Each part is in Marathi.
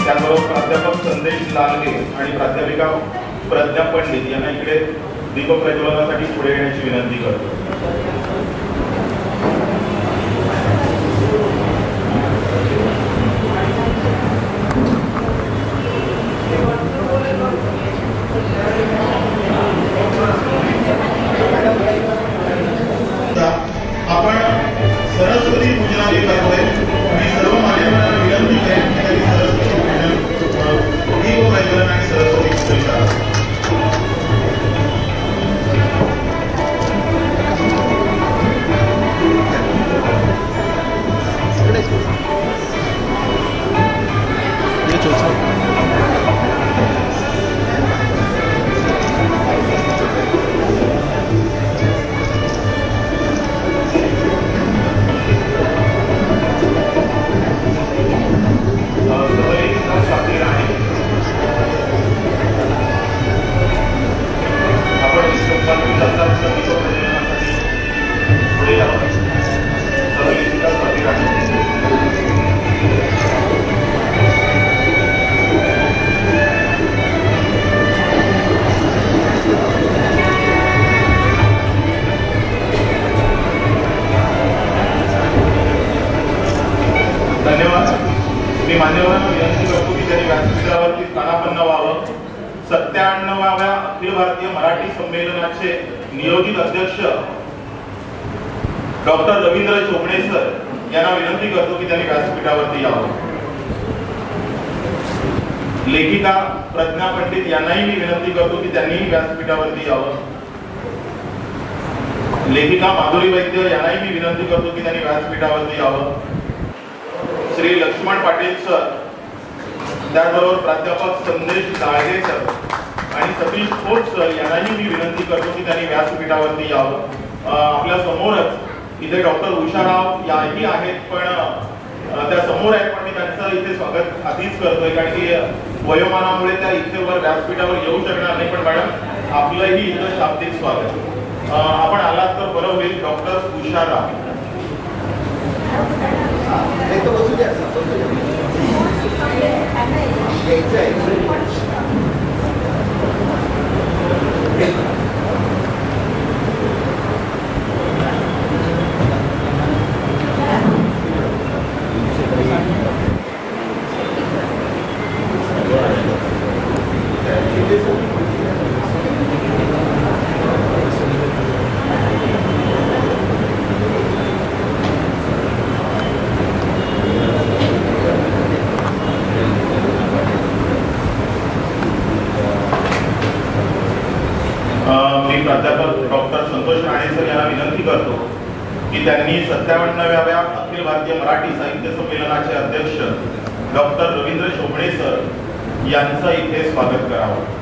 त्याचबरोबर प्राध्यापक संदेश लालगे आणि प्राध्यापिका प्रज्ञा पंडित यांना इकडे दीप प्रज्वलनासाठी पुढे येण्याची विनंती करतो. आपण सरस्वती पूजनाची करतोय आणि सर्व मान्यवरांना विनंती करेन की त्यांनी सरस्वती पूजन दीप प्रज्वलन आणि सरस्वती पूजन करा. मी मान्यवरांना विनंती करतो की त्यांनी व्यासपीठावरती स्थानापन्न व्हावं. 97व्या अखिल भारतीय मराठी संमेलनाचे नियोजित अध्यक्ष डॉक्टर रवींद्र चोपडे सर यांना विनंती करतो की त्यांनी व्यासपीठावरती यावं. लेखिका प्रज्ञा पंडित यांनाही मी विनंती करतो की त्यांनी व्यासपीठावरती यावं. लेखिका माधुरी वैद्य यांनाही मी विनंती करतो की त्यांनी व्यासपीठावरती यावं. श्री लक्ष्मण पाटील सर, त्याचबरोबर प्राध्यापक संदेश लाळगे सर आणि सतीश खोट सर यांनाही मी विनंती करतो की त्यांनी व्यासपीठावरती यावं. आपल्या समोरच इथे डॉक्टर उषाराव याही आहेत, पण त्या समोर आहेत, पण मी त्यांचं इथे स्वागत आधीच करतोय कारण की वयोमानामुळे त्या इथे वर व्यासपीठावर येऊ शकणार नाही. पण मॅडम आपलंही इथं शाब्दिक स्वागत. आपण आलात तर बरं होईल. डॉक्टर उषाराव प्राध्यापक डॉक्टर संतोष राणे सर यांना विनंती करतो की त्यांनी 57व्या अखिल भारतीय मराठी साहित्य संमेलनाचे अध्यक्ष डॉक्टर रवींद्र चोपडे सर यांचं इथे स्वागत करावं.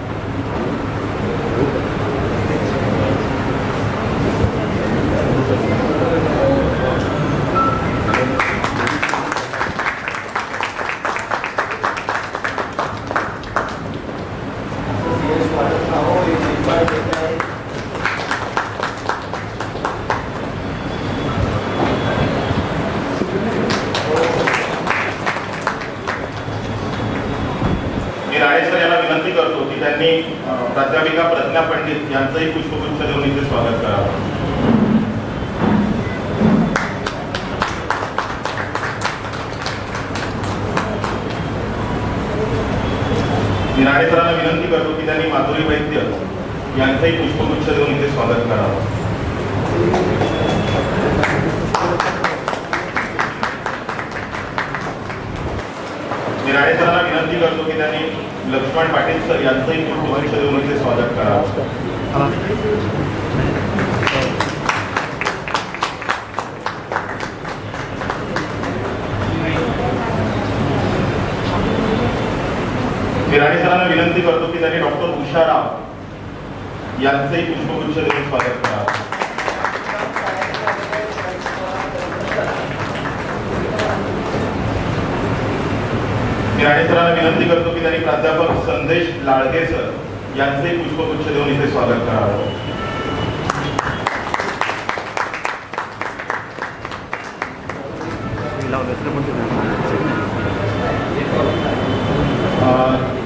करतो की त्यांनी प्राध्यापिका प्रज्ञा पंडित यांचंही पुष्पगुच्छ देऊन इथे स्वागत करावं. मी राणे सरांना विनंती करतो की त्यांनी माधुरी वैद्य यांचंही पुष्पगुच्छ देऊन इथे स्वागत करावं. मी राणे सरांना विनंती करतो की त्यांनी लक्ष्मण पाटील सर यांचंही पुष्पगुच्छ देऊन इथे स्वागत करावं. मी राणे सरांना विनंती करतो की त्यांनी डॉक्टर उषाराव यांचंही पुष्पगुच्छ देऊन स्वागत करावं. मी राणे सरांना विनंती करतो की त्यांनी प्राध्यापक संदेश लाळगे सर यांचंही पुष्पगुच्छ देऊन इथे स्वागत करावं.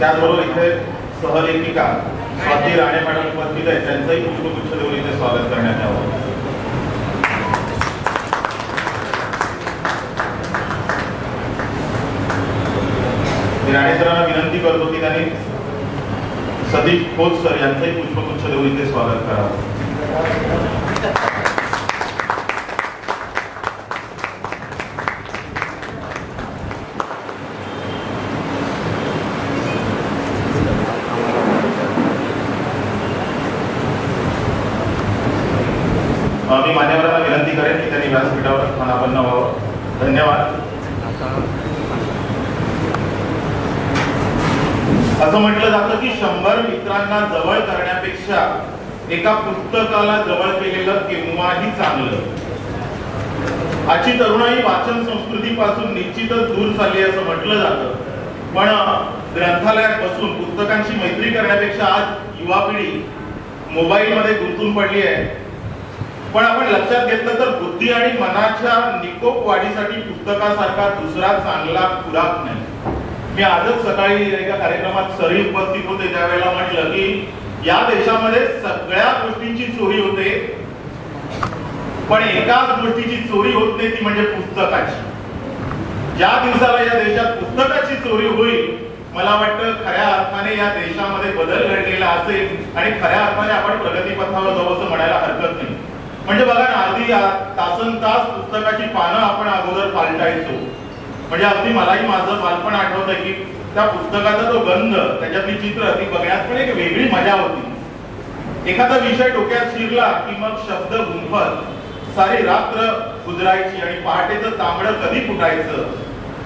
त्याचबरोबर इथे सहलेखिका स्वाती राणे मॅडम उपस्थित आहेत, त्यांचंही पुष्पगुच्छ देऊन इथे स्वागत करण्यात यावं. राणे सरांना विनंती करतो की त्यांनी सतीश खोत सर यांचंही पुष्पगुच्छ देऊन इथे स्वागत करावं. मी मान्यवरांना विनंती करेन की त्यांनी व्यासपीठावर स्थानापन्न व्हावं. धन्यवाद. असं म्हटलं जातं की 100 मित्रांना जवळ करण्यापेक्षा एका पुस्तकाला जवळ केलेलं केव्हाही चांगलं. आजची तरुणाई वाचन संस्कृतीपासून निश्चितच दूर चालली असं म्हटलं जातं, पण ग्रंथालयात बसून पुस्तकांची मैत्री करण्यापेक्षा आज युवा पिढी मोबाईल मध्ये गुंतून पडली आहे. पण आपण लक्षात घेतलं तर बुद्धी आणि मनाच्या निकोप वाढीसाठी पुस्तकासारखा दुसरा चांगला खुराक नाही. मी आजच सकाळी एका कार्यक्रमात सरी उपस्थित होते, त्यावेळेला म्हटलं की या देशामध्ये सगळ्या गोष्टींची चोरी होते, पण एकाच गोष्टीची चोरी होत नाही, ती म्हणजे पुस्तकाची. ज्या दिवसाला या देशात पुस्तकाची चोरी होईल, मला वाटतं खऱ्या अर्थाने या देशामध्ये बदल घडलेला असेल आणि खऱ्या अर्थाने आपण प्रगतीपथावर जाऊ असं म्हणायला हरकत नाही. म्हणजे बघा ना, अगदी तासनतास पुस्तकाची पानं आपण अगोदर पालटायचो. म्हणजे अगदी मलाही माझं बालपण आठवतंय की त्या पुस्तकाचा जो गंध, त्याच्यातली चित्र, ती बघण्यात पण एक वेगळी मजा होती. एखादा विषय डोक्यात शिरला की मग शब्द गुंफत सारी रात्र गुजरायची आणि पहाटेचं तांबडं कधी फुटायचं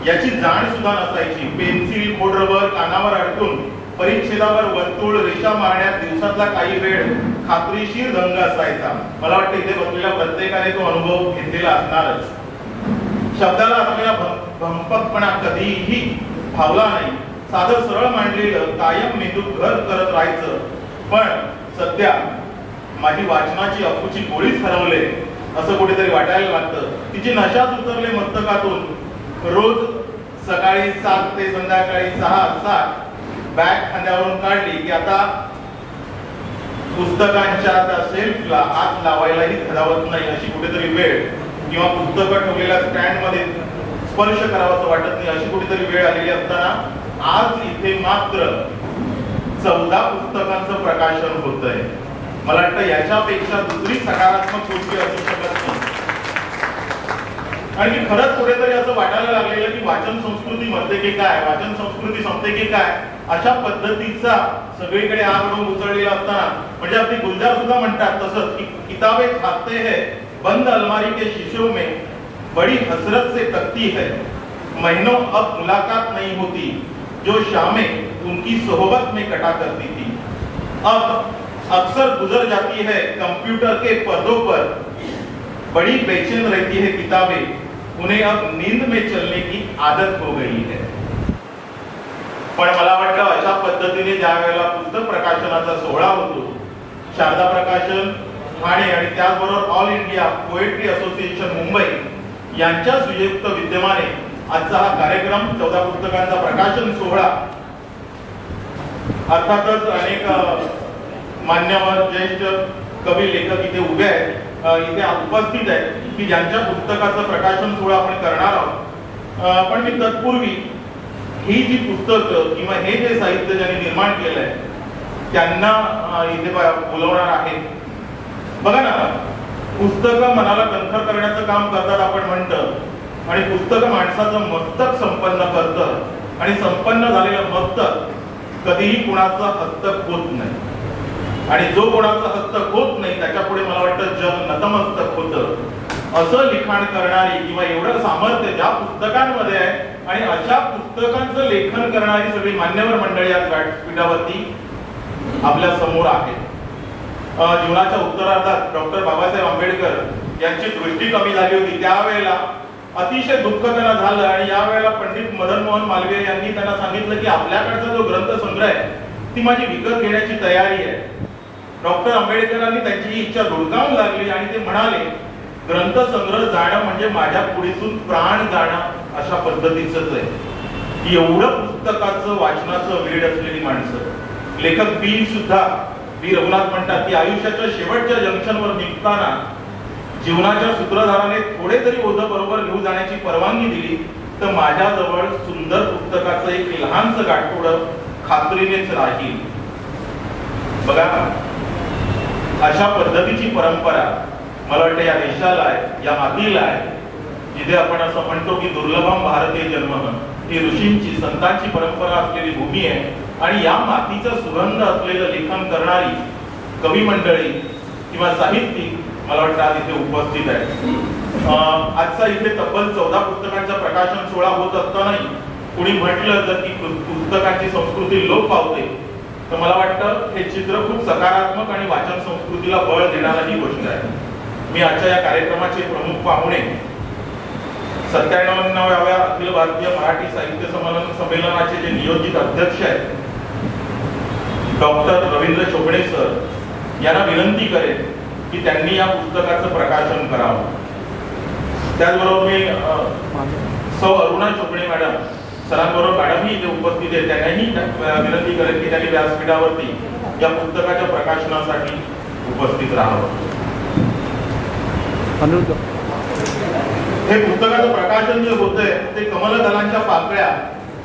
याची जाण सुद्धा नसायची. पेन्सिल, खोडरबर कानावर अडकून परिच्छेदावर वर्तुळ रेषा मारण्यात दिवसातला काही वेळ खात्रीशीर दंग असायचा. मला वाटतं इथे बसलेल्या प्रत्येकाने तो अनुभव घेतलेला असणारच. शब्दाला असलेला भंपकपणा कधीही भावला नाही. साधं सरळ मांडलेलं कायम मेंदूत घर करत राहायचं. पण सध्या माझी वाचनाची अफूची गोळीच हरवले असं कुठेतरी वाटायला लागतं. तिची नशाच उतरले मस्तकातून. रोज सकाळी 7 ते संध्याकाळी 6 बॅग खांद्यावरून काढली की आता पुस्तकांच्या त्या सेल्फला हात लावायलाही धडावत नाही अशी कुठेतरी वेळ, किंवा पुस्तकं ठेवलेल्या स्टँड मध्ये स्पर्श करावाचं वाटत नाही अशी कुठेतरी वेळ आलेली असताना आज इथे मात्र 14 पुस्तकांचं प्रकाशन होत आहे. मला वाटतं याच्यापेक्षा दुसरी सकारात्मक गोष्टी असू शकत नाही. आणि खरंच कुठेतरी असं वाटायला लागलेलं की वाचन संस्कृती मरते की काय, वाचन संस्कृती संपते की काय, अशा पद्धतीचा सगळीकडे आग उडून उचललेला असताना, म्हणजे आपली गुलजार सुद्धा म्हणतात तसंच की किताबें छापते हैं बंद अलमारी के शीशों में, बड़ी हसरत से तकती है, महीनों अब मुलाकात नहीं होती, जो शामें उनकी सोहबत में कटा करती थी, अब अक्सर गुजर जाती है कंप्यूटर के पर्दों पर, बड़ी बेचैन रहती है किताबें, उन्हें अब नींद में चलने की आदत हो गई है. पण मला वाटतं अशा पद्धतीने ज्या वेळेला पुस्तक प्रकाशनाचा सोहळा होतो, शारदा प्रकाशन ठाणे आणि त्याचबरोबर all India poetry association Mumbai यांच्या संयुक्त विद्यमाने आजचा हा कार्यक्रम 14 पुस्तकांचा प्रकाशन सोहळा, अर्थातच अनेक मान्यवर ज्येष्ठ कवी लेखक इथे उभे आहेत, इथे उपस्थित आहेत की ज्यांच्या पुस्तकाचं प्रकाशन सोहळा आपण करणार आहोत. पण मी तत्पूर्वी ही जी पुस्तकं किंवा हे जे साहित्य ज्यांनी निर्माण केलंय त्यांना इथे बोलवणार आहे. बघा ना, पुस्तकं मनाला कंठर करण्याचं काम करतात आपण म्हणतं, आणि पुस्तक माणसाचं मस्तक संपन्न करतं, आणि संपन्न झालेलं मस्तक कधीही कुणाचा हस्तक होत नाही. आणि जो कोणाचा हस्तक होत नाही त्याच्यापुढे मला वाटतं जग नतमस्तक होतं. असं लिखाण करणारी किंवा एवढं सामर्थ्य ज्या पुस्तकांमध्ये आहे आणि अशा पुस्तकांचं लेखन करणारी सगळी मान्यवर मंडळी आज व्यासपीठावरती आपल्या समोर आहेत. जीवनाच्या उत्तरार्धात डॉक्टर बाबासाहेब आंबेडकर यांची दृष्टी कमी झाली होती, त्यावेळेला अतिशय दुःख त्यांना झालं, आणि यावेळेला पंडित मदन मोहन मालवीय यांनी त्यांना सांगितलं की आपल्याकडचा जो ग्रंथ संग्रह आहे ती माझी विकत घेण्याची तयारी आहे. डॉक्टर आंबेडकरांनी त्यांची ही इच्छा धुडकावून लागली आणि ते म्हणाले, ग्रंथ संग्रह जाणं म्हणजे माझ्या पुढीतून प्राण जाणं अशा पद्धतीचंच आहे. एवढं पुस्तकाचं वाचनाचं वेड असलेली माणसं. लेखक बी रघुनाथ म्हणतात की आयुष्याच्या शेवटच्या जंक्शनवर निघताना जीवनाच्या सूत्रधाराने थोडे तरी ओझं बरोबर घेऊन जाण्याची परवानगी दिली तर माझ्याजवळ सुंदर पुस्तकाचं एक लहानसं गाठोडं खात्रीनेच राहील. बघा, अशा पद्धतीची परंपरा मला वाटतं या देशाला आहे, या मातीला आहे, जिथे आपण असं म्हणतो की दुर्लभम भारतीय जन्म, ही ऋषींची संतांची परंपरा असलेली भूमी आहे. आणि या मातीचा सुगंध असलेलं लेखन करणारी कवी मंडळी किंवा साहित्यिक मला वाटतं आज इथे उपस्थित आहे. आजचा इथे तब्बल 14 पुस्तकांचा प्रकाशन सोहळा होत असतानाही कुणी म्हटलं तर की पुस्तकांची संस्कृती लोप पावते, तर मला वाटतं हे चित्र खूप सकारात्मक आणि वाचन संस्कृतीला बळ देणारी गोष्ट आहे. मी आजच्या या कार्यक्रमाचे प्रमुख पाहुणे 97व्या अखिल भारतीय मराठी साहित्य संमेलनाचे जे नियोजित अध्यक्ष आहेत डॉक्टर रवींद्र चोपडे सर यांना विनंती करेन की त्यांनी या पुस्तकाचं प्रकाशन करावं. त्याचबरोबर मी सौ अरुणा चोपडे मॅडम सरांबरोबर मॅडमही इथे उपस्थित आहेत, त्यांनाही विनंती करेन की त्यांनी व्यासपीठावरती या पुस्तकाच्या प्रकाशनासाठी उपस्थित राहावं. हे पुस्तकाचं प्रकाशन जे होतंय ते कमलदलांच्या पाकळ्या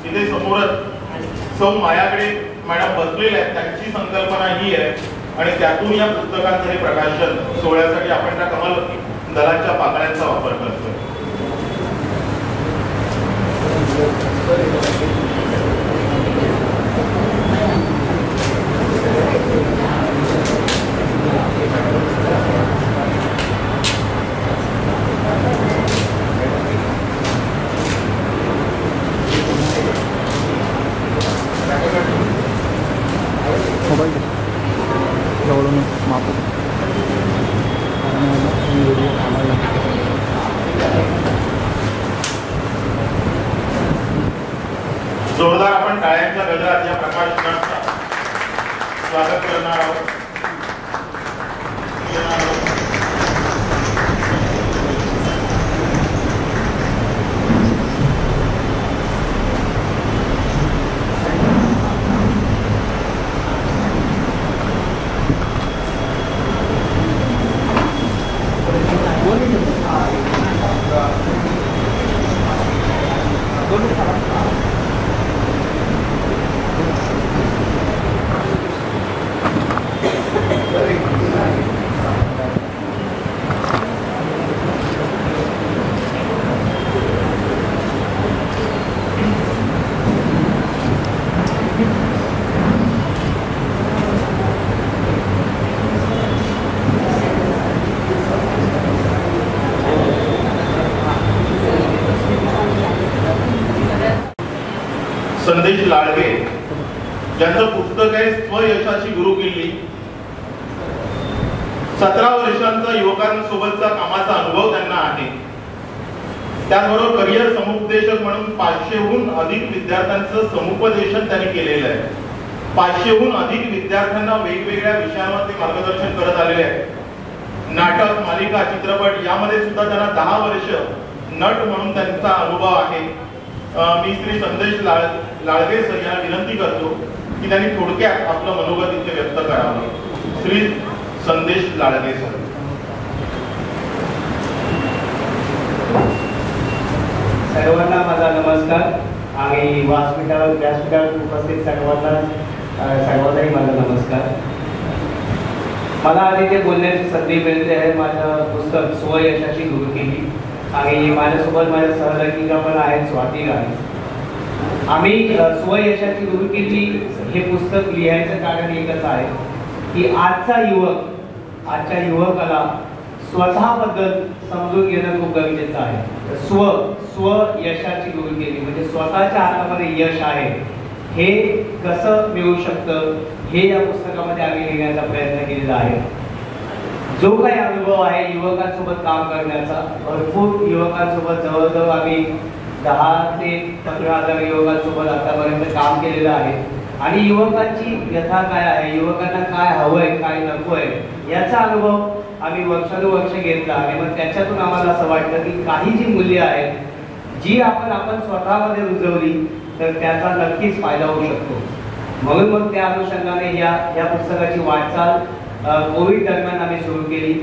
इथे समोरच सौ मायाकडे मॅडम बसलेले आहेत, त्यांची संकल्पना ही आहे आणि त्यातून या पुस्तकाचं हे प्रकाशन सोहळ्यासाठी आपण त्या कमल दलांच्या पाकळ्यांचा वापर करतोय. जोरदार आपण टाळ्यांच्या गजरात या प्रकाशनाचा स्वागत करणार आहोत. संदेश लाडगे यांचं पुस्तक आहे स्वयशाची गुरुकिल्ली. 17 वर्षांचा युवकांसोबतचा कामाचा अनुभव त्यांना आहे. त्याचबरोबर करिअर समुपदेशक म्हणून 500हून अधिक विद्यार्थ्यांचं समुपदेशन त्यांनी केलेलं आहे. 500हून अधिक विद्यार्थ्यांना वेगवेगळ्या विषयांवर ते मार्गदर्शन करत आलेले आहेत. नाटक, मालिका, चित्रपट यामध्ये सुद्धा त्यांना 10 वर्ष नट म्हणून त्यांचा अनुभव आहे. मी श्री संदेश लाडगे सर यांना विनंती करतो की त्यांनी थोडक्यात आपलं मनोगत इथे व्यक्त करावं. श्री संदेश लाडगे सर. सर्वांना माझा नमस्कार आणि व्यासपीठावर उपस्थित सर्वांनाही माझा नमस्कार. मला आज इथे बोलण्याची संधी मिळते आहे. माझं पुस्तक स्वयशाची गुरुकिल्ली आणि माझ्यासोबत माझ्या सहलेखिका पण आहेत स्वाती गाणे. आम्ही स्वयशाची गुरुकिल्ली हे पुस्तक लिहायचं कारण एकच आहे की आजच्या युवकाला स्वतःबद्दल समजून घेणं खूप गरजेचं आहे. स्वयशाची गुरुकिल्ली म्हणजे स्वतःच्या हातामध्ये यश आहे हे कसं मिळू शकतं हे या पुस्तकामध्ये आम्ही लिहिण्याचा प्रयत्न केलेला आहे. जो काही अनुभव आहे युवकांसोबत काम करण्याचा, भरपूर युवकांसोबत जवळजवळ आम्ही 10 ते 15,000 युवकांसोबत आतापर्यंत काम केलेलं आहे आणि युवकांची व्यथा काय आहे, युवकांना काय हवंय काय नको आहे याचा अनुभव आम्ही वर्षानुवर्ष घेतला आणि मग त्याच्यातून आम्हाला असं वाटतं की काही जी मूल्य आहेत जी आपण स्वतःमध्ये रुजवली तर त्याचा नक्कीच फायदा होऊ शकतो. म्हणून मग त्या अनुषंगाने या पुस्तकाची वाटचाल कोविड दरम्यान आम्ही सुरू केली.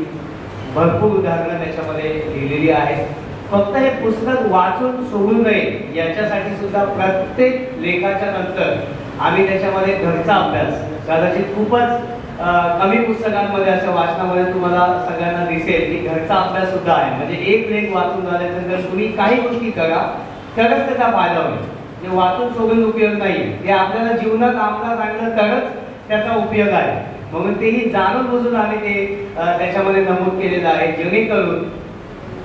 भरपूर उदाहरणं त्याच्यामध्ये लिहिलेली आहेत. फक्त हे पुस्तक वाचून सोडू नये याच्यासाठी सुद्धा प्रत्येक लेखाच्या नंतर आम्ही त्याच्यामध्ये घरचा अभ्यास, कदाचित खूपच कमी पुस्तकांमध्ये असं वाचनामध्ये तुम्हाला सगळ्यांना दिसेल की घरचा अभ्यास सुद्धा आहे. म्हणजे एक लेख वाचून झाल्यानंतर तुम्ही काही गोष्टी करा तरच त्याचा फायदा होईल. ते वाचून सोडून उपयोग नाही. ते आपल्याला जीवनात आपला चांगलं तरच त्याचा उपयोग आहे. म्हणून तेही जाणून बुजून आम्ही ते त्याच्यामध्ये नमूद केलेलं आहे, जेणेकरून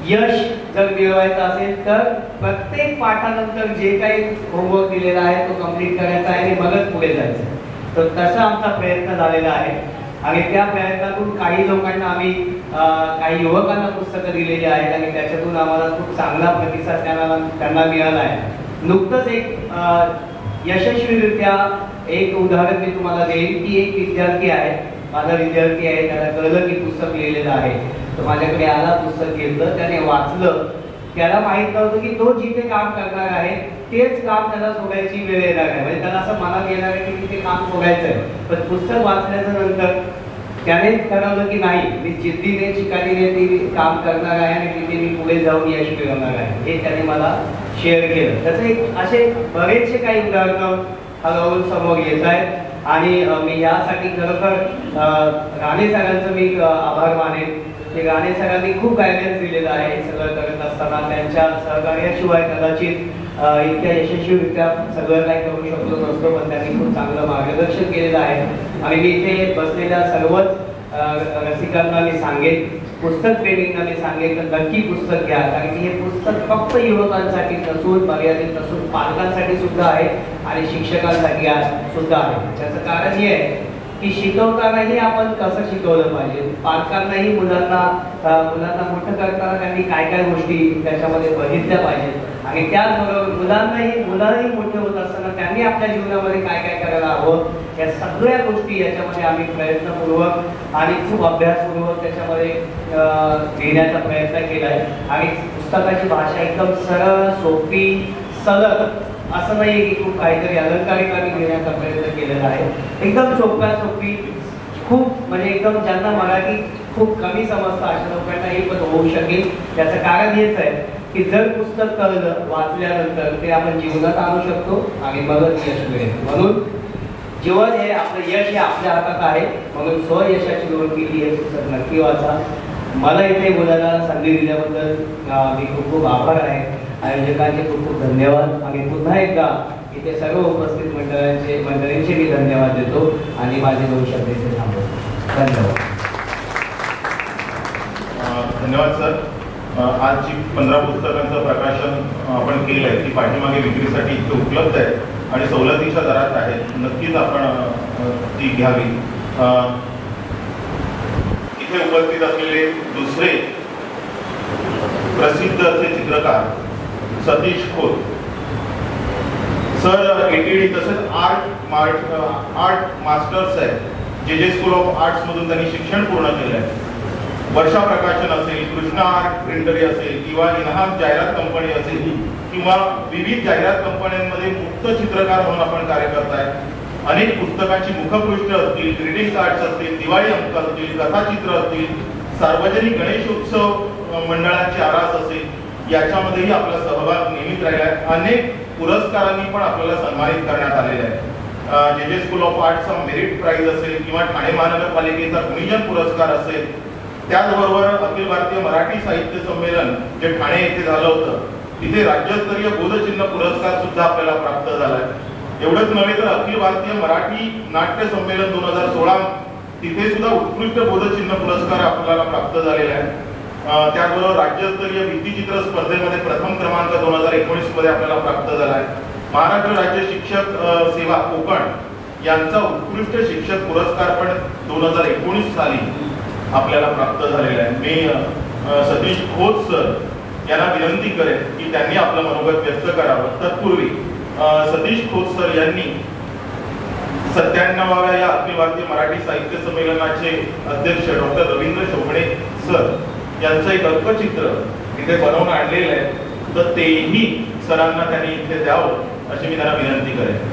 यश जर मिळवायचं असेल तर प्रत्येक पाठानंतर जे काही होमवर्क दिलेला आहे तो कम्प्लीट करायचा आहे आणि मगच पुढे जायचं. तर तसा आमचा प्रयत्न झालेला आहे आणि त्या प्रयत्नातून काही लोकांना आम्ही काही युवकांना पुस्तकं दिलेली आहेत आणि त्याच्यातून आम्हाला खूप चांगला प्रतिसाद त्यांना मिळाला आहे. नुकतंच एक यशस्वीरित्या एक उदाहरण मी तुम्हाला देईन की एक विद्यार्थी आहे, माझा विद्यार्थी आहे, त्याला कळलं की पुस्तक लिहिलेलं आहे, तर माझ्याकडे आला, पुस्तक घेतलं, त्याने वाचलं. त्याला माहित नव्हतं की तो जिथे काम करणार आहे तेच काम त्याला सोडायची वेळ येणार आहे. म्हणजे त्याला असं मनात येणार आहे की तिथे काम सोडायचं आहे. पण पुस्तक वाचल्याच्या नंतर त्याने ठरवलं की नाही, मी जिद्दीने चिकाटीने ती काम करणार आहे आणि तिथे मी पुढे जाऊन यश मिळवणार आहे. हे त्याने मला शेअर केलं. त्याचे एक असे बरेचसे काही उदाहरणं हळूहळू समोर येत आहेत आणि मी यासाठी खरोखर राणे सरांचं मी आभार मानेन. ते राणे सरांनी खूप गायडन्स दिलेलं आहे. सगळं करत असताना त्यांच्या सहकार्याशिवाय कदाचित इतक्या यशस्वीरित्या सगळं काही करू शकलो नसतो, पण त्यांनी खूप चांगलं मार्गदर्शन केलेलं आहे. आणि मी इथे बसलेल्या सर्वच रसिकांना मी सांगेन, पुस्तक प्रेमींना मी सांगेन तर नक्की पुस्तक घ्या. कारण की हे पुस्तक फक्त युवकांसाठी नसून, मर्यादित नसून, पालकांसाठी सुद्धा आहे आणि शिक्षकांसाठी सुद्धा आहे. त्याचं कारण हे आहे की शिकवतानाही आपण कसं शिकवलं पाहिजे, पालकांनाही मुलांना मोठं करताना त्यांनी काय काय गोष्टी त्याच्यामध्ये बघितल्या पाहिजेत आणि त्याचबरोबर मुलांनाही मोठे होत असताना त्यांनी आपल्या जीवनामध्ये काय काय करायला हवं, या सगळ्या गोष्टी याच्यामध्ये आम्ही प्रयत्नपूर्वक आणि खूप अभ्यासपूर्वक त्याच्यामध्ये लिहिण्याचा प्रयत्न केला आहे. आणि पुस्तकाची भाषा एकदम सरळ, सोपी, सलग, असं नाही की खूप काहीतरी अलंकारिक आम्ही घेण्याचा प्रयत्न केलेला आहे. एकदम सोपी, खूप म्हणजे एकदम ज्यांना मराठी खूप कमी समजतं अशा लोकांनाही पण होऊ शकेल. त्याचं कारण हेच आहे की जर पुस्तक कळलं, वाचल्यानंतर ते आपण जीवनात आणू शकतो आणि मगच यश मिळेल. म्हणून जीवन हे आपलं यश हे आपल्या हातात आहे. म्हणून स्वयशाची ओळख केली हे पुस्तक नक्की वाचा. मला इथे बोलायला संधी दिल्याबद्दल मी खूप खूप आभार आहे. आयोजकांचे खूप खूप धन्यवाद आणि पुन्हा एकदा इथे सर्व उपस्थित मंडळींचे मी धन्यवाद देतो आणि माझे 2 शब्द इथे थांबवतो. धन्यवाद. धन्यवाद सर. आज जी 15 पुस्तकांचं प्रकाशन आपण केलं आहे ती पाठीमागे विक्रीसाठी इथे उपलब्ध आहे आणि सवलतीच्या दरात आहेत. नक्कीच आपण ती घ्यावी. इथे उपस्थित असलेले दुसरे प्रसिद्ध असे चित्रकार सतीश खोत सर, ATD तसेच आर्ट मास्टर्स आहे. JJ स्कूल ऑफ आर्ट्स मधून त्यांनी शिक्षण पूर्ण केलं आहे. वर्षा प्रकाशन असेल, कृष्णा आर्ट प्रिंटरी असेल किंवा इन्हाम जाहिरात कंपनी असेल किंवा विविध जाहिरात कंपन्यांमध्ये मुक्त चित्रकार म्हणून आपण कार्य करताय. अनेक पुस्तकांची मुखपृष्ठ असतील, ग्रीटिंग कार्ड्स असतील, दिवाळी अंक असतील, कथाचित्र असतील, सार्वजनिक गणेश उत्सव मंडळाची आरास असेल, याच्यामध्येही आपला सहभाग नेहमीच राहिला आहे. अनेक पुरस्कारांनी पण आपल्याला सन्मानित करण्यात आलेले आहे. JJ स्कूल ऑफ आर्टचा मेरिट प्राइज असेल किंवा ठाणे महानगरपालिकेचा गुणीजन पुरस्कार असेल, त्याचबरोबर अखिल भारतीय मराठी साहित्य संमेलन जे ठाणे येथे झालं होतं तिथे राज्यस्तरीय बोधचिन्ह पुरस्कार सुद्धा आपल्याला प्राप्त झाला आहे. एवढंच नव्हे तर अखिल भारतीय मराठी नाट्य संमेलन 2016 तिथे सुद्धा उत्कृष्ट बोधचिन्ह पुरस्कार आपल्याला प्राप्त झालेला आहे. त्याचबरोबर राज्यस्तरीय भित्तिचित्र स्पर्धेमध्ये प्रथम क्रमांक 2019 मध्ये आपल्याला प्राप्त झाला आहे. महाराष्ट्र राज्य शिक्षक सेवा कोकण यांचा उत्कृष्ट शिक्षक पुरस्कार पण 2019 साली आपल्याला प्राप्त झालेला आहे. मी सतीश खोत सर यांना विनंती करेन की त्यांनी आपलं मनोगत व्यक्त करावं. तत्पूर्वी सतीश खोत सर यांनी 97व्या या अखिल भारतीय मराठी साहित्य संमेलनाचे अध्यक्ष डॉक्टर रवींद्र शोभणे सर यांचं एक अंकचित्र इथे बनवून आणलेलं आहे, तर तेही सरांना त्यांनी इथे द्यावं अशी मी त्यांना विनंती करेन.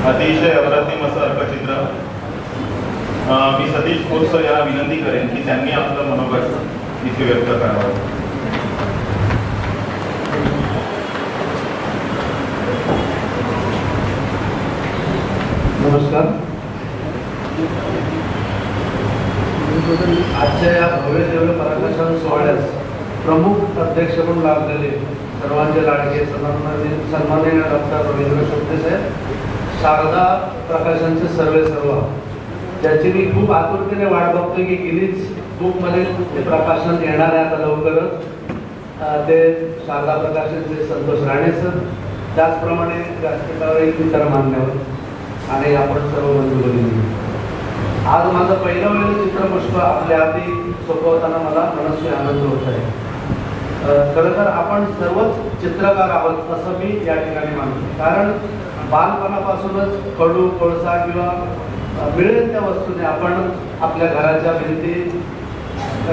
अतिशय अप्रतिम असं अर्कचित्र. मी सतीश खोत सर यांना विनंती करेन की त्यांनी आपलं मनोगत इथे व्यक्त करावं. नमस्कार. आजच्या या भव्य दिव्य पराक्रम सोहळ्यास प्रमुख अध्यक्ष म्हणून लाभलेले सर्वांचे लाडके सन्माननीय डॉक्टर रवींद्र शुक्ले साहेब, शारदा प्रकाशनचे सर्व ज्याची मी खूप आतुरतेने वाट बघतोय की गिनीज बुकमध्ये ते प्रकाशन येणार आहे आता लवकरच. ते शारदा प्रकाशनचे संतोष राणे सर, त्याचप्रमाणे व्यासपीठावरील इतर मान्यवर आणि आपण सर्व बंधू भगिनी. आज माझं पहिलं वेळेस चित्रपुष्प आपल्या हाती सोपवताना मला मनस्वी आनंद होत आहे. खरं तर आपण सर्वच चित्रकार आहोत असं मी या ठिकाणी मानतो. कारण बालपणापासूनच खडू कोळसा किंवा मिळेल त्या वस्तूने आपण आपल्या घराच्या भिंती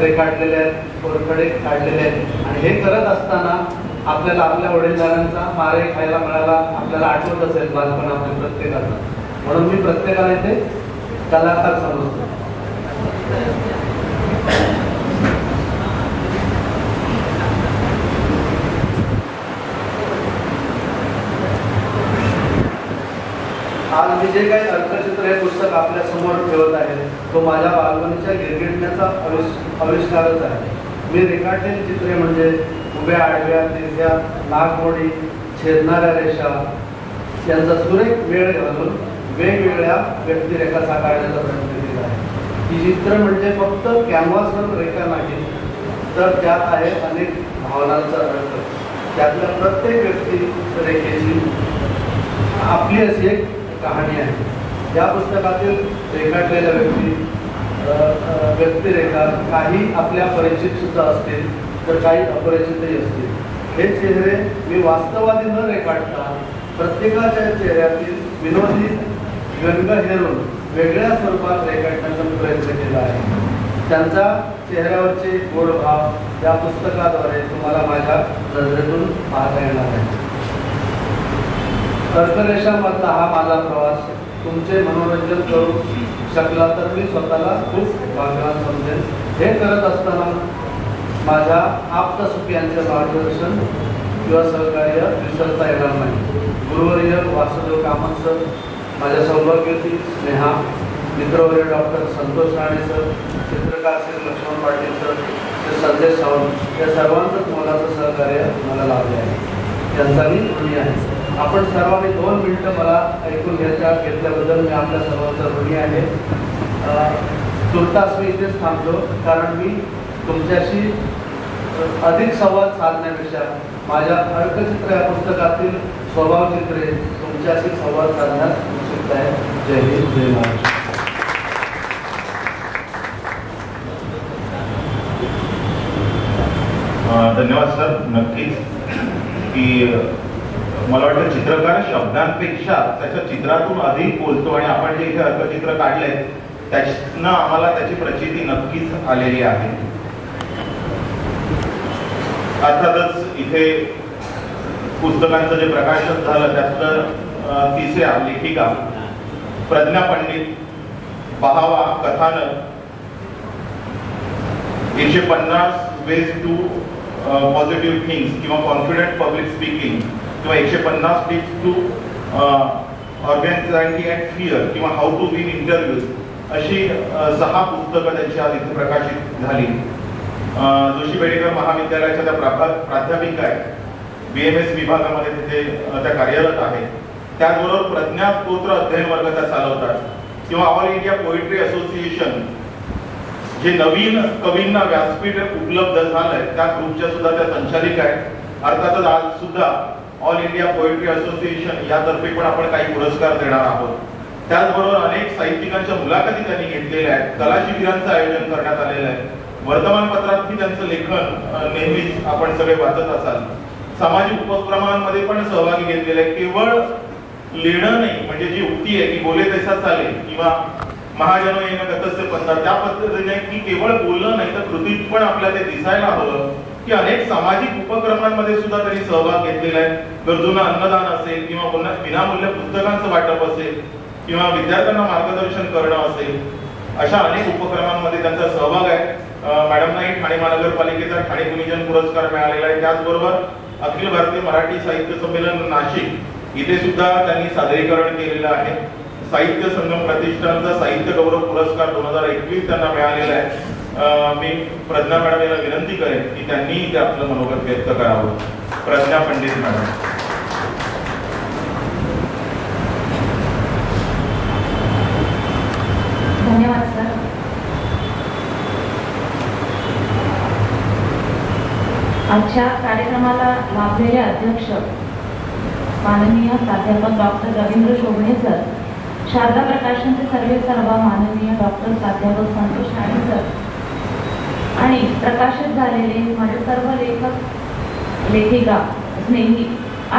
रेखाटलेल्या आहेत, कोरखडे काढलेले आहेत. आणि हे करत असताना आपल्याला आपल्या वडीलधाऱ्यांचा मारे खायला मिळाला आपल्याला आठवत असेल बालपण आपल्या प्रत्येकाचा. म्हणून मी प्रत्येकाला इथे कलाकार समजतो. आज मी जे काही अर्कचित्र हे पुस्तक आपल्या समोर ठेवत आहे तो माझ्या बालपणीच्या गिरगिटण्याचा आविष्कारच आहे. मी रेखाटलेली चित्रे म्हणजे उभ्या आडव्या तिरक्या नागमोडी छेदणाऱ्या रेषा यांचा सुरेख वेळ घालून वेगवेगळ्या व्यक्तिरेखा साकारण्याचा प्रयत्न केला आहे. ही चित्र म्हणजे फक्त कॅनव्हासवर रेखा नाही तर त्यात आहे अनेक भावनांचा अर्थ. त्यातल्या प्रत्येक व्यक्ती रेखेची आपली अशी एक कहाणी आहे. या पुस्तकातील रेखाटलेल्या व्यक्तिरेखा काही आपल्या परिचित सुद्धा असतील तर काही अपरिचितही असतील. हे चेहरे मी वास्तवादी न रेखाटता प्रत्येकाच्या चेहऱ्यातील विनोदी व्यंग हेरून वेगळ्या स्वरूपात रेखाटण्याचा प्रयत्न केला आहे. त्यांचा चेहऱ्यावरचे गोड भाव या पुस्तकाद्वारे तुम्हाला माझ्या नजरेतून पाहता येणार आहे. कर्करेषामधला हा माझा प्रवास तुमचे मनोरंजन करू शकला तर मी स्वतःला खूप भाग्यवान समजेन. हे करत असताना माझ्या आप्तसुखी मार्गदर्शन किंवा सहकार्य विसरता येणार नाही. गुरुवर्य वासुदेव कामत सर, माझ्या सौभाग्यवती स्नेहा, मित्रवर्य डॉक्टर संतोष राणे सर, चित्रकार श्री लक्ष्मण पाटील सर, श्री संजय सावंत या सर्वांचंच मोलाचं सहकार्य मला लाभले आहे. त्यांचा मी ऋणी आहे. आपण सर्वांनी 2 मिनिटं मला ऐकून घेतल्याबद्दल मी आपल्या सर्वांचा ऋणी आहे. तुर्तास मी इथेच थांबलो कारण मी तुमच्याशी अधिक संवाद साधण्यापेक्षा माझ्या अर्कचित्र या पुस्तकातील स्वभावचित्रे तुमच्याशी संवाद साधण्यास उत्सुक आहे. जय हिंद, जय महाराष्ट्र. धन्यवाद सर. नक्कीच की मला वाटतं चित्रकार शब्दांपेक्षा त्याच्या चित्रातून अधिक बोलतो आणि आपण जे इथे अर्कचित्र काढलंय त्यातनं आम्हाला त्याची प्रचिती नक्कीच आलेली आहे. अर्थातच इथे पुस्तकांचं जे प्रकाशन झालं त्यातलं तिसऱ्या लेखिका प्रज्ञा पंडित 12वा कथानक 150 वेज टू पॉझिटिव्ह थिंग्स किंवा कॉन्फिडंट पब्लिक स्पीकिंग किंवा 150 टिप्स टू ऑर्गॅनिझिंग अँड फिअर किंवा हाऊ टू विन इंटरव्ह्यूज अशी 6 पुस्तकं त्यांची आज इथे प्रकाशित झाली. जोशी पेडणेकर महाविद्यालयाच्या त्या प्राध्यापिका आहेत BMS विभागामध्ये तिथे त्या कार्यरत आहेत. त्याचबरोबर प्रज्ञा स्तोत्र अध्ययन वर्ग त्या चालवतात किंवा ऑल इंडिया पोएट्री असोसिएशन जे नवीन कवींना व्यासपीठ उपलब्ध झालंय त्या ग्रुपच्या सुद्धा त्या संचालिका आहेत. अर्थातच आज सुद्धा ऑल इंडिया पोएट्री असोसिएशन यातर्फे पण आपण काही पुरस्कार देणार आहोत. त्याचबरोबर अनेक साहित्यिकांच्या मुलाखती त्यांनी घेतलेल्या आहेत. कला शिबिरांचं आयोजन करण्यात आलेलं आहे. वर्तमानपत्रातही त्यांचं लेखन नेहमीच आपण सगळे वाचत असाल. सामाजिक उपक्रमांमध्ये पण सहभागी घेतलेले आहे. केवळ लिहिणं नाही, म्हणजे जी उक्ती आहे की बोले तैसा चाले किंवा महाजनो येणं गतस्य पंथा, त्या पद्धतीने की केवळ बोलणं नाही तर कृतीत पण आपल्याला ते दिसायला हवं की अनेक सामाजिक उपक्रमांमध्ये सुद्धा त्यांनी सहभाग घेतलेला आहे. गरजूंना अन्नदान असेल किंवा विनामूल्य पुस्तकांचं वाटप असेल किंवा विद्यार्थ्यांना मार्गदर्शन करणं असेल, अशा अनेक उपक्रमांमध्ये त्यांचा सहभाग आहे. मॅडमनाही ठाणे महानगरपालिकेचा ठाणे गुणीजन पुरस्कार मिळालेला आहे. त्याचबरोबर अखिल भारतीय मराठी साहित्य संमेलन नाशिक इथे सुद्धा त्यांनी सादरीकरण केलेलं आहे. साहित्य संगम प्रतिष्ठानचा साहित्य गौरव पुरस्कार 2021 त्यांना मिळालेला आहे. मी प्रज्ञा मॅडम यांना विनंती करेन की त्यांनी इथे आपलं मनोगत व्यक्त करावं. प्रज्ञा पंडित मॅडम. धन्यवाद सर. आजच्या कार्यक्रमाला लाभलेले अध्यक्ष माननीय प्राध्यापक डॉक्टर रवींद्र शोभणे सर, शारदा प्रकाशनचे सर्वेसर्वा माननीय डॉक्टर प्राध्यापक संतोष ठाणे सर आणि प्रकाशित झालेले माझे सर्व लेखक, लेखिका, स्नेही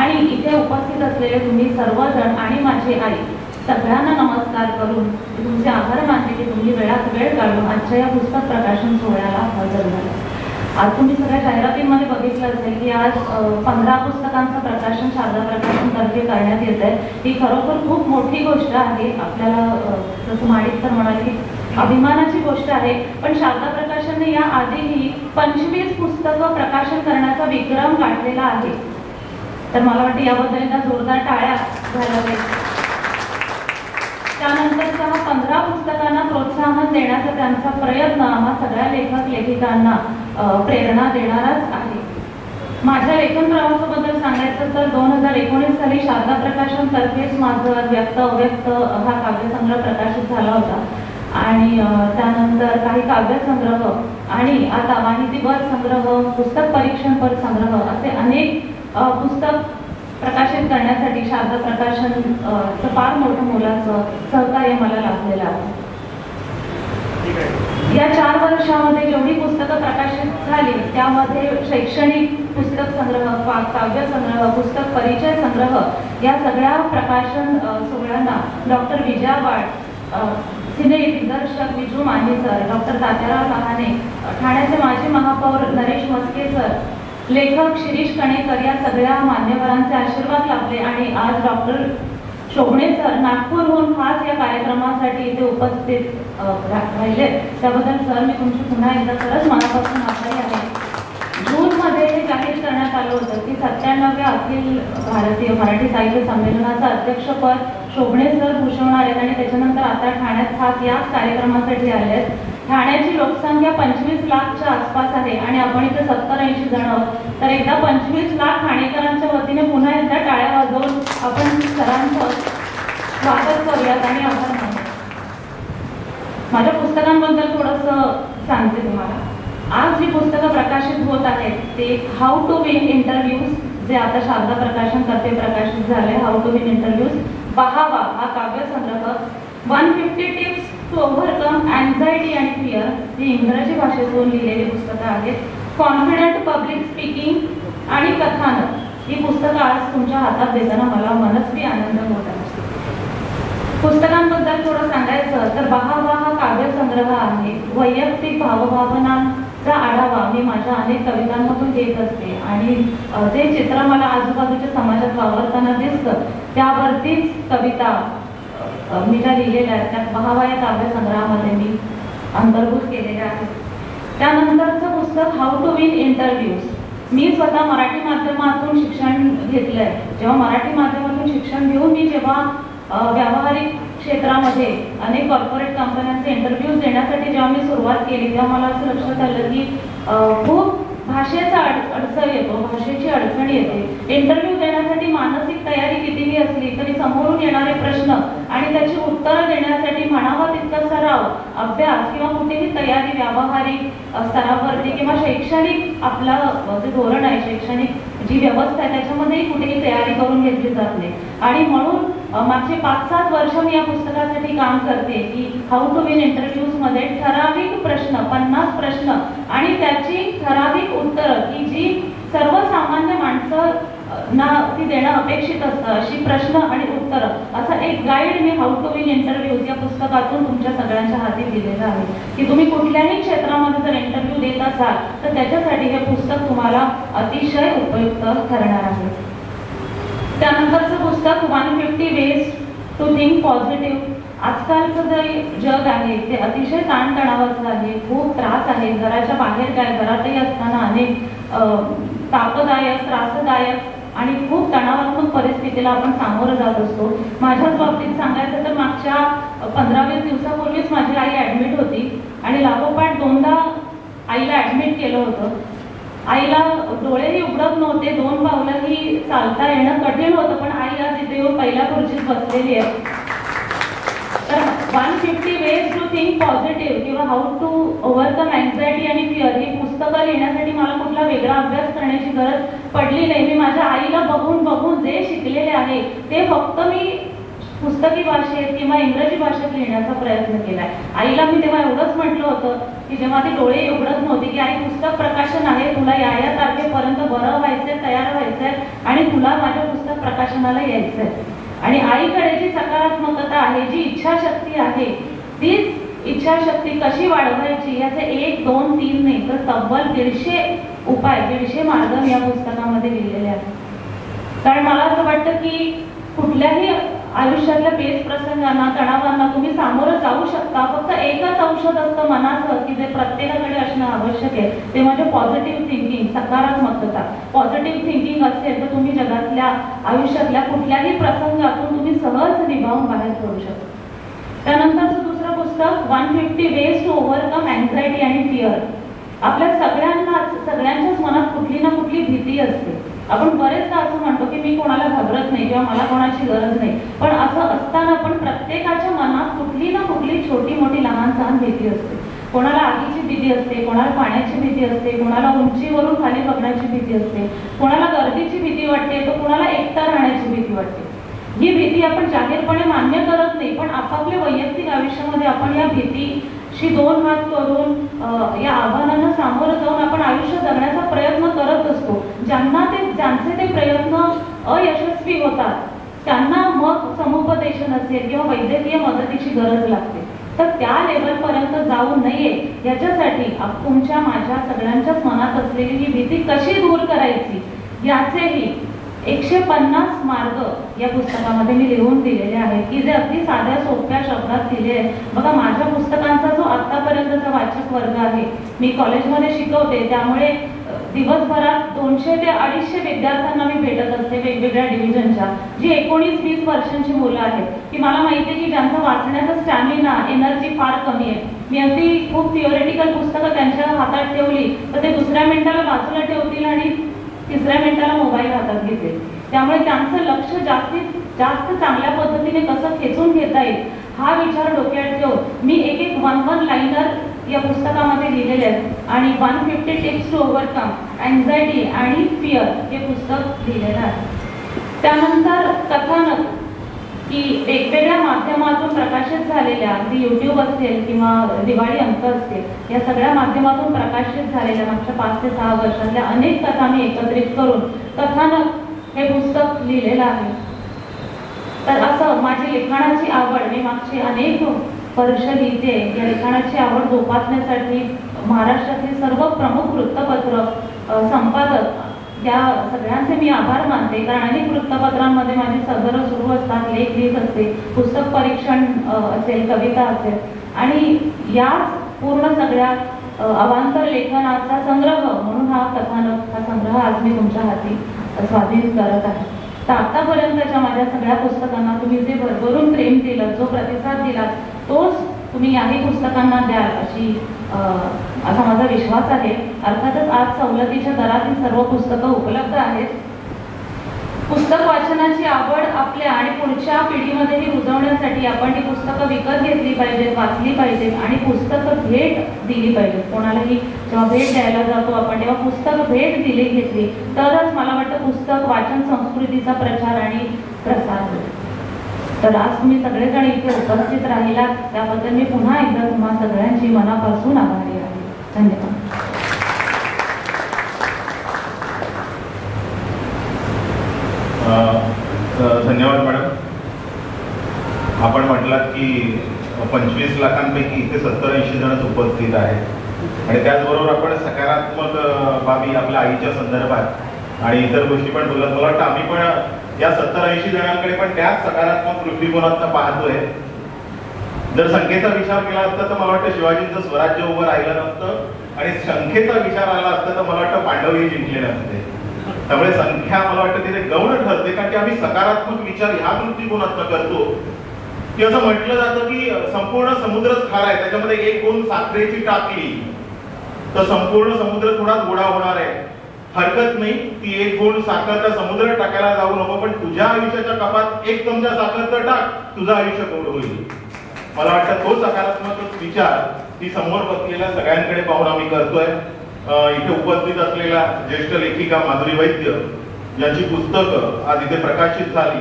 आणि इथे उपस्थित असलेले तुम्ही सर्वजण आणि माझी आई, सगळ्यांना नमस्कार करून तुमचे आभार मानते की तुम्ही वेळात वेळ काढून आजच्या या पुस्तक प्रकाशन सोहळ्याला हजर झाला. आज तुम्ही सगळ्या जाहिरातींमध्ये बघितलं असेल की आज 15 पुस्तकांचं प्रकाशन शारदा प्रकाशन तर्फे करण्यात येत आहे. ही खरोखर खूप मोठी गोष्ट आहे. आपल्याला जसं माडिक सर म्हणाले की अभिमानाची गोष्ट आहे. पण शारदा प्रकाशनने या आधीही 25 पुस्तकं प्रकाशन करण्याचा विक्रम गाठलेला आहे. तर मला वाटतं याबद्दल एकदा जोरदार टाळ्या झाल्या पाहिजे. त्यानंतरच्या 15 पुस्तकांना प्रोत्साहन देण्याचा त्यांचा प्रयत्न आम्हा सगळ्या लेखक लेखिकांना प्रेरणा देणाराच आहे. माझ्या लेखन प्रवासाबद्दल सांगायचं तर 2019 साली शारदा प्रकाशन तर्फेच माझं व्यक्त अव्यक्त हा काव्यसंग्रह प्रकाशित झाला होता आणि त्यानंतर काही काव्यसंग्रह आणि आता माहितीपर संग्रह, पुस्तक परीक्षणपर संग्रह असे अनेक पुस्तक प्रकाशित करण्यासाठी शारदा प्रकाशनचं फार मोठं मोलाचं सहकार्य मला लाभलेलं आहे. या 4 वर्षामध्ये जेवढी पुस्तकं प्रकाशित झाली त्यामध्ये शैक्षणिक पुस्तक संग्रह, काव्य संग्रह, पुस्तक परिचय संग्रह या सगळ्या प्रकाशन सोहळ्यांना डॉक्टर विजया वाड, सिने दिग्दर्शक विजू माने सर, डॉक्टर तात्याराव लहाने, ठाण्याचे माजी महापौर नरेश मस्के सर, लेखक शिरीष कणेकर या सगळ्या मान्यवरांचे आशीर्वाद लाभले आणि आज डॉक्टर शोभणे सर नागपूरहून खास या कार्यक्रमासाठी इथे उपस्थित राहिले. त्याबद्दल सर मी तुमची पुन्हा एकदा खरंच मनापासून आभारी आहे. जूनमध्ये हे जाहीर करण्यात आलं होतं की 97व्या अखिल भारतीय मराठी साहित्य संमेलनाचं अध्यक्षपद शोभणे सर भूषवणार आहेत आणि त्याच्यानंतर आता ठाण्यात खास याच कार्यक्रमासाठी आले आहेत. ठाण्याची लोकसंख्या 25 लाखच्या आसपास आहे आणि आपण इथे 70-80 जण आहोत. तर एकदा 25 लाख ठाणेकरांच्या वतीने पुन्हा एकदा टाळ्या वाजवून आपण सरांचं स्वागत करूयात आणि आभार मानू. माझ्या पुस्तकांबद्दल थोडंसं सांगते तुम्हाला. आज जी पुस्तकं प्रकाशित होत आहेत ते हाऊ टू विन इंटरव्ह्यूज, जे आता शारदा प्रकाशन तर्फे प्रकाशित झाले. How to win interviews, Bahava हा काव्यसंग्रह, 150 tips to overcome anxiety and fear, ही इंग्रजी भाषेतून लिहिलेली पुस्तकं आहेत. कॉन्फिडंट पब्लिक स्पीकिंग आणि कथानक ही पुस्तकं आज तुमच्या हातात देताना मला मनस्वी आनंद होत आहे. पुस्तकांबद्दल थोडं सांगायचं तर बहावा हा काव्यसंग्रह आहे. वैयक्तिक भावभावनांचा आढावा मी माझ्या अनेक कवितांमधून घेत असते आणि जे चित्र मला आजूबाजूच्या समाजात वावरताना दिसतं त्यावरतीच कविता मी ज्या लिहिलेल्या आहेत त्यात बहावा या काव्यसंग्रहामध्ये मी अंतर्भूत केलेल्या आहेत. त्यानंतरचं पुस्तक हाऊ टू विन इंटरव्ह्यूज. मी स्वतः मराठी माध्यमातून शिक्षण घेतलंय. जेव्हा मराठी माध्यमातून शिक्षण घेऊन मी जेव्हा व्यावहारिक क्षेत्रामध्ये अनेक कॉर्पोरेट कंपन्यांचे इंटरव्ह्यूज देण्यासाठी जेव्हा मी सुरुवात केली तेव्हा मला असं लक्षात आलं की खूप भाषेचा अडचण येतो, भाषेची अडचण येते. इंटरव्ह्यू देण्यासाठी मानसिक तयारी कितीही असली तरी समोरून येणारे प्रश्न आणि त्याची उत्तरं देण्यासाठी म्हणावा तितका सराव, अभ्यास किंवा कुठेही तयारी व्यावहारिक स्तरावरती किंवा शैक्षणिक आपलं जे धोरण आहे, शैक्षणिक जी व्यवस्था आहे त्याच्यामध्येही कुठेही तयारी करून घेतली जात नाही. आणि म्हणून मागचे 5-7 वर्ष मी या पुस्तकासाठी काम करते की हाऊ टू विन इंटरव्ह्यूज मध्ये ठराविक प्रश्न, 50 प्रश्न आणि त्याची ठराविक उत्तरं की जी सर्वसामान्य माणसं ना ती देणं अपेक्षित असतं अशी प्रश्न आणि उत्तरं असं एक guide me how to win interviews या पुस्तकातून तुमच्या सगळ्यांच्या हाती दिलेलं आहे की तुम्ही कुठल्याही क्षेत्रामध्ये जर इंटरव्ह्यू देत असाल तर त्याच्यासाठी हे पुस्तक तुम्हाला अतिशय उपयुक्त ठरणार आहे. त्यानंतरचं पुस्तक 150 वेज टू थिंक पॉझिटिव्ह. आजकालचं जे जग आहे ते अतिशय ताणतणावाचं आहे, खूप त्रास आहे. घराच्या बाहेर काय, घरातही असताना अनेक तापदायक, त्रासदायक आणि खूप तणावात्मक परिस्थितीला आपण सामोरं जात असतो. माझ्याच बाबतीत सांगायचं तर मागच्या 15-20 दिवसापूर्वीच माझी आई ॲडमिट होती आणि लागोपाठ 2दा आईला ॲडमिट केलं होतं. आईला डोळेही उघडत नव्हते, 2 पावलंही चालता येणं कठीण होतं, पण आई आज इथे येऊन पहिल्या खुर्चीत बसलेली आहे. तर 150 वेज टू थिंक पॉझिटिव्ह किंवा हाऊ टू ओव्हरकम अँझायटी आणि फिअर ही पुस्तकं लिहिण्यासाठी मला कुठला वेगळा अभ्यास करण्याची गरज पडली नाही. मी माझ्या आईला बघून बघून जे शिकलेले आहे ते फक्त मी पुस्तकी भाषेत किंवा इंग्रजी भाषेत लिहिण्याचा प्रयत्न केलाय. आईला मी तेव्हा एवढंच म्हटलं होतं की जेव्हा ती डोळे उघडत नव्हती की आई पुस्तक प्रकाशन आहे, तुला या तारखेपर्यंत बरं व्हायचंय, तयार व्हायचंय आणि तुला माझ्या पुस्तक प्रकाशनाला यायचंय. आणि आईकडे जी सकारात्मकता आहे, जी इच्छाशक्ती आहे, तीच इच्छाशक्ती कशी वाढवायची याचे 1, 2, 3 नाही तर तब्बल 150 उपाय, 150 मार्ग मी या पुस्तकामध्ये लिहिलेले आहेत. कारण मला असं वाटतं की कुठल्याही आयुष्यातल्या पेच प्रसंगांना, तणावांना तुम्ही सामोरं जाऊ शकता. फक्त एकच औषध असतं मनाचं की जे प्रत्येकाकडे असणं आवश्यक आहे, ते म्हणजे पॉझिटिव्ह थिंकिंग, सकारात्मकता. पॉझिटिव्ह थिंकिंग असेल तर तुम्ही जगातल्या आयुष्यातल्या कुठल्याही प्रसंगातून तुम्ही सहज निभावून बाहेर पडू शकता. त्यानंतरचं दुसरं पुस्तक 150 वेज टू ओव्हरकम अँझायटी आणि फिअर. आपल्या सगळ्यांच्याच मनात कुठली ना कुठली भीती असते. आपण बरेचदा असं म्हणतो की मी कोणाला घाबरत नाही किंवा मला कोणाची गरज नाही, पण असं असताना पण प्रत्येकाच्या मनात कुठली ना कुठली छोटी मोठी लहान सहान भीती असते. कोणाला आगीची भीती असते, कोणाला पाण्याची भीती असते, कोणाला उंचीवरून खाली बघण्याची भीती असते, कोणाला गर्दीची भीती वाटते, तर कोणाला एकटा राहण्याची भीती वाटते. ही भीती आपण जाहीरपणे मान्य करत नाही, पण आपापल्या वैयक्तिक आयुष्यामध्ये आपण या भीतीशी 2 हात करून या आव्हानांना सामोरं जाऊन आपण आयुष्य जगण्याचा प्रयत्न करत असतो. ज्यांचे ते प्रयत्न अयशस्वी होतात त्यांना मग समुपदेशन असेल किंवा वैद्यकीय मदतीची गरज लागते. तर त्या लेवलपर्यंत जाऊ नये याच्यासाठी तुमच्या माझ्या सगळ्यांच्याच मनात असलेली ही भीती कशी दूर करायची याचेही 150 मार्ग या पुस्तकामध्ये मी लिहून दिलेले आहेत की जे अगदी साध्या सोप्या शब्दात दिले आहेत. बघा, माझ्या पुस्तकांचा जो आतापर्यंतचा वाचक वर्ग आहे, मी कॉलेजमध्ये शिकवते, त्यामुळे दिवसभरात 200 ते 250 विद्यार्थ्यांना मी भेटत असते वेगवेगळ्या डिव्हिजनच्या, जी 19-20 वर्षांची मुलं आहेत की मला माहिती आहे की ज्यांचा वाचण्याचा स्टॅमिना, एनर्जी फार कमी आहे. मी अगदी खूप थिओरिटिकल पुस्तकं त्यांच्या हातात ठेवली तर ते दुसऱ्या मिनिटाला बाजूला ठेवतील आणि तिसऱ्या मिनिटाला मोबाईल हातात घेतील. त्यामुळे त्यांचं लक्ष जास्तीत जास्त चांगल्या पद्धतीने कसं खेचून घेता येईल हा विचार डोक्यात ठेवून मी एक 1 लाईनर या पुस्तकामध्ये लिहिलेले आहेत आणि 150 टिप्स टू ओव्हरकम अँझायटी आणि फिअर हे पुस्तक लिहिलेलं आहे. त्यानंतर कथानक की वेगवेगळ्या माध्यमातून प्रकाशित झालेल्या, अगदी यूट्यूब असेल किंवा दिवाळी अंक असतील, या सगळ्या माध्यमातून प्रकाशित झालेल्या मागच्या 5 ते 6 वर्षातल्या अनेक कथा मी एकत्रित करून कथानक हे पुस्तक लिहिलेलं आहे. तर असं माझी लिखाणाची आवड मी मागची अनेक वर्ष लिहिते. या लिखाणाची आवड जोपासण्यासाठी महाराष्ट्रातील सर्व प्रमुख वृत्तपत्र, संपादक या सगळ्यांचे मी आभार मानते. कारण अनेक वृत्तपत्रांमध्ये माझी सदरं सुरू असतात, लेख लिहित असते, पुस्तक परीक्षण असेल, कविता असेल आणि याच पूर्ण सगळ्या अवांतर लेखनाचा संग्रह म्हणून हा कथानक, हा संग्रह आज मी तुमच्या हाती स्वाधीन करत आहे. तर आतापर्यंतच्या माझ्या सगळ्या पुस्तकांना तुम्ही जे भरभरून प्रेम दिलं, जो प्रतिसाद दिला, तोच तुम्ही याही पुस्तकांना द्याल असा माझा विश्वास आहे. अर्थातच आज सवलतीच्या दरात ही सर्व पुस्तकं उपलब्ध आहेत. पुस्तक वाचनाची आवड आपल्या आणि पुढच्या पिढीमध्येही रुजवण्यासाठी आपण ही पुस्तकं विकत घेतली पाहिजेत, वाचली पाहिजेत आणि पुस्तकं भेट दिली पाहिजेत. कोणालाही जेव्हा भेट द्यायला जातो आपण तेव्हा पुस्तक भेट घेतली तरच मला वाटतं पुस्तक वाचन संस्कृतीचा प्रचार आणि प्रसार होतो. तर आज तुम्ही सगळेजण इथे उपस्थित राहिलात त्याबद्दल मी पुन्हा एकदा तुम्हा सगळ्यांची मनापासून आभारी आहे. धन्यवाद. धन्यवाद मॅडम. आपण म्हटलात की 25 लाखांपैकी इथे 70-80 जणच उपस्थित आहेत आणि त्याचबरोबर आपण सकारात्मक बाबी आपल्या आईच्या संदर्भात आणि इतर गोष्टी पण बोलत. मला वाटतं आम्ही पण या 70-80 जणांकडे पण त्याच सकारात्मक दृष्टिकोनातून पाहतोय. जर संख्येचा विचार केला असता तर मला वाटतं शिवाजींचं स्वराज्य उभं राहिलं नसतं आणि संख्येचा विचार आला असता तर मला वाटतं पांडवही जिंकले नसते. त्यामुळे संख्या मला वाटतं तिथे गौण ठरते कारण की आम्ही सकारात्मक विचार ह्या दृष्टिकोनातून करतो की असं म्हटलं जातं की संपूर्ण समुद्रच खारा आहे, त्याच्यामध्ये एक दोन साखरेची टाकली तर संपूर्ण समुद्र थोडा गोडा होणार आहे. हरकत नाही, ती एक गोड साखर त्या समुद्रात टाकायला जाऊ नको, पण तुझ्या आयुष्याच्या कपात एक चमचा साखर तर टाक, तुझं आयुष्य गोड होईल. मला वाटतं तो सकारात्मक विचार ती समोर बसलेल्या सगळ्यांकडे पाहून आम्ही करतोय. इथे उपस्थित असलेल्या ज्येष्ठ लेखिका माधुरी वैद्य यांची पुस्तकं आज इथे प्रकाशित झाली.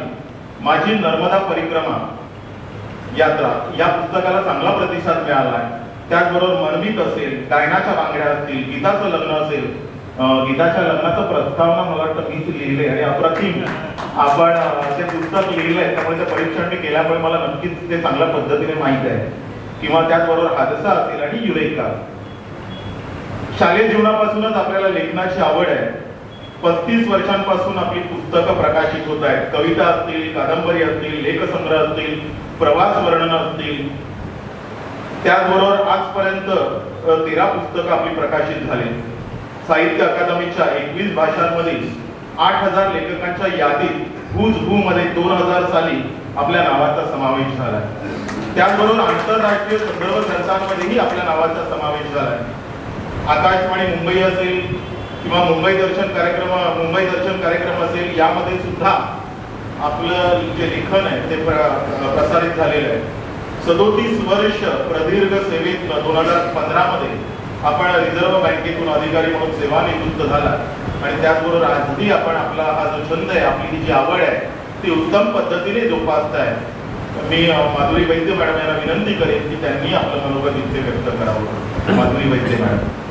माझी नर्मदा परिक्रमा यात्रा या पुस्तकाला चांगला प्रतिसाद मिळाला आहे. त्याचबरोबर मनमीत असेल, गायनाच्या बांगड्या असतील, गीताचं लग्न असेल, गीताच्या लग्नाचं प्रस्तावना मला वाटतं मीच लिहिले आणि अप्रतिम आपण ते पुस्तक लिहिलंय. त्यामुळे ते परीक्षण मी केल्यामुळे मला नक्कीच ते चांगल्या पद्धतीने माहित आहे. किंवा त्याचबरोबर हादसा असेल आणि युरेका. शालेय जीवनापासूनच आपल्याला लेखनाची आवड आहे. 35 वर्षांपासून आपली पुस्तकं प्रकाशित होत आहेत. कविता असतील, कादंबरी असतील, लेखसंग्रह असतील, प्रवास वर्णन असतील. त्याचबरोबर आजपर्यंत 13 पुस्तकं आपली प्रकाशित झाली. साहित्य अकादमीच्या 21 भाषांमधील 8000 लेखकांच्या यादीत हुज हू मध्ये 2000 साली आपल्या नावाचा समावेश झाला. त्याचबरोबर आंतरराष्ट्रीय संदर्भ ग्रंथांमध्येही आपल्या नावाचा समावेश झाला. आकाशवाणी मुंबई असेल किंवा मुंबई दर्शन कार्यक्रम असेल, यामध्ये सुद्धा आपलं जे लेखन आहे ते प्रसारित झालेलं आहे. 37 वर्ष प्रदीर्घ सेवेत 2015 मध्ये आपण रिझर्व्ह बँकेतून अधिकारी म्हणून सेवानिवृत्त झाला आणि त्याचबरोबर आजही आपण आपला हा जो छंद आहे, आपली जी आवड आहे ती उत्तम पद्धतीने जोपासताय. मी माधुरी वैद्य मॅडम यांना विनंती करेन की त्यांनी आपलं मनोगत इथे व्यक्त करावं. माधुरी वैद्य मॅडम.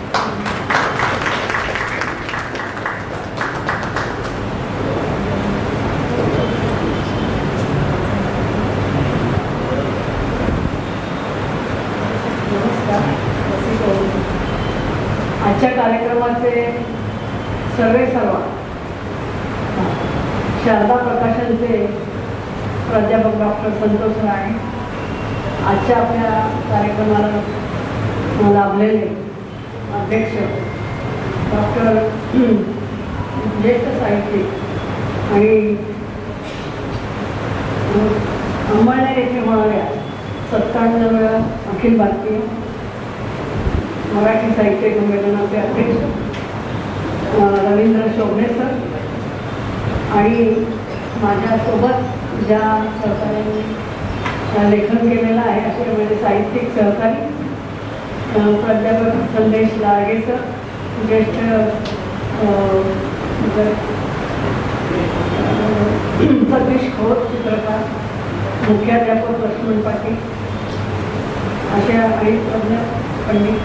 आजच्या कार्यक्रमाचे सर्व शारदा प्रकाशनचे प्राध्यापक डॉक्टर संतोष राणे, आजच्या आपल्या कार्यक्रमाला लाभलेले अध्यक्ष डॉक्टर ज्येष्ठ साहित्यिक आणि अंमळनेर येथे होणाऱ्या 57 वेळा अखिल भारतीय मराठी साहित्य संमेलनाचे अध्यक्ष रवींद्र शोभणे सर आणि माझ्यासोबत ज्या सहकार्याने लेखन केलेलं आहे असे म्हणजे साहित्यिक सहकारी प्राध्यापक संदेश लाडगे सर, ज्येष्ठ सतीश खोत चित्रकार, मुख्याध्यापक लक्ष्मण पाटील अशा काही तज्ञ पंडित,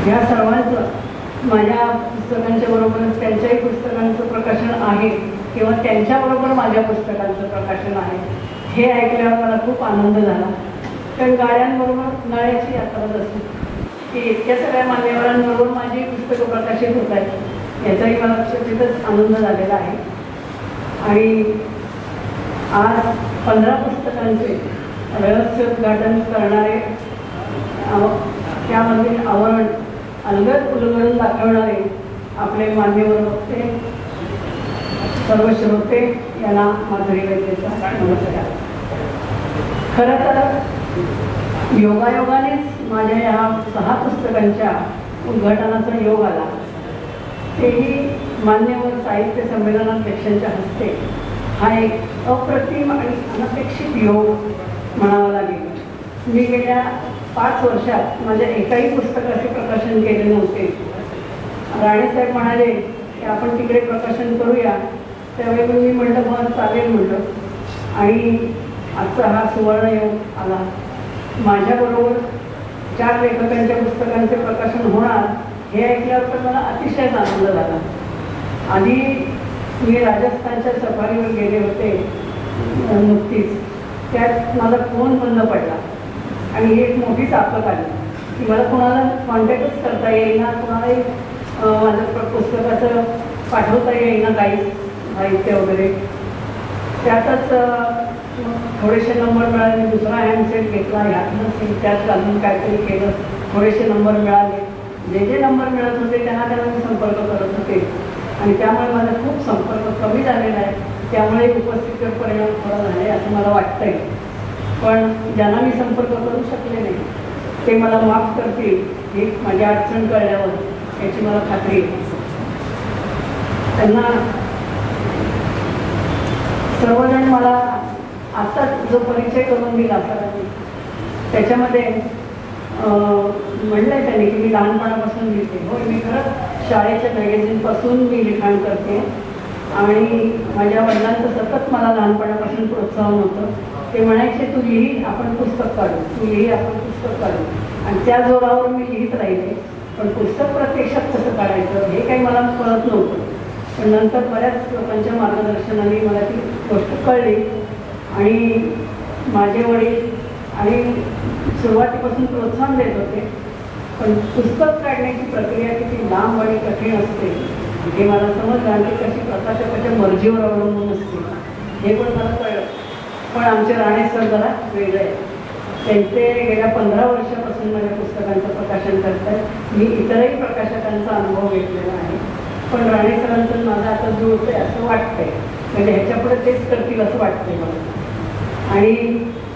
ह्या सर्वांचं माझ्या पुस्तकांच्या बरोबरच त्यांच्याही पुस्तकांचं प्रकाशन आहे किंवा त्यांच्याबरोबर माझ्या पुस्तकांचं प्रकाशन आहे हे ऐकल्यावर मला खूप आनंद झाला. कारण गाड्यांबरोबर नळ्याची यात्राच असते की इतक्या सगळ्या मान्यवरांबरोबर माझी पुस्तकं प्रकाशित होत आहेत याचाही मला तिथंच आनंद झालेला आहे. आणि आज 15 पुस्तकांचे रहस्योद्घाटन करणारे, त्यामधील आवरण अलगद उलगडून दाखवणारे आपले मान्यवर वक्ते, सर्व श्रोते यांना माधुरी वैद्यचा नमस्कार. खरं तर योगायोगानेच माझ्या या 6 पुस्तकांच्या उद्घाटनाचा योग आला. तेही मान्यवर साहित्य संमेलनाध्यक्षांच्या हस्ते. हा एक अप्रतिम आणि अनपेक्षित योग म्हणावा लागेल. मी गेल्या 5 वर्षात माझ्या एकाही पुस्तकाचे प्रकाशन केले नव्हते. राणेसाहेब म्हणाले की आपण तिकडे प्रकाशन करूया, त्यावेळी मी म्हटलं मग चालेल म्हटलं. आणि आजचा हा सुवर्णयोग आला. माझ्याबरोबर 4 लेखकांच्या पुस्तकांचे प्रकाशन होणार हे ऐकल्यावर तर मला अतिशय आनंद झाला. आधी मी राजस्थानच्या सफारीवर गेले होते नुकतीच. त्यात माझा फोन बंद पडला आणि एक मोठीच आपत आली की मला कोणाला कॉन्टॅक्टच करता येईना, कोणालाही माझं पुस्तकाचं पाठवता येईना काही साहित्य वगैरे. त्यातच थोडेसे नंबर मिळाले. दुसरा हँडसेट घेतला, ह्यातनं त्यात घालून काहीतरी केलं, थोडेसे नंबर मिळाले. जे नंबर मिळत होते त्यांना मी संपर्क करत होते आणि त्यामुळे माझा खूप संपर्क कमी झालेला आहे. त्यामुळे उपस्थितीवर परिणाम थोडा झाले असं मला वाटतंय. पण ज्यांना मी संपर्क करू शकले नाही ते मला माफ करतील ही माझी अडचण कळल्यावर याची मला खात्री आहे. त्यांना सर्वजण मला आत्ता जो परिचय करून दिला सरांनी त्याच्यामध्ये म्हणलं आहे त्यांनी की मी लहानपणापासून लिहिते. होय, मी खरंच शाळेच्या मॅगझिनपासून मी लिखाण करते आणि माझ्या वडिलांचं सतत मला लहानपणापासून प्रोत्साहन होतं. ते म्हणायचे तू लिही, आपण पुस्तक काढू, तू लिही, आपण पुस्तक काढू. आणि त्या जोरावर मी लिहित राहिले. पण पुस्तक प्रत्यक्षात कसं काढायचं हे काही मला कळत नव्हतं. पण नंतर बऱ्याच लोकांच्या मार्गदर्शनाने मला ती गोष्ट कळली आणि माझे वडील आणि सुरुवातीपासून प्रोत्साहन देत होते. पण पुस्तक काढण्याची प्रक्रिया किती लांब आणि कठीण असते हे मला समजलं आणि कशी प्रकाशकाच्या मर्जीवर अवलंबून असते हे पण मला कळलं. पण आमचे राणे सर जरा वेगळे आहेत. त्यांचे गेल्या 15 वर्षापासून माझ्या पुस्तकांचं प्रकाशन करत आहेत. मी इतरही प्रकाशकांचा अनुभव घेतलेला आहे. पण राणे सरांचं माझं आता जुळतंय असं वाटतंय. म्हणजे ह्याच्यापुढे तेच करतील असं वाटतंय मला. आणि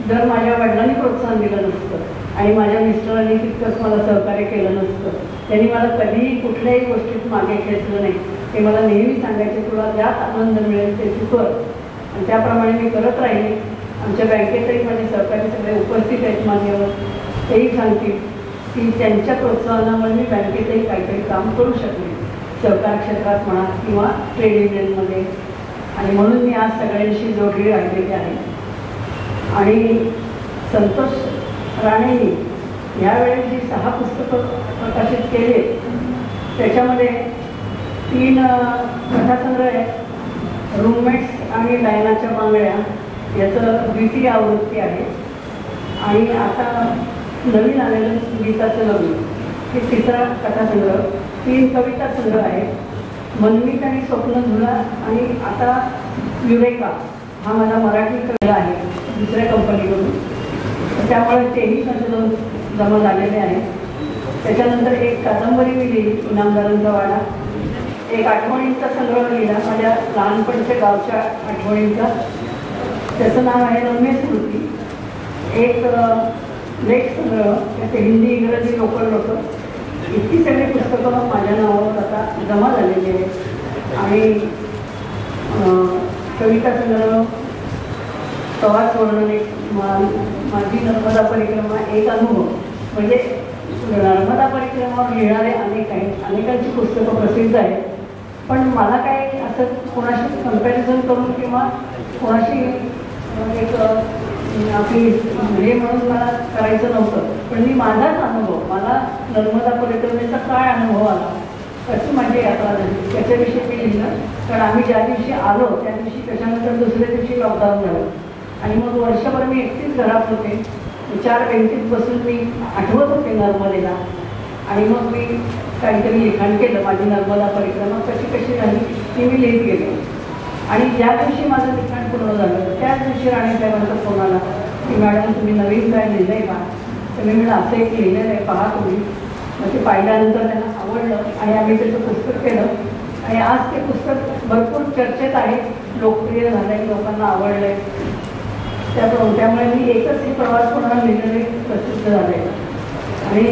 जर माझ्या वडिलांनी प्रोत्साहन दिलं नसतं आणि माझ्या मिस्टरांनी तितकंच मला सहकार्य केलं नसतं, त्यांनी मला कधीही कुठल्याही गोष्टीत मागे खेचलं नाही. ते मला नेहमी सांगायचे तुला ज्यात आनंद मिळेल ते तू कर आणि त्याप्रमाणे मी करत राहिले. आमच्या बँकेतही माझे सहकारी सगळे उपस्थित आहेत मान्यवर. तेही सांगतील की त्यांच्या प्रोत्साहनामुळे मी बँकेतही काहीतरी काम करू शकले, सहकार क्षेत्रात म्हणा किंवा ट्रेड युनियनमध्ये. आणि म्हणून मी आज सगळ्यांशी जोडली राहिलेली आहे. आणि संतोष राणेंनी यावेळेस जी 6 पुस्तकं प्रकाशित केले त्याच्यामध्ये 3 कथासंग्रह आहेत. रूममेट्स आणि डायनाच्या बांगड्या याचं द्वितीय आवृत्ती आहे. आणि आता नवीन आलेलं गीताचं लग्न हे 3रा कथासंग्रह. 3 कविता संग्रह आहेत. मनमित आणि स्वप्न झुला आणि आता युरेका हा माझा मराठी कविता आहे दुसऱ्या कंपनीकडून. त्यामुळे तेही संशोधन जमा झालेले आहे. त्याच्यानंतर एक कादंबरी मी लिहिली इनामदारांचा वाडा. एक आठवणींचा संग्रह लिहिला माझ्या लहानपणच्या गावच्या आठवणींचा. त्याचं नाव आहे रम्य स्मृती. एक लेख संग्रह त्याचे हिंदी इंग्रजी लोकल होतं. इतकी सगळी पुस्तकं माझ्या नावावर आता जमा झालेली आहेत. आणि कविता संग्रह, प्रवास वर्णन, एक माझी नर्मदा परिक्रमा, एक अनुभव. म्हणजे नर्मदा परिक्रमावर लिहिणारे अनेक आहेत, अनेकांची पुस्तकं प्रसिद्ध आहेत. पण मला काही असं कोणाशी कम्पॅरिझन करून किंवा कोणाशी एक आपली हे म्हणून मला करायचं नव्हतं. पण मी माझाच अनुभव, मला नर्मदा परिक्रमेचा काय अनुभव आला, कशी माझी यात्रा झाली त्याच्याविषयी मी लिहिलं. कारण आम्ही ज्या दिवशी आलो त्या दिवशी त्याच्यानंतर दुसऱ्या दिवशी लॉकडाऊन झालं आणि मग वर्षभर मी एकटीच घरात होते. 4 बेंचीत बसून मी आठवत होते नर्मदेला. आणि मग मी काहीतरी लिखाण केलं. माझी नर्मदा परिक्रमा कशी कशी झाली ती मी लिहित गेले. आणि ज्या दिवशी माझं लिखाण पूर्ण झालं त्याच दिवशी राणेसाहेबांचा फोन आला की मॅडम तुम्ही नवीन काय लिहिलं आहे का. तर मी म्हणलं असं एक लिहिलेलं आहे पहा तुम्ही. मग ते पाहिल्यानंतर त्यांना आवडलं आणि आम्ही त्याचं पुस्तक केलं. आणि आज ते पुस्तक भरपूर चर्चेत आहे, लोकप्रिय झालं आहे, लोकांना आवडलं आहे. त्यामुळे मी एकच ही प्रवास कोणाला लिहिलेले प्रसिद्ध झाले आणि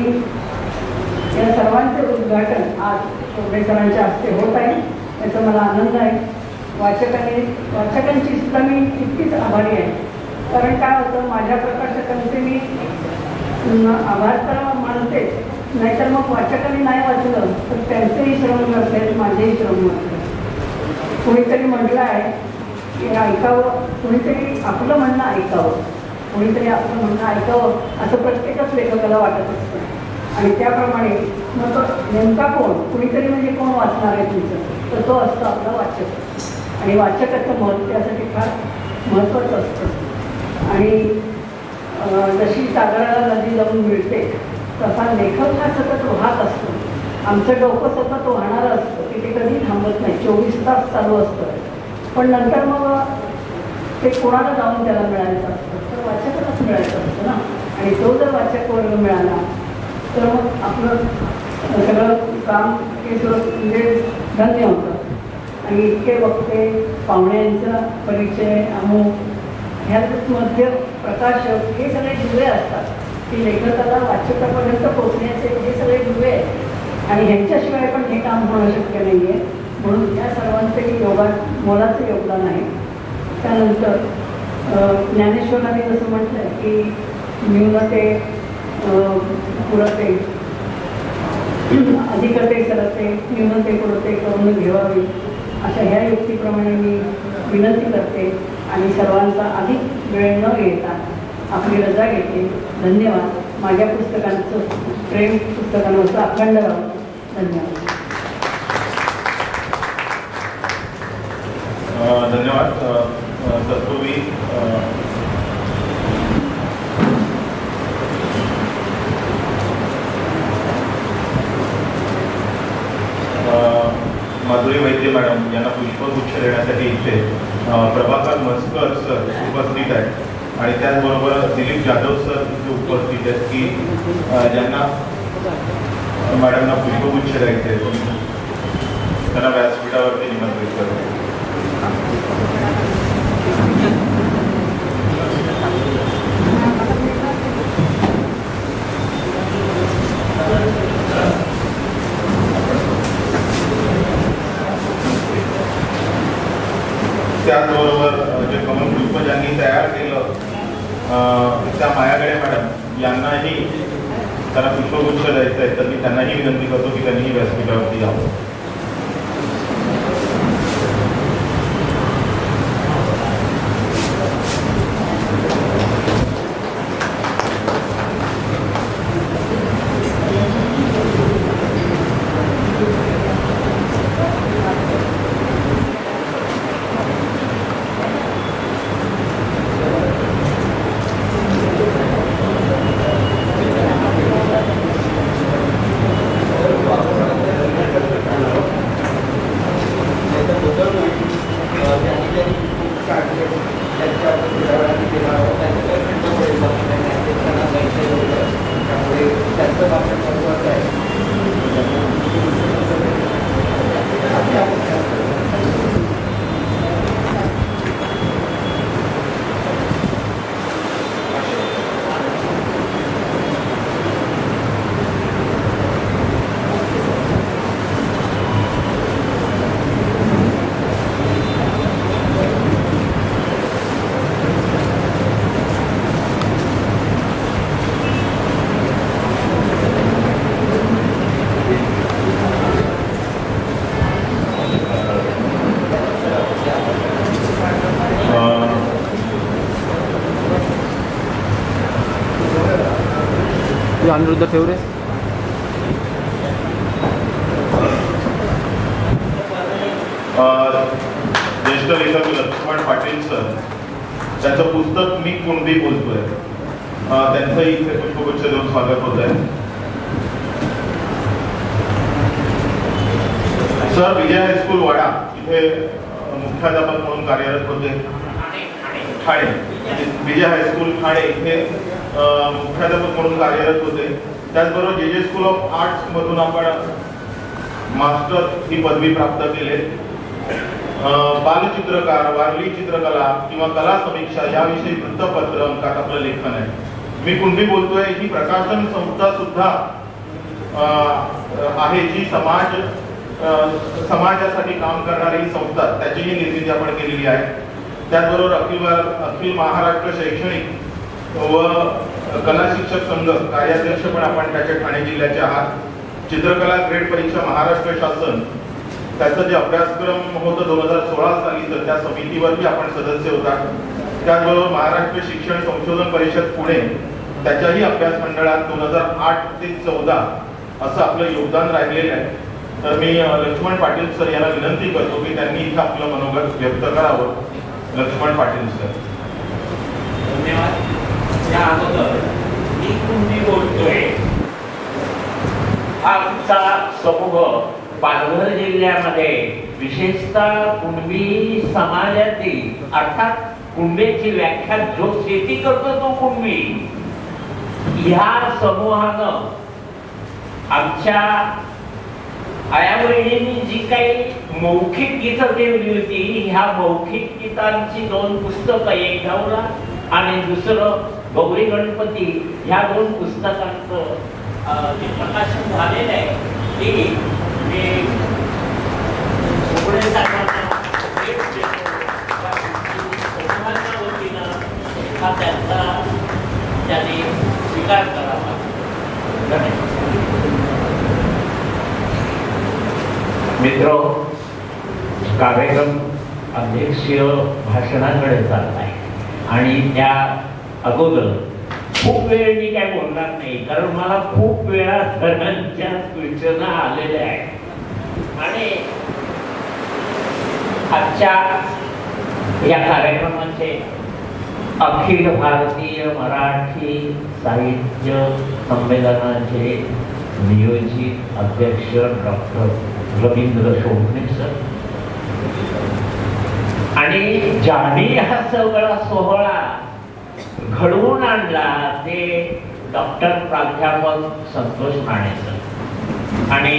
या सर्वांचे उद्घाटन आज चोपडे सरांच्या हस्ते होत आहे, याचा मला आनंद आहे. वाचकांची सुद्धा मी तितकीच आभारी आहे. कारण काय होतं, माझ्या प्रकाशकांचे मी आभार तर मानतेच, नाहीतर मग वाचकांनी नाही वाचलं तर त्यांचेही श्रम नसले, माझेही श्रम नसले. कोणीतरी म्हटलं आहे की ऐकावं, कोणीतरी आपलं म्हणणं ऐकावं, कोणीतरी आपलं म्हणणं ऐकावं असं प्रत्येकच लेखकाला वाटत असतं. आणि त्याप्रमाणे मग तो नेमका कोण, कुणीतरी म्हणजे कोण वाचणार आहे तुमचं, तर तो असतो आपला वाचक. आणि वाचकाचं महत्त्व त्यासाठी फार महत्त्वाचं असतं. आणि जशी सागराला नदी जाऊन मिळते तसा लेखक हा सतत वाहत असतो. आमचं डोकं सतत वाहणारं असतं की ते कधी थांबत नाही, 24 तास चालू असतं. पण नंतर मग ते कोणाला जाऊन त्याला मिळायचं असतं, तर वाचकालाच मिळायचं असतं ना. आणि तो जर वाचक वर्ग मिळाला तर मग आपलं सगळं काम हे सगळं म्हणजे धन्य होतं. आणि इतके वक्ते, पाहुण्यांचा परिचय, अमुक ह्यामध्ये प्रकाशक हे सगळे दुवे असतात की लेखकाला वाचकापर्यंत पोचण्याचे हे सगळे दुवे आहेत. आणि ह्यांच्याशिवाय पण हे काम होणं शक्य नाही आहे. म्हणून या सर्वांचंही मोलाचं योगदान आहे. त्यानंतर ज्ञानेश्वरांनी जसं म्हटलं की न्यूनते पुरते, अधिकते सरते, न्यूनते पुरते करून घेवावी, अशा ह्या युक्तीप्रमाणे मी विनंती करते आणि सर्वांचा अधिक वेळ न घेता आपली रजा घेते. धन्यवाद. माझ्या पुस्तकांचं प्रेम पुस्तकांवरचं अखंड राहून. धन्यवाद. धन्यवाद. तत्पूर्वी माधुरी वैद्य मॅडम यांना पुष्पगुच्छ देण्यासाठी इथे प्रभाकर मस्कर सर उपस्थित आहेत आणि त्याचबरोबर दिलीप जाधव सर इथे उपस्थित आहेत की ज्यांना मॅडमना पुष्पगुच्छ द्यायचे, त्यांना व्यासपीठावरती निमंत्रित करतो. त्याचबरोबर जे कमलपुष्प ज्यांनी तयार केलं त्या मायागडे मॅडम यांनाही त्यांना पुष्पगुच्छ द्यायचं आहे, तर मी त्यांनाही विनंती करतो की त्यांनीही व्यासपीठावरती यावं. अनिरुद्ध ठेवरे. ज्येष्ठ लेखक लक्ष्मण पाटील सर, त्यांचं पुस्तक मी कुणबी बोलतोय, त्यांचंही इथे पुष्पगुच्छ देऊन स्वागत होत आहे. सर विजय हायस्कूल वाडा इथे मुख्याध्यापक म्हणून कार्यरत होते. ठाणे, विजय हायस्कूल ठाणे इथे मुख्याध्यापक म्हणून कार्यरत होते. त्याचबरोबर जे स्कूल ऑफ आर्ट्स मधून आपण मास्टर ही पदवी प्राप्त केली. बालचित्रकार, वारली चित्रकला किंवा कला समीक्षा याविषयी वृत्तपत्र अंकात आपलं लेखन आहे. मी कुणबी बोलतोय ही प्रकाशन संस्था सुद्धा आहे जी समाजासाठी काम करणारी ही संस्था, त्याचीही निर्मिती आपण केलेली आहे. त्याचबरोबर अखिल महाराष्ट्र शैक्षणिक व कला शिक्षक संघ कार्याध्यक्ष पण आपण त्याच्या ठाणे जिल्ह्याचे आहात. चित्रकला ग्रेड परीक्षा महाराष्ट्र शासन त्याचं जे अभ्यासक्रम होतं 2016 साली, तर त्या समितीवरही आपण सदस्य होता. त्याचबरोबर महाराष्ट्र शिक्षण संशोधन परिषद पुणे त्याच्याही अभ्यास मंडळात 2008 ते 14 असं आपलं योगदान राहिलेलं आहे. तर मी लक्ष्मण पाटील सर यांना विनंती करतो की त्यांनी इथं आपलं मनोगत व्यक्त करावं. लक्ष्मण पाटील सर. धन्यवाद. या अगोदर मी कुणबी बोलतोय. आमचा समूह पालघर जिल्ह्यामध्ये विशेषतः कुणबी समाजातील अर्थात कुणबीची व्याख्या जो शेती करतो तो कुणबी, ह्या समूहानं आमच्या आयावहिनींनी जी काही मौखिक गीतं ठेवली होती, ह्या मौखिक गीतांची 2 पुस्तकं, एक धावला आणि दुसरं गौरी गणपती, ह्या 2 पुस्तकांचं जे प्रकाशन झालेलं आहे ते पुढे वतीनं हा त्यांचा त्यांनी स्वीकार करावा. मित्र, कार्यक्रम अध्यक्षीय भाषणाकडे चालला आहे आणि त्या अगोदर खूप वेळ मी काय बोलणार नाही, कारण मला खूप वेळा सगळ्यांच्या सूचना आलेल्या आहेत आणि आजच्या या कार्यक्रमाचे अखिल भारतीय मराठी साहित्य संमेलनाचे नियोजित अध्यक्ष डॉक्टर रवींद्र शोभणे सर आणि ज्यांनी हा सगळा सोहळा घडवून आणला ते डॉक्टर प्राध्यापक संतोष राणे सर आणि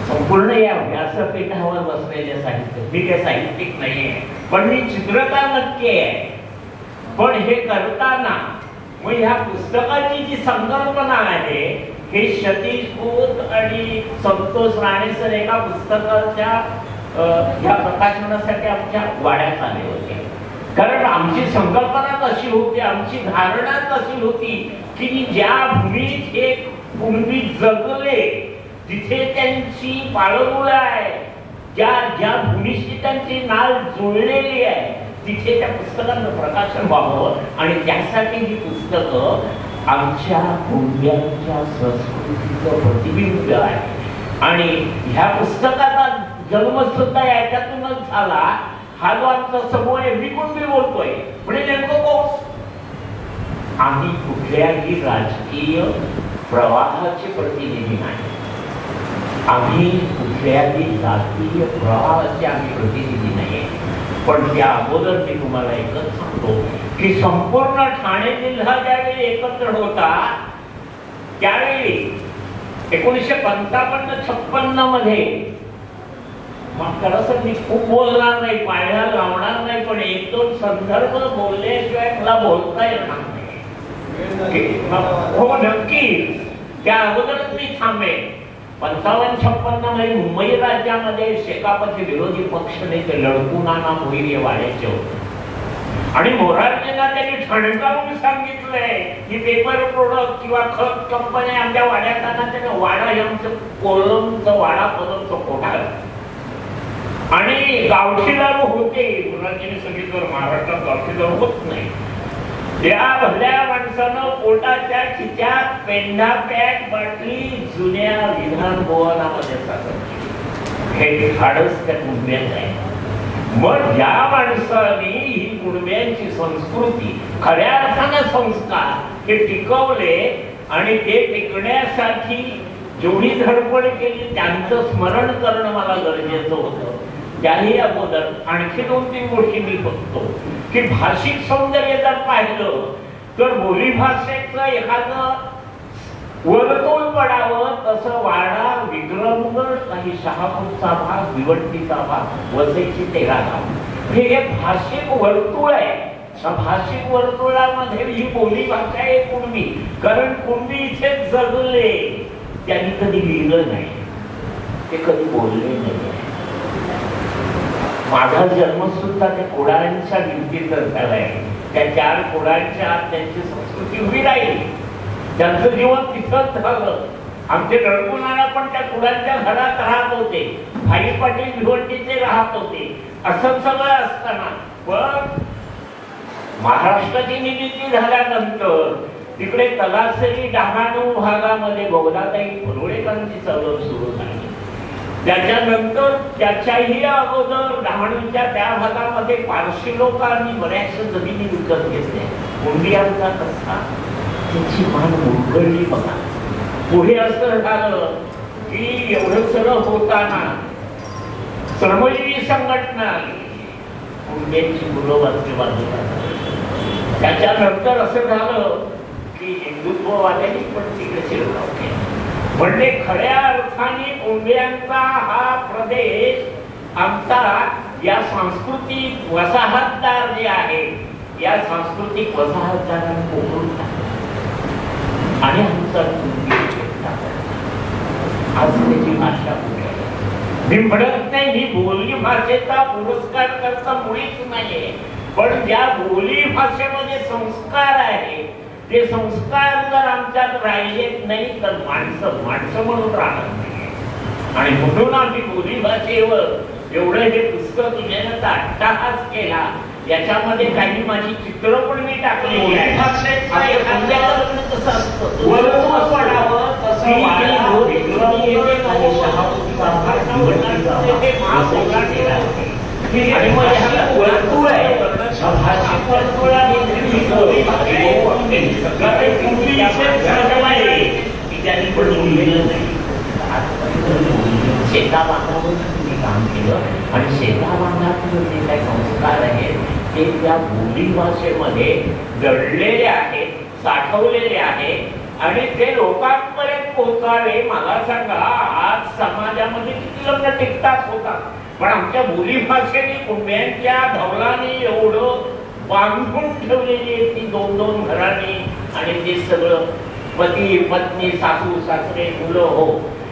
संपूर्ण या व्यासपीठावर बसलेले साहित्य. मी काही साहित्यिक नाहीये, पण मी चित्रकार नक्की आहे. पण हे करताना मग ह्या पुस्तकाची जी संकल्पना आहे हे सतीश खोत आणि संतोष राणे सर एका पुस्तकाच्या या प्रकाशनासाठी आमच्या वाड्यात आले होते. कारण आमची संकल्पना तशी होती, आमची धारणा तशी होती की ज्या भूमीत हे कुणबी जगले, तिथे त्यांची पाळमुळं आहे, ज्या भूमीशी त्यांची नाळ जुळलेली आहे, तिथे त्या पुस्तकांचं प्रकाशन व्हावं आणि त्यासाठी ही पुस्तकं आमच्या कुणब्यांच्या संस्कृतीचं प्रतिबिंब आहे. आणि ह्या पुस्तकाचा जन्म सुद्धा याच्यातूनच झाला. हा जो आमचा समूह आहे, मी कुणबी बोलतोय म्हणजे नेमकं कोण? आम्ही कुठल्याही राजकीय प्रवाहाचे प्रतिनिधी नाही, आम्ही कुठल्याही जातीय प्रवाहाचे आम्ही प्रतिनिधी नाही. पण त्या अगोदर मी तुम्हाला एकच सांगतो की संपूर्ण ठाणे जिल्हा ज्यावेळी एकत्र होता त्यावेळी 1955-56 मध्ये, मग खरं मी खूप बोलणार नाही, पायऱ्या लावणार नाही, पण 1-2 संदर्भ बोलल्याशिवाय मला बोलता येणार नाही. हो नक्की, त्या अगोदरच मी थांबेन. 55-56 मध्ये मुंबई राज्यामध्ये शेकापचे विरोधी पक्ष नेते लडकू नाना मोहिते वाड्याचे होते आणि मोरारजींना त्यांनी ठणकावून सांगितलंय की पेपर प्रोडक्ट किंवा खत कंपनी आमच्या वाड्यात आणा. त्याने वाडा हे आमचं कोलमचं वाडा पदरचं कोठार आणि गावठीदार होते. मोरारजींनी सांगितलं महाराष्ट्रात गावठीदार होत नाही. त्या भल्या माणसानं पोटाच्या खिच्यात पेंढा पॅक बाटली जुन्या विधान भवनामध्ये साठवली. हे धाडस त्या कुणब्याचं आहे. मग ज्या माणसाने ही कुणब्यांची संस्कृती, खऱ्या अर्थानं संस्कार हे टिकवले आणि ते टिकण्यासाठी जेवढी धडपड केली त्यांचं स्मरण करणं मला गरजेचं होतं. त्याही अगोदर आणखी 2-3 गोष्टी मी बघतो की भाषिक सौंदर्य जर पाहिलं तर बोलीभाषेचं एखादं वर्तुळ पडावं तसं वाडा विक्रमगड ही शहापूरचा भाग, भिवंडीचा भाग, वसईची 13 गाव. हे एक भाषिक वर्तुळ आहे. त्या भाषिक वर्तुळामध्ये ही बोली भाषा आहे कुणबी. कारण कुणबी इथे जगले, त्यांनी कधी लिहिलं नाही, ते कधी बोलले नाही. माझा जन्म सुद्धा त्या कोडाळ्यांच्या भिंतीत झालाय. त्या 4 कोडाळ्यांच्या आत त्यांची संस्कृती उभी राहिली. त्यांचं जीवन तिथंच झालं. आमचे रडकुनाळा पण त्या कुडाळच्या घरात राहत होते. भाई पाटील भिवंडीचे राहत होते. असं सगळं असताना पण महाराष्ट्राची निर्मिती झाल्यानंतर तिकडे तलासरी डहाणू भागामध्ये गोगलाताई फुलवडेकरांची चळवळ सुरू झाली. त्याच्यानंतर त्याच्याही अगोदर डहाणूच्या त्या भागामध्ये पारशी लोकांनी बऱ्याचशा जमिनी विकत घेतल्या. कुंडियांचा कसा त्याची मान मुरगळली बघा. पुढे असं झालं की एवढं सगळं होताना श्रमजीवी संघटना आली. कुंड्यांची मुलं बाजूला. त्याच्यानंतर असं झालं की हिंदुत्ववाद्यांनी पण तिकडे शिरकाव केला. म्हणजे खऱ्या अर्थाने कुंड्यांचा हा प्रदेश आमचा या सांस्कृतिक वसाहतदार जे आहे, या सांस्कृतिक वसाहतदारांनी पोकळून टाकला आणि आमचा आज त्याची भाषा मी म्हणत नाही, ही बोली भाषेचा पुरस्कार करता मुळीच नाहीये. पण ज्या बोली भाषेमध्ये संस्कार आहे, ते संस्कार जर आमच्यात राहिलेत नाही तर माणसं म्हणून राहणार नाही. आणि म्हणून आम्ही बोली भाषेवर एवढं हे पुस्तक लिहिण्याचा अट्टाहास केला. याच्यामध्ये काही माझी चित्र पण मी टाकलेली आहे. आणि मग वर्तुळ आहे भाषिक वर्तुळाने त्यांनी पण लिहिलेलं नाही. शेता बांधावर मी काम केलं आणि शेता बांधातून जे काही संस्कार आहेत ते त्या बोली भाषेमध्ये दडलेले आहेत, साठवलेले आहेत आणि ते लोकांपर्यंत पोहोचावे. मला सांगा, आज समाजामध्ये किती लग्न टिकतात होतात, पण आमच्या बोली भाषेने कुंड्यांच्या धवलाने एवढं बांधून ठेवलेली आहे ती 2-2 घरांनी. आणि ते सगळं पती पत्नी सासू सासरे मुलं हो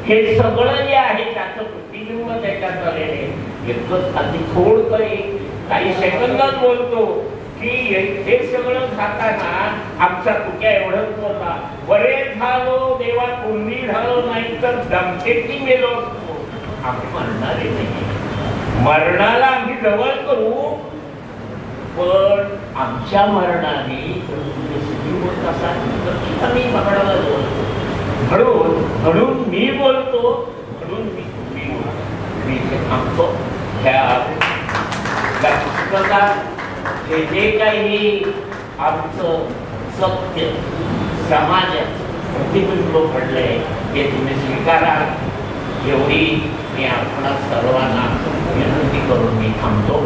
हे सगळं जे आहे त्याचं प्रतिबिंब त्याच्यात आलेले. इतकंच अगदी थोडं काही सेकंदात बोलतो की हे सगळं खाताना आमचा तुक्या एवढंच बोलला, बरे झालो देवा कुंडी झालो नाही तर दमछेटी मेलो असतो. आम्ही मरणारे नाही, मरणाला आम्ही जवळ करू, पण आमच्या मरणाने म्हणून मी बोलतो, म्हणून मी थांबतो. ह्या पुस्तकात जे काही आमचं सत्य समाजात प्रतिबिंब पडलंय ते तुम्ही स्वीकारा. एवढी मी आपणा सर्वांना विनंती करून मी थांबतो.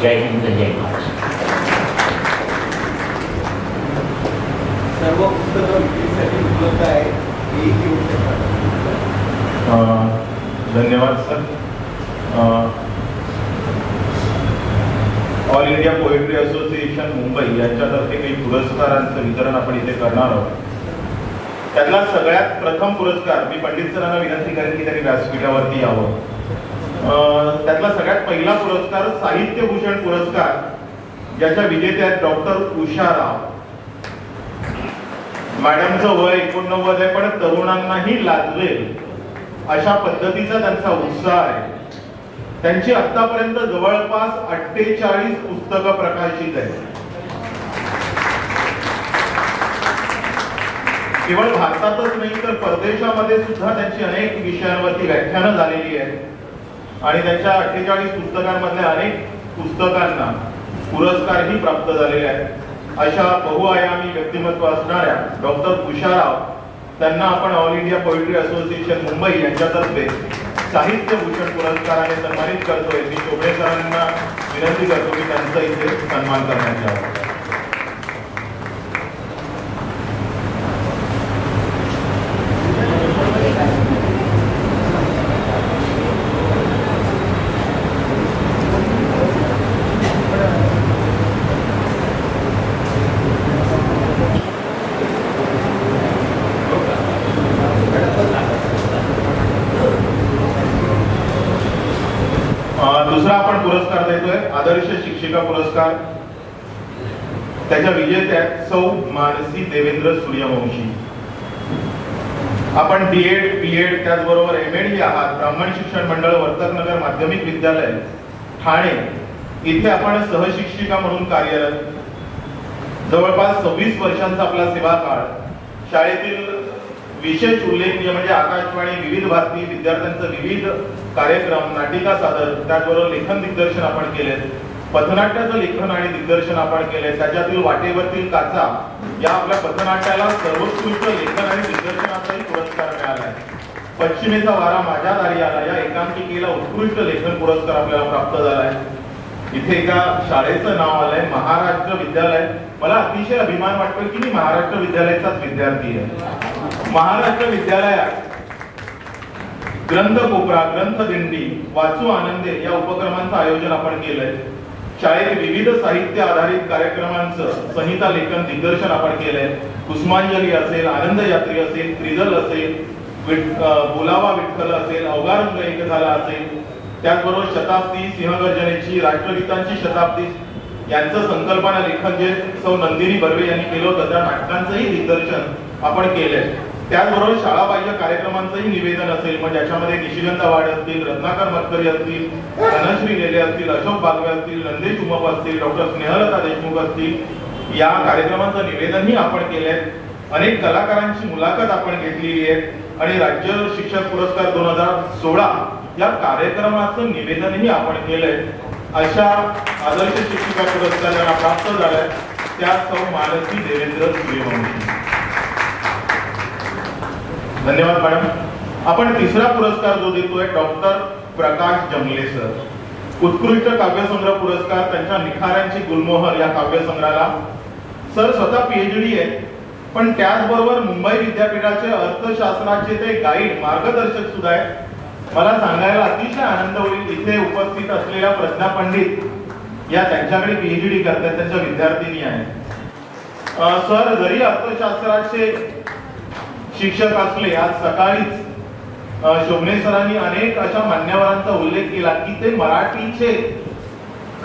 जय हिंद, जय महाराष्ट्र. सर्व पुस्तकं विक्रीसाठी उपलब्ध आहे, घेऊ शकता. धन्यवाद sir. All India poetry association Mumbai यांच्यातर्फे काही पुरस्कारांचं वितरण आपण इथे करणार आहोत. त्यातला सगळ्यात प्रथम पुरस्कार मी पंडित सरांना विनंती करेन की त्यांनी व्यासपीठावरती यावं. त्यातला सगळ्यात पहिला पुरस्कार साहित्यभूषण पुरस्कार, ज्याच्या विजेत्या आहेत डॉक्टर उषा राव. मॅडमचं वय 89 आहे, पण तरुणांनाही लाजवेल अशा पद्धतीचा त्यांचा उत्साह आहे. त्यांची आतापर्यंत जवळपास 48 पुस्तकं प्रकाशित आहेत. केवळ भारतातच नाही तर परदेशामध्ये सुद्धा त्यांची अनेक विषयांवरती व्याख्यानं झालेली आहेत आणि त्यांच्या 48 पुस्तकांमधल्या अनेक पुस्तकांना पुरस्कारही प्राप्त झालेले आहेत. अशा बहुआयामी व्यक्तिमत्व असणाऱ्या डॉक्टर उषा राव त्यांना आपण all India poetry association Mumbai यांच्यातर्फे साहित्य भूषण पुरस्काराने सन्मानित करतोय. मी शोभे सरांना विनंती करतो की त्यांचा इथे सन्मान करण्यात यावा. देतोय आदर्श शिक्षिका पुरस्कार. त्याच्या विजेत्या सौ मानसी देवेंद्र सूर्यवंशी. आपण B.Ed, B.Ed त्याचबरोबर M.Ed ही आहात. ब्राह्मण शिक्षण मंडळ वर्तकनगर माध्यमिक विद्यालय ठाणे इथे आपण सहशिक्षिका म्हणून कार्यरत. जवळपास 26 वर्षांचा आपला सेवा काळ. शाळेतील विशेष उल्लेखनीय म्हणजे आकाशवाणी, विविध भारती, विद्यार्थ्यांचं विविध कार्यक्रम, नाटिका सादर, त्याचबरोबर लेखन दिग्दर्शन आपण केले. पथनाट्याचं लेखन आणि दिग्दर्शन आपण केले. त्याच्यातील वाटेवरतील काचा या आपल्या पथनाट्याला सर्वोत्कृष्ट लेखन आणि दिग्दर्शनाचाही पुरस्कार मिळाला आहे. पश्चिमेचा वारा माझ्या दारी आला या एकांकिकेला उत्कृष्ट लेखन पुरस्कार आपल्याला प्राप्त झाला आहे. इथे एका शाळेचं नाव आलंय महाराष्ट्र विद्यालय. मला अतिशय अभिमान वाटतो की मी महाराष्ट्र विद्यालयाचाच विद्यार्थी आहे. महाराष्ट्र विद्यालयात ग्रंथ कोपरा, ग्रंथ दिंडी, वाचू आनंदे या उपक्रमांचं आयोजन आपण केलंय. शाळेत विविध साहित्य आधारित कार्यक्रमांचं संहिता लेखन दिग्दर्शन आपण केलंय. पुष्पांजली असेल, आनंद यात्री असेल, त्रिदल असेल, बोलावा विठ्ठल असेल, अवघारंग एक झाला असेल, त्याचबरोबर शताब्दी, सिंहगर्जनेची, राष्ट्रगीतांची शताब्दी यांचं संकल्पना लेखन जे सौ नंदिनी बर्वे यांनी केलं होतं त्या नाटकांचंही दिग्दर्शन आपण केलंय. त्याचबरोबर शाळाबाह्य कार्यक्रमांचंही निवेदन असेल, म्हणजे याच्यामध्ये निशिगंध वाड असतील, रत्नाकर मतकरी असतील, धनश्री लेले असतील, अशोक बागवे असतील, नंदेश उमप असतील, डॉक्टर स्नेहलता देशमुख असतील, या कार्यक्रमांचं निवेदनही आपण केलंय. अनेक कलाकारांची मुलाखत आपण घेतलेली आहे आणि राज्य शिक्षक पुरस्कार 2016 या कार्यक्रमाचं निवेदनही आपण केलंय. अशा आदर्श शिक्षिका पुरस्कार ज्यांना प्राप्त झालाय त्या सौ मानसी देवेंद्र सूर्यवंशी. धन्यवाद मॅडम. आपण तिसरा पुरस्कार जो देतोय डॉक्टर प्रकाश जमले सर. उत्कृष्ट काव्यसंग्रह पुरस्कार त्यांच्या निखाऱ्यांची गुलमोहर या काव्यसंग्रहाला. सर स्वतः PhD आहेत, पण त्याचबरोबर मुंबई विद्यापीठाचे अर्थशास्त्राचे ते गाईड, मार्गदर्शक सुद्धा आहेत. मला सांगायला अतिशय आनंद होईल इथे उपस्थित असलेल्या प्रज्ञा पंडित या त्यांच्याकडे PhD करतात, त्यांच्या विद्यार्थिनी आहेत. सर जरी अर्थशास्त्राचे शिक्षक असले, आज सकाळीच शोभने सरांनी अनेक अशा मान्यवरांचा उल्लेख केला की ते मराठीचे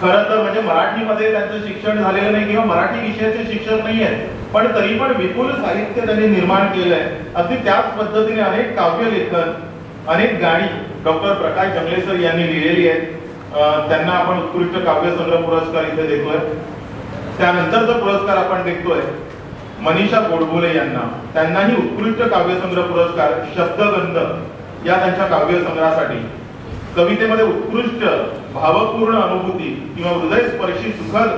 खरं तर म्हणजे मराठीमध्ये त्यांचं शिक्षण झालेलं नाही किंवा मराठी विषयाचे शिक्षक नाही आहेत, पण तरी पण विपुल साहित्य त्यांनी निर्माण केलंय. अगदी त्याच पद्धतीने अनेक काव्य लेखन, अनेक गाणी डॉक्टर प्रकाश जमले सर यांनी लिहिलेली आहेत. त्यांना आपण उत्कृष्ट काव्यसंग्रह पुरस्कार इथे देतोय. त्यानंतरचा पुरस्कार आपण देतोय मनीषा गोडबोले यांना. त्यांनाही उत्कृष्ट काव्यसंग्रह पुरस्कार शब्दगंध या त्यांच्या काव्यसंग्रहासाठी. कवितेमध्ये उत्कृष्ट भावपूर्ण अनुभूती किंवा हृदयस्पर्शी सुखद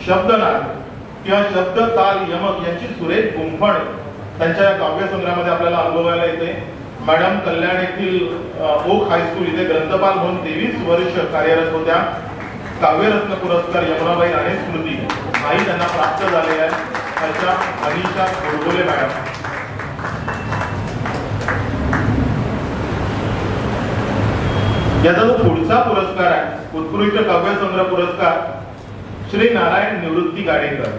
शब्दनाद किंवा शब्द ताल यमक यांची सुरेख गुंफण त्यांच्या या काव्यसंग्रहामध्ये आपल्याला अनुभवायला येते. मॅडम कल्याण येथील ओक हायस्कूल इथे ग्रंथपाल म्हणून 23 वर्ष कार्यरत होत्या. काव्यरत्न पुरस्कार यमुनाबाई राणे स्मृती हाही त्यांना प्राप्त झालेला आहे. अशा मनीषा गोडबोले मॅडम. याचा जो पुढचा पुरस्कार आहे उत्कृष्ट काव्यसंग्रह पुरस्कार श्री नारायण निवृत्ती गाडेकर.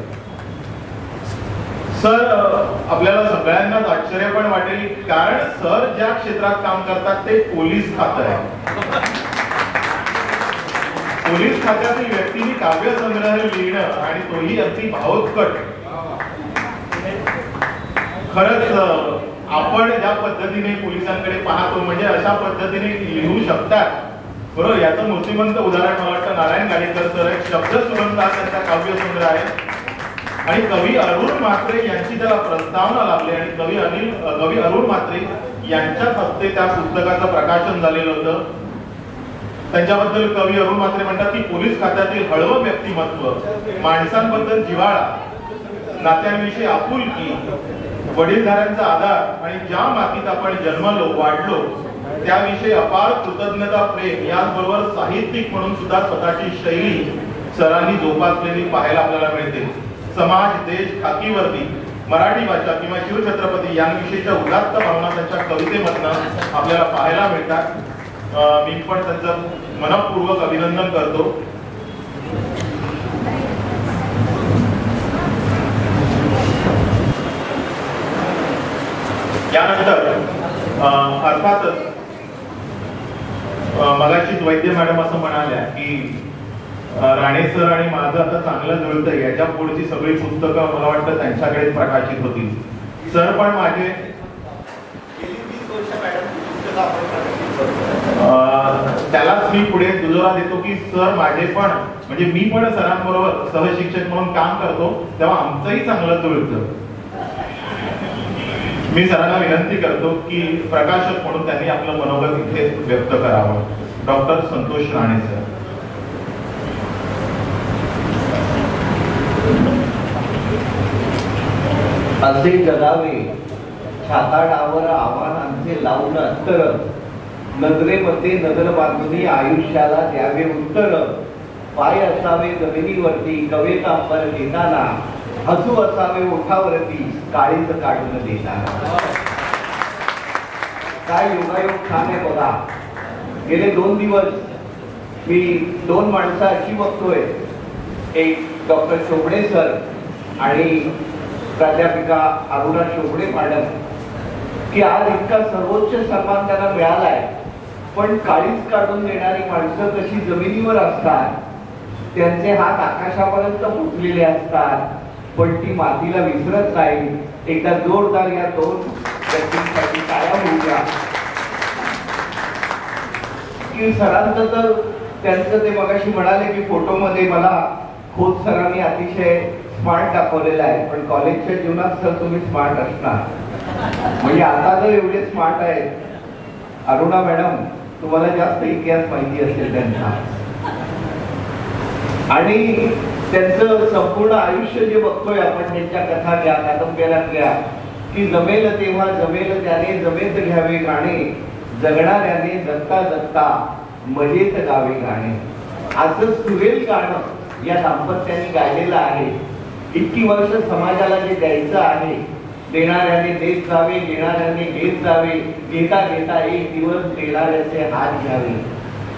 सर आपल्याला सगळ्यांनाच आश्चर्य पण वाटेल, कारण सर ज्या क्षेत्रात काम करतात ते पोलीस खातं आहे. पोलीस खात्यातील व्यक्तीने काव्यसंग्रह लिहिणं आणि तोही अगदी भावोत्कट. खरंच आपण ज्या पद्धतीने पोलिसांकडे पाहतो म्हणजे अशा पद्धतीने लिहू शकतात, बरोबर. याचं मूर्तिमंत उदाहरण मला वाटतं नारायण गाडेकर सर आहे. शब्द सुगंध त्यांचा काव्यसंग्रह आहे आणि कवी अरुण म्हात्रे यांची त्याला प्रस्तावना लाभली आणि कवी अरुण म्हात्रे यांच्याच हस्ते त्या पुस्तकाचं प्रकाशन झालेलं होतं. त्यांच्याबद्दल कवी अरुण म्हात्रे म्हणतात की पोलीस खात्यातील हळवं व्यक्तिमत्व, माणसांबद्दल जिव्हाळा, नात्यांविषयी आपुलकी, वडीलधाऱ्यांचा आधार आणि ज्या मातीत आपण जन्मलो वाढलो त्याविषयी अपार कृतज्ञता, प्रेम, याचबरोबर साहित्यिक म्हणून सुद्धा स्वतःची शैली सरांनी जोपासलेली पाहायला आपल्याला मिळते. समाज, देश, खाकीवर्दी, मराठी भाषा किंवा शिवछत्रपती यांविषयीच्या उदात्त भावना त्यांच्या कवितेमधनं आपल्याला पाहायला मिळतात. मी पण त्यांचं मनपूर्वक अभिनंदन करतो. यानंतर अर्थातच मगाशीच वैद्य मॅडम असं म्हणाल्या की राणे सर आणि माझं आता चांगलं जुळतंय. याच्या पुढची सगळी पुस्तकं मला वाटतं त्यांच्याकडेच प्रकाशित होतील. सर पण माझे गेली 20 वर्ष मॅडम पुस्तकं आपण प्रकाशित करतो. त्यालाच मी पुढे दुजोरा देतो की सर माझे पण म्हणजे मी पण सरांबरोबर सहशिक्षक म्हणून काम करतो तेव्हा आमचंही चांगलं जुळतं. मी सरांना विनंती करतो की प्रकाशक म्हणून त्यांनी आपलं मनोगत इथे व्यक्त करावं. Doctor Santosh Rane sir. असे जगावे छाताडावर आव्हानांचे लावून अंतर, नजरेमध्ये नजर बांधून आयुष्याला द्यावे उत्तर. पाय असावे जमिनीवरती कवेचा अंबर घेताना, हसू असावे ओठावरती काळीज काढून देताना. काय योगायोग छान आहे बघा. गेले 2 दिवस मी 2 माणसं अशी बघतोय, एक डॉक्टर शोभणे सर आणि प्राध्यापिका अरुणा शोभणे मॅडम, की आज इतका सर्वोच्च सन्मान त्यांना मिळालाय. पण काळीज काढून देणारी माणसं कशी जमिनीवर असतात, त्यांचे हात आकाशापर्यंत फुटलेले असतात, पण ती मातीला विसरत नाही. एकदा जोरदार या 2 व्यक्तींसाठी टाळ्या होऊ द्या. की सरांचं तर त्यांचं ते मगाशी म्हणाले की फोटोमध्ये मला खोत सरांनी अतिशय स्मार्ट दाखवलेलं आहे, पण कॉलेजच्या जीवनात सर तुम्ही स्मार्ट असणार. म्हणजे आता जर एवढे स्मार्ट आहेत, अरुणा मॅडम तुम्हाला जास्त इतिहास माहिती असेल त्यांचा. आणि त्यांचं संपूर्ण आयुष्य जे बघतोय आपण, त्यांच्या कथा घ्या, कादंबऱ्या घ्या, की जमेल तेव्हा जमेल त्याने जमेत घ्यावे गाणे, जगणाऱ्याने जगता जगता मजेत गावे गाणे. असं सुरेल गाणं या दाम्पत्याने गायलेलं आहे. इतकी वर्ष समाजाला जे द्यायचं आहे, देणाऱ्याने देत जावे, घेणाऱ्याने घेत जावे, घेता घेता एक दिवस देणाऱ्याचे हात घ्यावे.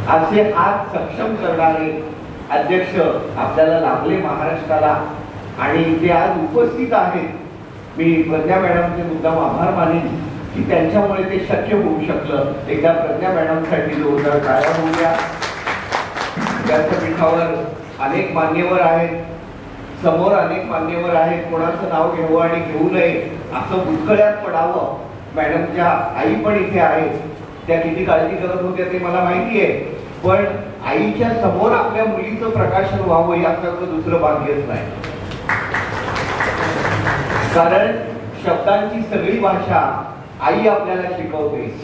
असे हात सक्षम करणारे अध्यक्ष आपल्याला लाभले महाराष्ट्राला, आणि ते आज उपस्थित आहेत. मी प्रज्ञा मॅडमचे मुद्दाम आभार मानेन की त्यांच्यामुळे ते शक्य होऊ शकलं. एकदा प्रज्ञा मॅडमसाठी जोरदार टाळ्या होऊ द्या. व्यासपीठावर अनेक मान्यवर आहेत, समोर अनेक मान्यवर आहेत. कोणाचं नाव घेऊ आणि घेऊ नये असं भुतकळ्यात पडावं. मॅडमच्या आई पण इथे आहेत, त्या किती काळजी करत होत्या ते मला माहिती आहे. पण आईच्या समोर आपल्या मुलीचं प्रकाशन व्हावं यासारखं दुसरं भाग्यच नाही. कारण शब्दांची सगळी भाषा आई आपल्याला शिकवते,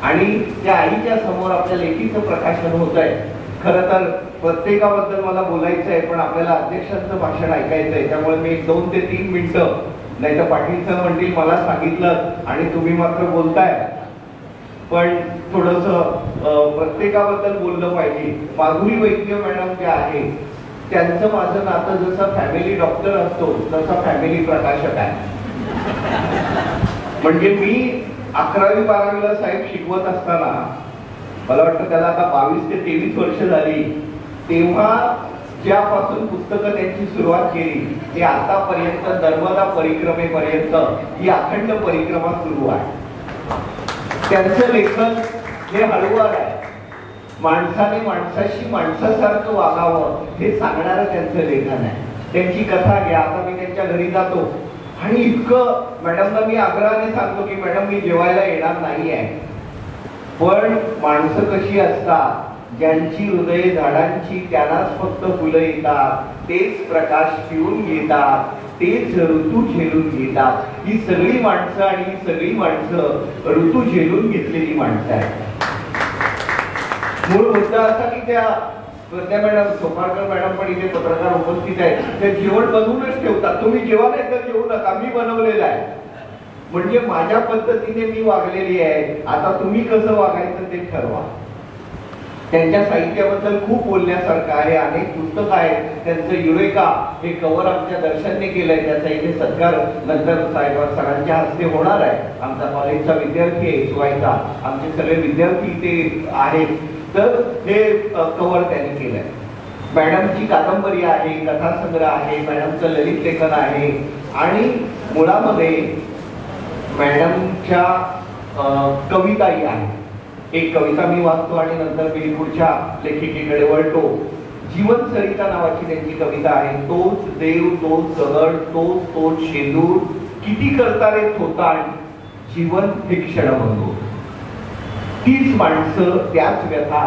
आणि त्या आईच्या समोर आपल्या लेखीचं प्रकाशन होत आहे. खरं तर प्रत्येकाबद्दल मला बोलायचं आहे, पण आपल्याला अध्यक्षांचं भाषण ऐकायचं आहे. त्यामुळे मी 2 ते 3 मिनिटं, नाही तर पाटील सर म्हणतील मला सांगितलं आणि तुम्ही मात्र बोलताय. पण थोडस प्रत्येकाबद्दल बोललं पाहिजे. माधुरी वैद्य मॅडम जे आहे, त्यांचं माझं नातं जसं फॅमिली डॉक्टर असतो तसा फॅमिली प्रकाशक आहे. म्हणजे मी 11वी 12वीला साहेब शिकवत असताना, मला वाटतं त्याला आता 22 ते 23 वर्ष झाली, तेव्हा ज्यापासून पुस्तकं त्यांची सुरुवात केली ते आतापर्यंत नर्मदा परिक्रमेपर्यंत ही अखंड परिक्रमा सुरू आहे. त्यांचं लेखन हे हळूवार आहे. माणसाने माणसाशी माणसासारखं वागावं हे सांगणारं त्यांचं लेखन आहे. त्यांची कथा घ्या. आता मी त्यांच्या घरी जातो आणि इतकं मॅडमला मी आग्रहाने सांगतो की मॅडम मी जेवायला येणार नाही आहे, पण माणसं कशी असतात, ज्यांची हृदय झाडांची त्यांनाच फक्त फुलं येतात, तेच प्रकाश पिऊन घेतात, तेच ऋतू झेलून घेतात. ही सगळी माणसं आणि ही सगळी माणसं ऋतू झेलून घेतलेली माणसं आहेत. मूळ मुद्दा असा की त्या प्रज्ञा मॅडम, सोपारकर मॅडम पण इथे पत्रकार उपस्थित आहेत, ते जेवण बनवूनच ठेवतात. तुम्ही जेव्हा नाही तर जेवू नका, मी बनवलेलं आहे. म्हणजे माझ्या पद्धतीने मी वागलेली आहे, आता तुम्ही कसं वागायचं ते ठरवा. त्यांच्या साहित्याबद्दल खूप बोलण्यासारखं आहे. अनेक पुस्तकं आहेत. त्यांचं युरेका हे कव्हर आमच्या दर्शनने केलंय, त्याचा इथे सत्कार नंतर सरांच्या हस्ते होणार आहे. आमचा कॉलेजचा विद्यार्थी आहे शिवायचा, आमचे सगळे विद्यार्थी इथे आहेत. तर हे कव्हर त्यांनी केलंय. मॅडमची कादंबरी आहे, कथासंग्रह आहे, मॅडमचं ललित लेखन आहे, आणि मुळामध्ये मॅडमच्या कविताही आहे. एक कविता मी वाचतो आणि नंतर मी पुढच्या लेखिकेकडे वळतो. जीवनसरिता नावाची त्यांची कविता आहे. तोच देव तोच दगड तोच शेंदूर, किती करता रे थोताण, जीवन हे क्षणभंगूर. तीच माणसं, त्याच व्यथा,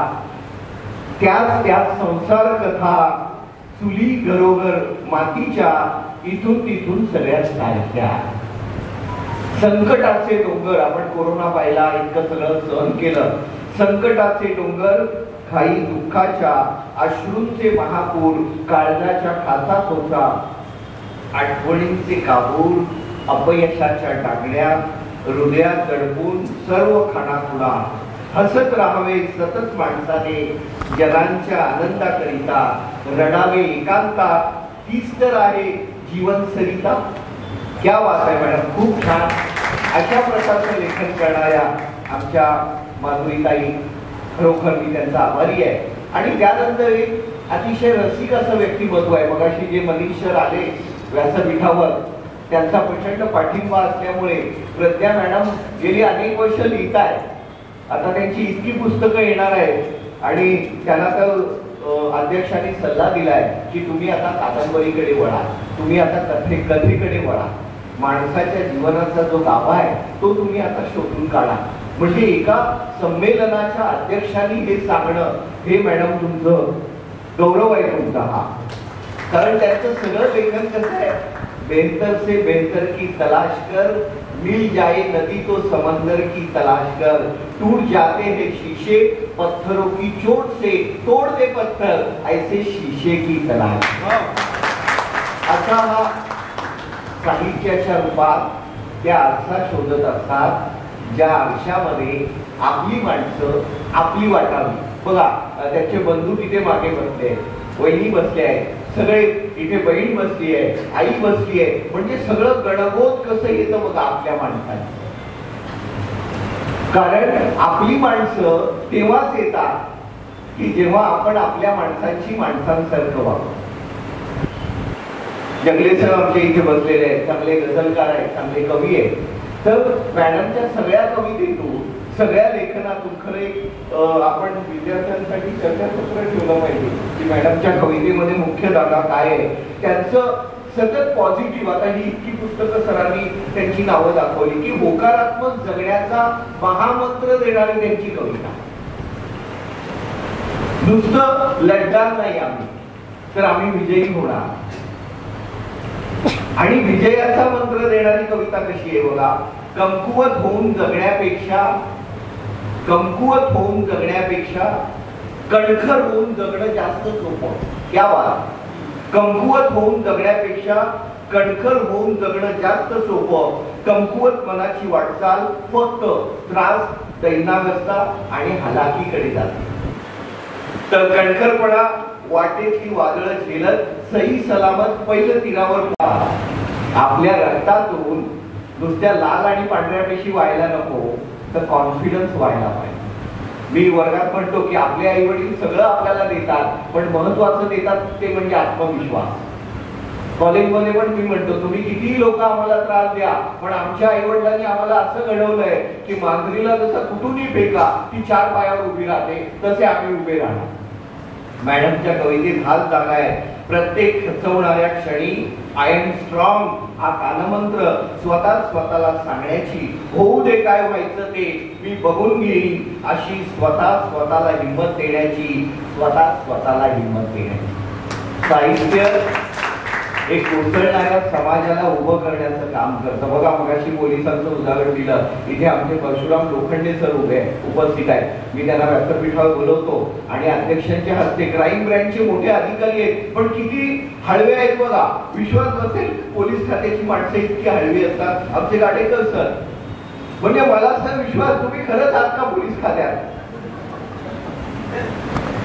त्याच संसार कथा, चुली घरोघर मातीच्या, इथून तिथून सगळ्यात सारख्या. संकटाचे डोंगर, आपण कोरोना पाहिला, इतकं सगळं सहन केलं. संकटाचे डोंगर, काही दुःखाच्या, अश्रूंचे महापूर, काळजाच्या खाचा खोचा, आठवणींचे काबूर, अपयशाच्या टांगड्या, हृदयात दडपून सर्व खाणाखुणा. हसत राहावे सतत माणसाने, जगांच्या आनंदाकरिता, रडावे एकांतात, तीच तर आहे जीवनसरिता. क्या बात आहे मॅडम, खूप छान. अशा प्रकारचं लेखन करणाऱ्या आमच्या माधुरीताई, खरोखर मी त्यांचा आभारी आहे. आणि त्यानंतर एक अतिशय रसिक असं व्यक्तिमत्व आहे. मगाशी जे मनीष सर आले व्यासपीठावर, त्यांचा प्रचंड पाठिंबा असल्यामुळे प्रज्ञा मॅडम गेली अनेक वर्ष लिहित आहेत. आता त्यांची इतकी पुस्तकं येणार आहेत आणि त्यांना तर अध्यक्षांनी सल्ला दिलाय की तुम्ही आता कादंबरीकडे वळा, तुम्ही आता कथेकडे वळा. माणसाच्या जीवनाचा जो गाभा आहे तो तुम्ही आता शोधून काढा. म्हणजे एका संमेलनाच्या अध्यक्षांनी हे सांगणं, हे मॅडम तुमचं गौरव आहे तुमचा हा. कारण त्यांचं सगळं लेखन कसं आहे, बेहतर से बेहतर की तलाश कर, मिल जाए नदी तो समंदर की तलाश कर, टूट जाते हैं शीशे पत्थरों की चोट से, तोड़ दे पत्थर ऐसे शीशे की तलाश. असा हा साहित्याच्या रूपात त्या आरसा शोधत असतात, ज्या आरशामध्ये आपली माणसं आपली वाटावी. बघा, त्याचे बंधू तिथे मागे बसले आहेत, वहिनी बसले आहेत, सगळे इथे बहीण बसली आहे, आई बसली आहे. म्हणजे सगळं गणगोत कसं येतं बघा आपल्या माणसाला. कारण आपली माणसं तेव्हाच येतात की जेव्हा आपण आपल्या माणसांची माणसांसारखं वागतो. जंगले सर आमच्या इथे बसलेले आहेत, चांगले गझलकार आहेत, चांगले कवी आहेत. तर मॅडमच्या सगळ्या कवितेतून, सगळ्या लेखनातून खरं आपण विद्यार्थ्यांसाठी चर्चासत्र ठेवलं पाहिजे की मॅडमच्या कवितेमध्ये मुख्य जागा काय आहे. त्यांचं सतत पॉझिटिव्ह, आता ही इतकी पुस्तकं सरांनी त्यांची नावं दाखवली की होकारात्मक जगण्याचा महामंत्र देणारी त्यांची कविता. नुसतं लढणार नाही आम्ही, तर आम्ही विजयी होणार. आणि विजयाचा मंत्र देणारी कविता कशी आहे बघा. कमकुवत होऊन जगण्यापेक्षा कणखर होऊन जगणं जास्त सोपं. क्या बात. कमकुवत होऊन जगण्यापेक्षा कणखर होऊन जगणं जास्त सोपं. कमकुवत मनाची वाटचाल फक्त त्रास, दैनावस्था आणि हलाखीकडे जाते. तर कणखरपणा वाटेतली वादळं झेलत सही सलामत पहिलं तीरावर. आपल्या रक्तातून नुसत्या लाल आणि पांढऱ्या पेशी व्हायला नको, तर कॉन्फिडन्स व्हायला पाहिजे. मी वर्गात म्हणतो की आपले आई वडील सगळं आपल्याला देतात, पण महत्वाचं देतात ते म्हणजे आत्मविश्वास. कॉलेजमध्ये पण मी म्हणतो तुम्ही कितीही लोक आम्हाला त्रास द्या, पण आमच्या आई वडिलांनी आम्हाला असं घडवलंय की मांजरीला जसं कुठूनही फेका ती 4 पायावर उभी राहते, तसे आम्ही उभे राहणार. मॅडमच्या कवितेत हाच जागा आहे. प्रत्येक खचवणाऱ्या क्षणी आय एम स्ट्रॉंग हा कानमंत्र स्वतःला सांगण्याची, होऊ दे काय व्हायचं ते मी बघून घेईन अशी स्वतःला हिंमत देण्याची, स्वतःला हिंमत देण्याची. साहित्य एक कोसळणाऱ्या समाजाला उभं करण्याचं काम करतं. बघा, मगाशी पोलिसांचं उदाहरण दिलं. इथे आमचे परशुराम लोखंडे सर उपस्थित आहेत. मी त्यांना व्यासपीठावर बोलवतो आणि अध्यक्षांच्या हस्ते क्राईम ब्रँचचे मोठे अधिकारी आहेत, पण किती हळवे आहेत बघा. विश्वास बसेल, पोलीस खात्याची माणसं इतकी हळवी असतात. आमचे गाडेकर सर, म्हणजे मला सर विश्वास, तुम्ही खरंच आहात का पोलीस खात्यात?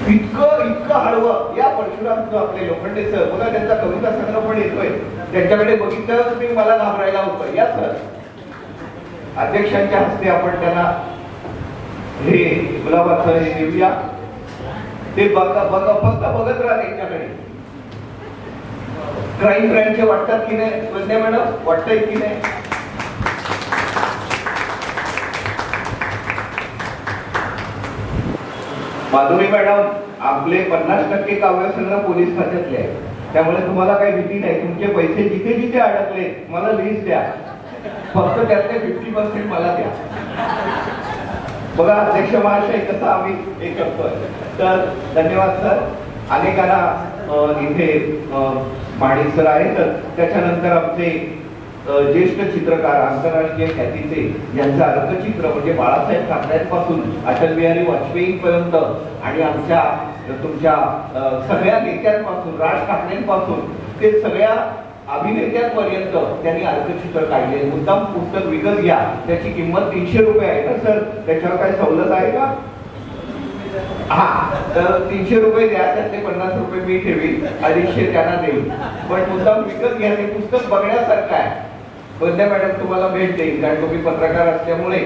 इतकं हळवं. या परशुराम आपले लोखंडे सर, बघा त्यांचा कविता संग्रह पण येतोय, त्यांच्याकडे बघितलं मी मला घाबरायला होतं. या सर, अध्यक्षांच्या हस्ते आपण त्यांना हे गुलाबाचं हे देऊया. ते फक्त बघत राहा त्यांच्याकडे. क्राईम ब्रँचचे वाटतात की नाही प्रज्ञा मॅडम, वाटतंय की नाही? माधुरी मॅडम आपले 50% काव्यसंग्रह पोलीस खात्यातले आहे, त्यामुळे तुम्हाला काही भीती नाही. तुमचे पैसे जिथे जिथे अडकले मला लिस्ट द्या, फक्त त्यातले 50% मला द्या. बघा अध्यक्ष महाशय कसं आम्ही हे करतोय. तर धन्यवाद सर. अनेकांना इथे माणिक सर आहेतच, त्याच्यानंतर आमचे ज्येष्ठ चित्रकार आंतरराष्ट्रीय ख्यातीचे ज्यांचं अर्कचित्र म्हणजे बाळासाहेब ठाकरेंपासून अटल बिहारी वाजपेयी पर्यंत आणि आमच्या तुमच्या सगळ्या नेत्यांपासून राज ठाकरेंपासून ते सगळ्या अभिनेत्यांपर्यंत त्यांनी अर्कचित्र काढले. मुद्दाम पुस्तक विकत घ्या, त्याची किंमत 300 रुपये आहे ना सर, त्याच्यावर काय सवलत आहे का? हा, तर 300 रुपये द्या, त्यातले 50 रुपये मी ठेवीन, 250 त्यांना देईल. पण मुद्दाम विकत घ्या, ते पुस्तक बघण्यासारखं आहे. वंद्या मॅडम तुम्हाला भेट देईल, कारण तुम्ही पत्रकार असल्यामुळे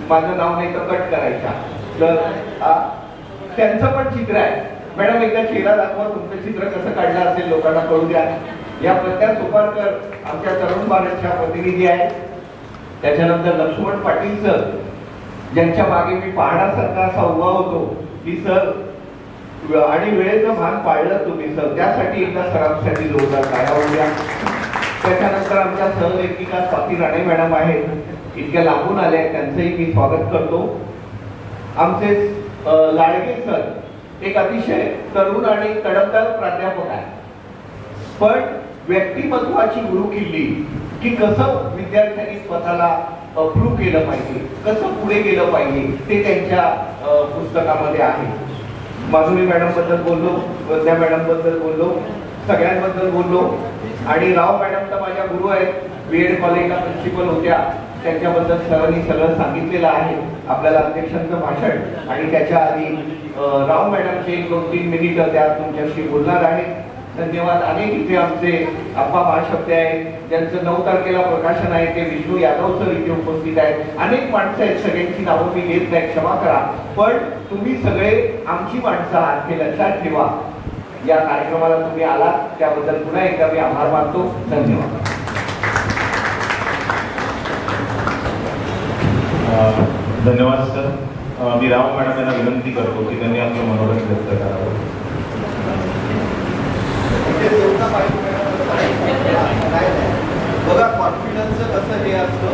माझं नाव नाही तर कट करायच्या. तर त्यांचं पण चित्र आहे. मॅडम एकदा चेहरा दाखवा, तुमचं चित्र कसं काढलं असेल लोकांना कळू द्या. या प्रत्या सुपारकर आमच्या तरुण भारतच्या प्रतिनिधी आहेत. त्याच्यानंतर लक्ष्मण पाटील सर, ज्यांच्या मागे मी पाहण्यासारखा असा उभा होतो की सर आणि वेळेचं भान पाळलं तुम्ही सर, त्यासाठी एकदा सरांसाठी जोरदार टाळ्या होऊ द्या. त्याच्यानंतर आमच्या सहलेखिका स्वाती राणे मॅडम आहेत, इतक्या लांबून आल्या, त्यांचंही मी स्वागत करतो. आमचे लाडके सर एक अतिशय तरुण आणि तडफदार प्राध्यापक आहे, पण व्यक्तिमत्वाची गुरुकिल्ली की कसं विद्यार्थ्यांनी स्वतःला प्रूव्ह केलं पाहिजे, कसं पुढे गेलं पाहिजे, ते त्यांच्या पुस्तकामध्ये आहे. माधुरी मॅडम बद्दल बोललो, वंद्या मॅडम बद्दल बोललो, सगळ्यांबद्दल बोललो. आणि राव मॅडम तर माझ्या गुरु आहेत, बीएड कॉलेजला प्रिन्सिपल होत्या, त्यांच्याबद्दल सरांनी सगळं सांगितलेलं आहे. आपल्याला अध्यक्षांचं भाषण आणि त्याच्या आधी राव मॅडमचे 1-2-3 मिनिटं त्या तुमच्याशी बोलणार आहेत. धन्यवाद. अनेक इथे आमचे अप्पा महाशब्द आहेत, ज्यांचं 9 तारखेला प्रकाशन आहे, ते विष्णू यादव सर इथे उपस्थित आहेत. अनेक माणसं आहेत, सगळ्यांची नावं मी घेत नाही, क्षमा करा. पण तुम्ही सगळे आमची माणसं आहात हे लक्षात ठेवा. या कार्यक्रमाला तुम्ही आलात त्याबद्दल पुन्हा एकदा मी आभार मानतो. धन्यवाद. धन्यवाद सर. मी राव मॅडम यांना विनंती करतो की त्यांनी आपलं मनोरंजन व्यक्त करावं. बघा कॉन्फिडन्स कसं हे असतं.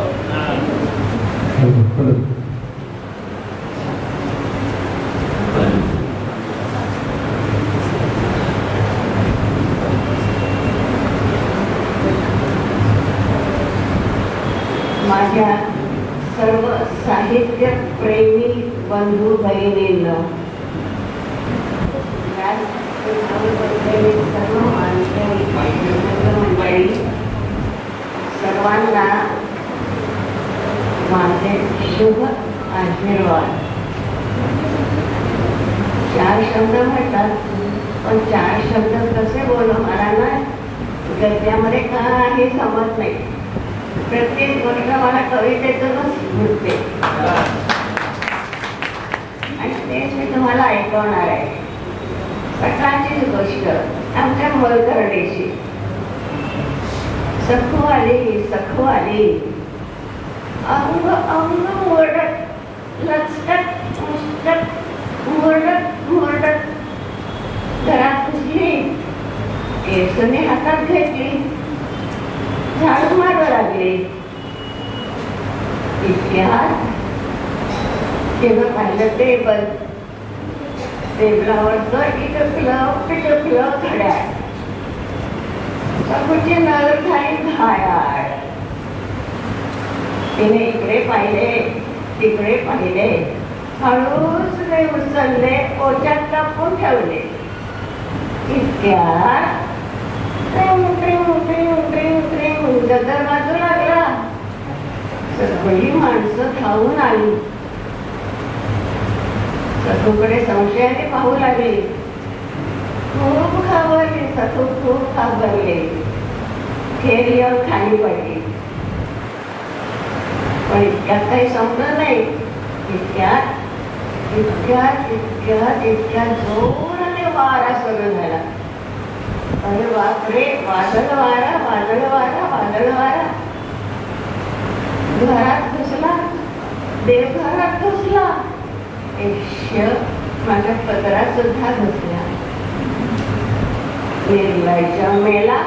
माझ्या सर्व साहित्य प्रेमी बंधू बहिणींना, सर्व मंडळी, सर्वांना माझे शुभ आशीर्वाद. 4 शब्द म्हणतात, पण 4 शब्द कसे बोलू मला ना गद्यामध्ये काही समजत नाही. प्रत्येक गोष्ट मला कवितेतूनच सुटते आणि तेच मी तुम्हाला ऐकवणार आहे. सकाळचीच गोष्ट आमच्या मोलकर्णीची. सखू आली अंग अंग मोडत लचकत मुचकत मोडत घरात घुसली, केसने हातात घेतली, झाडू मारू लागले. इतक्यात तेव्हा पाहिलं टेबलावरचं पिटकलं घड्याळ. सखूची नजर झाली घायाळ. तिने इकडे पाहिले तिकडे पाहिले, हळूच ते उचलले, पोटात टाकून ठेवले. इतक्यात गदर वाजू लागला. सगळी माणसं धावून आली. सखूकडे संशयाने पाहू लागली. खूप घाबरली सखू, खूप घाबरले. खेर येऊन खाली पडली. पण इतक्यात काही समजलं नाही. इतक्यात जोराने वारा सुरू झाला. अरे बापरे, वादळ वारा. घरात घुसला, देवघरात घुसला. माझ्या पदरात सुद्धा घुसला. निर्लज्ज मेला.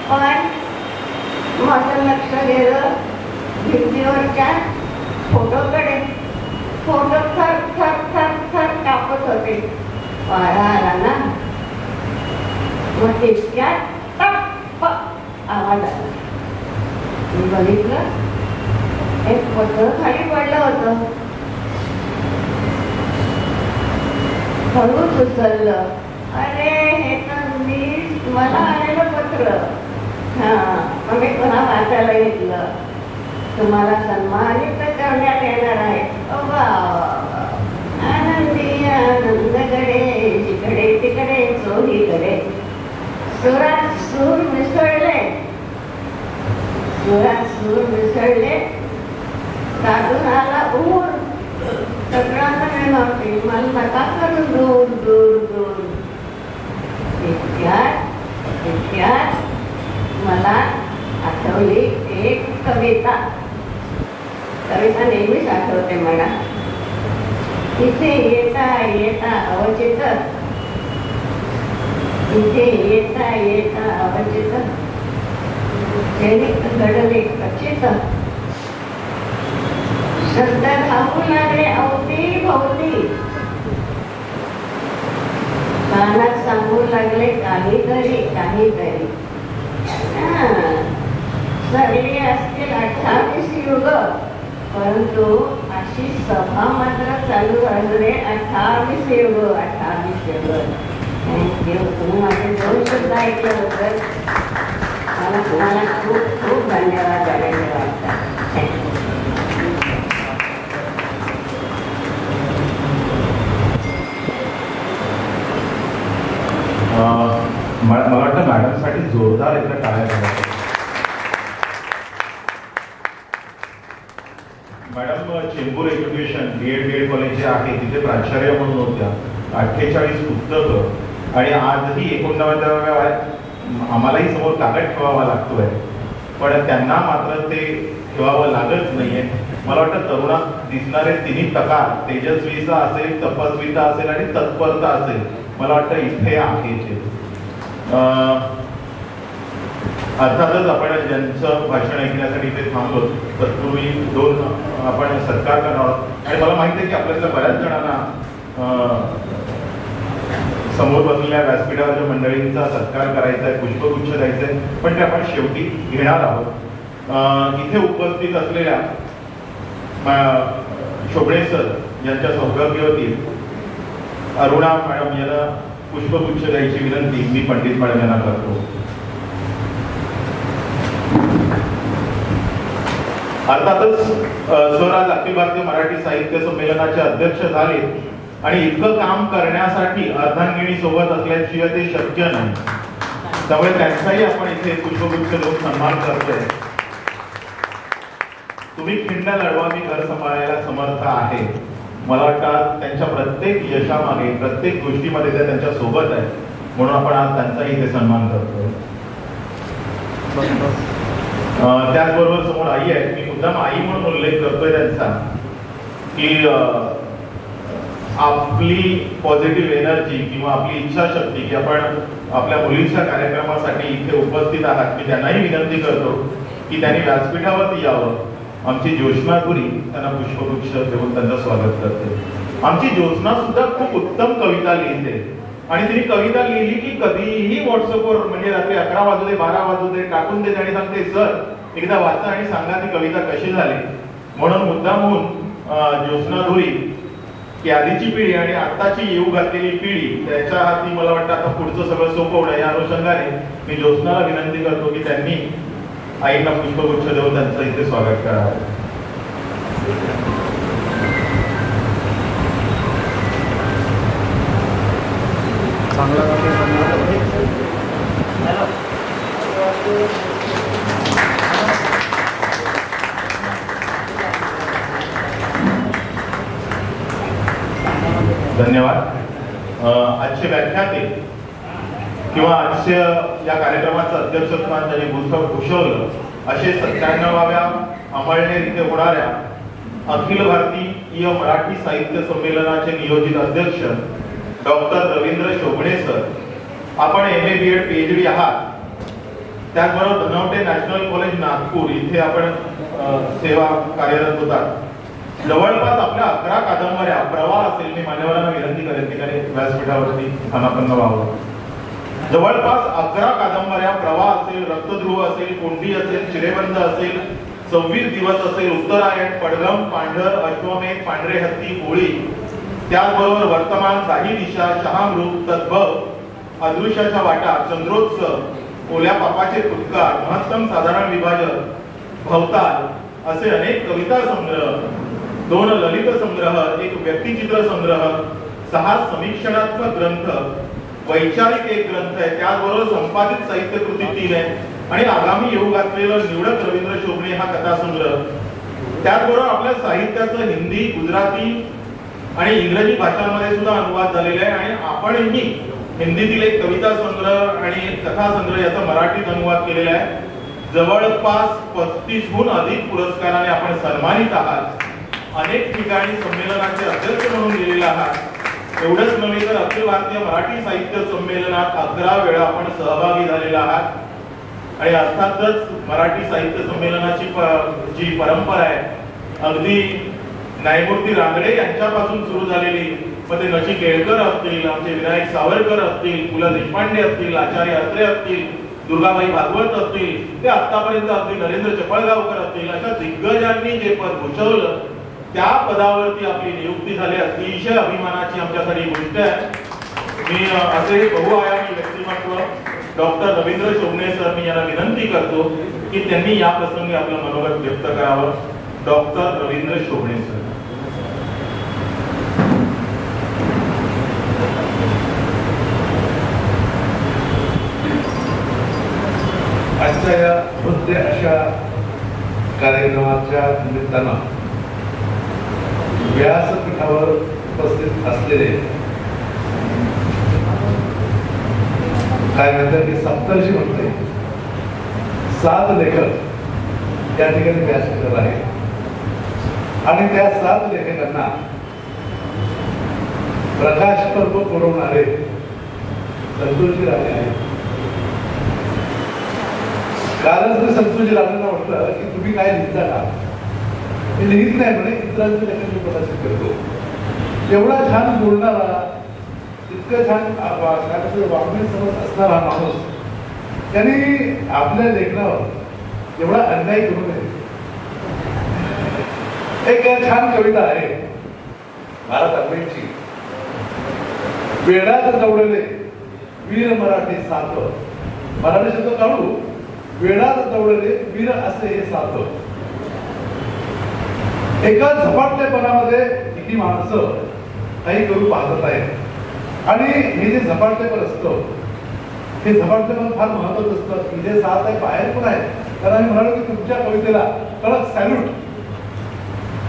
पण माझं लक्ष गेलं भिंतीवरच्या फोटोकडे. फोटो थर थर थर थर कापत होते. वारा आला ना, मग इतक्यात टप आवाज आला. मी बघितलं, एक पत्र खाली पडलं होतं. हळूच उचललं. अरे हे तर मी मला आलेलं पत्र. हा, मी पुन्हा वाचायला घेतलं. तुम्हाला सन्मानित करण्यात येणार आहे. आनंदी आनंदकडे, जिकडे तिकडे चोहीकडे सुरात सूर मिसळले. सुरात सूर मिसळले. साधून आला ऊर. तक्रार नव्हती. मला नका करू दूर दूर दूर. इतक्यात मला आठवली एक कविता. कविता नेहमीच आठवते मला. इथे येता येता अवचित, इथे येता येता अवचित, क्षणिक घडले खचित. शब्द धावू लागले अवती भोवती. कानात सांगू लागले काहीतरी काहीतरी. सरली असतील 28 युग, परंतु अशी सभा मात्र चालू असणे 28 युग 28 युग. थँक्यू. तुम्ही माझे 2 शब्द ऐकल्याबद्दल मला खूप खूप धन्यवाद द्यायचे वाटतात. मला वाटतं मॅडमसाठी जोरदार एकदा टाळ्या करायच्या. Madam Chembur education BEd college जे आहे तिथे प्राचार्य म्हणून होत्या. 48 पुस्तकं आणि आजही 89व्या आम्हालाही समोर कागद ठेवावा लागतोय, पण त्यांना मात्र ते ठेवावं लागत नाहीये. मला वाटतं तरुणात दिसणारे तिन्ही प्रकार तेजस्वीचा असेल, तपस्वीता असेल आणि तत्परता असेल, मला वाटतं इथे आहे. अर्थातच आपण ज्यांचं भाषण ऐकण्यासाठी इथे थांबलो तत्पूर्वी 2 आपण सत्कार करणार आहोत. आणि मला माहिती आहे की आपल्याला बऱ्याच जणांना समोर बसलेल्या व्यासपीठावरच्या मंडळींचा सत्कार करायचा आहे, पुष्पगुच्छ द्यायचा आहे, पण ते आपण शेवटी घेणार आहोत. इथे उपस्थित असलेल्या शोभणे सर यांच्या सौभाग्यवती अरुणा मॅडम यांना पुष्पगुच्छ द्यायची विनंती मी पंडित मॅडम यांना करतो. अर्थातच सर आज अखिल भारतीय मराठी साहित्य संमेलनाचे अध्यक्ष झाले आणि इतकं काम करण्यासाठी अर्धांगिनी सोबत असल्याशिवाय ते शक्य नाही. त्यामुळे त्यांचाही आपण इथे पुष्पगुच्छ देऊन सन्मान करतोय. तुम्ही खिंड लढवा, मी घर सांभाळायला समर्थ आहे. मला वाटतं त्यांच्या प्रत्येक यशामागे, प्रत्येक गोष्टीमध्ये त्या त्यांच्या सोबत आहे, म्हणून आपण आज त्यांचाही इथे सन्मान करतोय. त्याचबरोबर समोर आई आहे. मी मुद्दाम आई म्हणून उल्लेख करतोय त्यांचा की आपली पॉझिटिव्ह एनर्जी किंवा आपली इच्छाशक्ती की आपण आपल्या मुलींच्या कार्यक्रमासाठी इथे उपस्थित आहात. मी त्यांनाही विनंती करतो की त्यांनी व्यासपीठावरती यावं. आमची ज्योत्स्ना गुरी त्यांना पुष्पगुच्छ देऊन त्यांचं स्वागत करते. आमची ज्योत्स्ना सुद्धा खूप उत्तम कविता लिहिते आणि तिने कविता लिहिली की कधीही व्हॉट्सअपवर म्हणजे रात्री 11 वाजू दे 12 वाजू दे टाकून देते आणि सांगते सर एकदा वाचा आणि सांगा ती कविता कशी झाली. म्हणून मुद्दामहून ज्योत्स्ना धुरी की आधीची पिढी आणि आताची येऊ घातलेली पिढी त्याच्या हाती मला वाटतं आता पुढचं सगळं सोपवणं या अनुषंगाने मी ज्योत्स्नाला विनंती करतो की त्यांनी आईंना पुष्पगुच्छ देऊन त्यांचं इथे स्वागत करावं. धन्यवाद. आजचे व्याख्याते किंवा आजच्या या कार्यक्रमाचं अध्यक्षस्थान त्यांनी भूषवलं असे 97व्या अंमळनेर इथे होणाऱ्या अखिल भारतीय मराठी साहित्य संमेलनाचे नियोजित अध्यक्ष डॉक्टर रवींद्र शोभणे सर, आपण MA BEd PhD आहात. त्याचबरोबर धनवटे नॅशनल कॉलेज नागपूर इथे आपण सेवा कार्यरत होतात. जवळपास आपल्या 11 कादंबऱ्या, प्रवाह असेल, मी मान्यवरांना विनंती करेन ठिकाणी व्यासपीठावरती स्थानापन्न व्हावं. जवळपास 11 कादंबऱ्या, प्रवाह असेल, रक्तध्रुव असेल, कोंडी असेल, चिरेबंद असेल, 26 दिवस असेल, उत्तरायण, पडगम, पांढर, अश्वमेध, पांढरे हत्ती, होळी, त्याचबरोबर वर्तमान, काही दिशा, शहामृग, तद्भव, अदृश्याच्या वाटा, चंद्रोत्सव, ओल्या पापाचे फुटकार, महत्तम साधारण विभाजन, भवताल असे अनेक कविता संग्रह, 2 ललित संग्रह, 1 व्यक्तिचित्र संग्रह, 6 समीक्षणात्मक ग्रंथ, वैचारिक 1 ग्रंथ आहे, त्याचबरोबर संपादित साहित्य कृती 3 आहे आणि आगामी येऊ घातलेलं निवडक रवींद्र शोभणे हा कथा संग्रह. त्याचबरोबर आपल्या साहित्याचं हिंदी, गुजराती आणि इंग्रजी भाषांमध्ये सुद्धा अनुवाद झालेला आहे आणि आपणही हिंदीतील 1 कविता संग्रह आणि 1 कथा संग्रह याचा मराठीत अनुवाद केलेला आहे. जवळपास 35हून अधिक पुरस्काराने आपण सन्मानित आहात. अनेक ठिकाणी संमेलनाचे अध्यक्ष म्हणून गेलेले आहात. एवढंच नव्हे तर अखिल भारतीय मराठी साहित्य संमेलनात 11 वेळा आपण सहभागी झालेला आहात. आणि अर्थातच मराठी साहित्य संमेलनाची जी परंपरा आहे, अगदी न्यायमूर्ती रांगडे यांच्यापासून सुरू झालेली, मग ते नची केळकर असतील, आमचे विनायक सावरकर असतील, पु ल देशपांडे असतील, आचार्य अत्रे असतील, दुर्गाबाई भागवत असतील, ते आतापर्यंत अगदी नरेंद्र चपळगावकर असतील, अशा दिग्गजांनी जे पद भूषवलं त्या पदावरती आपली नियुक्ती झाली, अतिशय अभिमानाची आमच्यासाठी गोष्ट आहे. मी असे बहुआयामी व्यक्तिमत्व डॉक्टर रवींद्र शोभणे सर, मी यांना विनंती करतो की त्यांनी या प्रसंगी आपलं मनोगत व्यक्त करावं. Doctor Ravindra Shobhane sir. आजच्या या भव्य अशा कार्यक्रमाच्या निमित्तानं व्यासपीठावर उपस्थित असलेले काय म्हणतात की सप्तर्षी म्हणते 7 लेखक या ठिकाणी व्यासपीठावर आहेत आणि त्या 7 लेखकांना प्रकाश पर्व पुरवणारे संतोषजी राणे आहेत. कारण ते संतोषजी राणेंना म्हटलं की तुम्ही काय लिहिता का? मी लिहित नाही म्हणे, इतरांचे लेखन मी प्रकाशित करतो. एवढा छान बोलणारा, इतकं छान वाङ्मय समज असणारा माणूस त्यांनी आपल्या लेखनावर एवढा अन्याय करू नये. एक छान कविता आहे भारत आंबेडकरची, वेडात दौडले वीर मराठी साथ, मराठी शब्द काढू, वेडात दौडले वीर असे हे साथ. एका झपाटलेपणामध्ये किती माणसं काही करू पाहत आहेत आणि हे जे झपाटलेपण असतं, हे झपाटलेपण फार महत्वाचं असतं. की जे 7 आहे बाहेर पण आहे, कारण आम्ही म्हणालो की तुमच्या कवितेला कडक सॅल्यूट,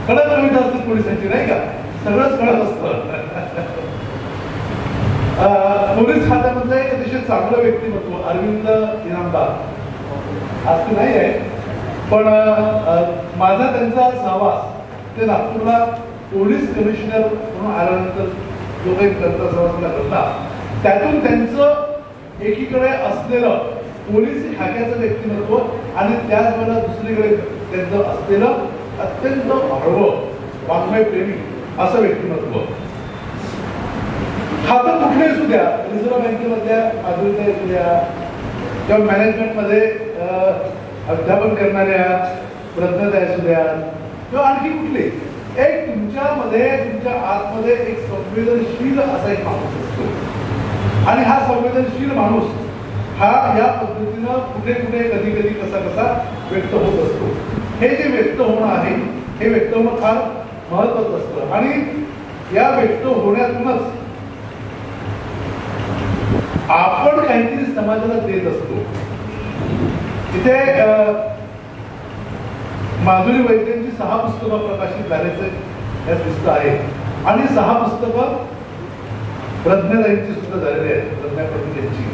कडक कविता असते पोलिसांची, नाही का? सगळंच कडक असतं. पोलीस खात्यामध्ये एक अतिशय चांगलं व्यक्तिमत्व अरविंद इनामदार आज ते नाही आहे, पण माझा त्यांचा सहवास, ते नागपूरला पोलीस कमिशनर म्हणून आल्यानंतर जो काही त्यांचा सहवास घडला, त्यातून त्यांचं एकीकडे असलेलं पोलीस खात्याचं व्यक्तिमत्व आणि त्याचवेळेला दुसरीकडे त्यांचं असलेलं अत्यंत हळवं वाङ्मय प्रेमी असं व्यक्तिमत्व. खातं कुठले असू द्या, रिझर्व्ह बँकेमधल्या माधुरीता असू द्या किंवा मॅनेजमेंटमध्ये अध्यापन करणाऱ्या प्रज्ञता असू द्या किंवा आणखी कुठले, एक तुमच्यामध्ये तुमच्या आतमध्ये एक संवेदनशील असा एक माणूस असतो आणि हा संवेदनशील माणूस हा या पद्धतीनं कुठे कुठे कधी कधी कसा कसा व्यक्त होत असतो. हे जे व्यक्त होणं आहे, हे व्यक्त होणं फार महत्वाचं असतं आणि या व्यक्त होण्यातूनच आपण काहीतरी समाजाला देत असतो. इथे माधुरी वैद्यांची 6 पुस्तकं प्रकाशित झाल्याचं यात दिसत आहे आणि 6 पुस्तकं प्रज्ञाताईंची सुद्धा झालेली आहेत. प्रज्ञा पाटील यांची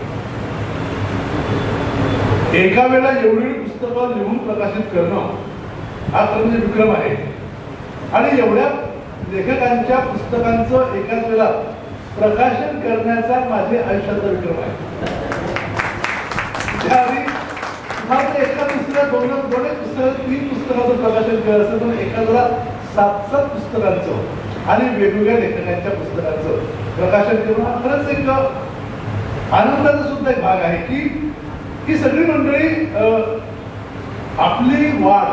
एका वेळेला एवढी पुस्तकं लिहून प्रकाशित करणं हा म्हणजे विक्रम आहे. आणि एवढ्या लेखकांच्या पुस्तकांचं एकाच वेळेला प्रकाशन करण्याचा माझे आयुष्याचा विक्रम आहे. त्याआधी एका पुस्तकात दोन पुस्तकात 3 पुस्तकाचं प्रकाशन केलं असेल पण एका वेळेला 7 पुस्तकांचं आणि वेगवेगळ्या लेखकांच्या पुस्तकांचं प्रकाशन करून हा खरंच एक आनंदाचा सुद्धा एक भाग आहे की सगळी मंडळी आपली वाट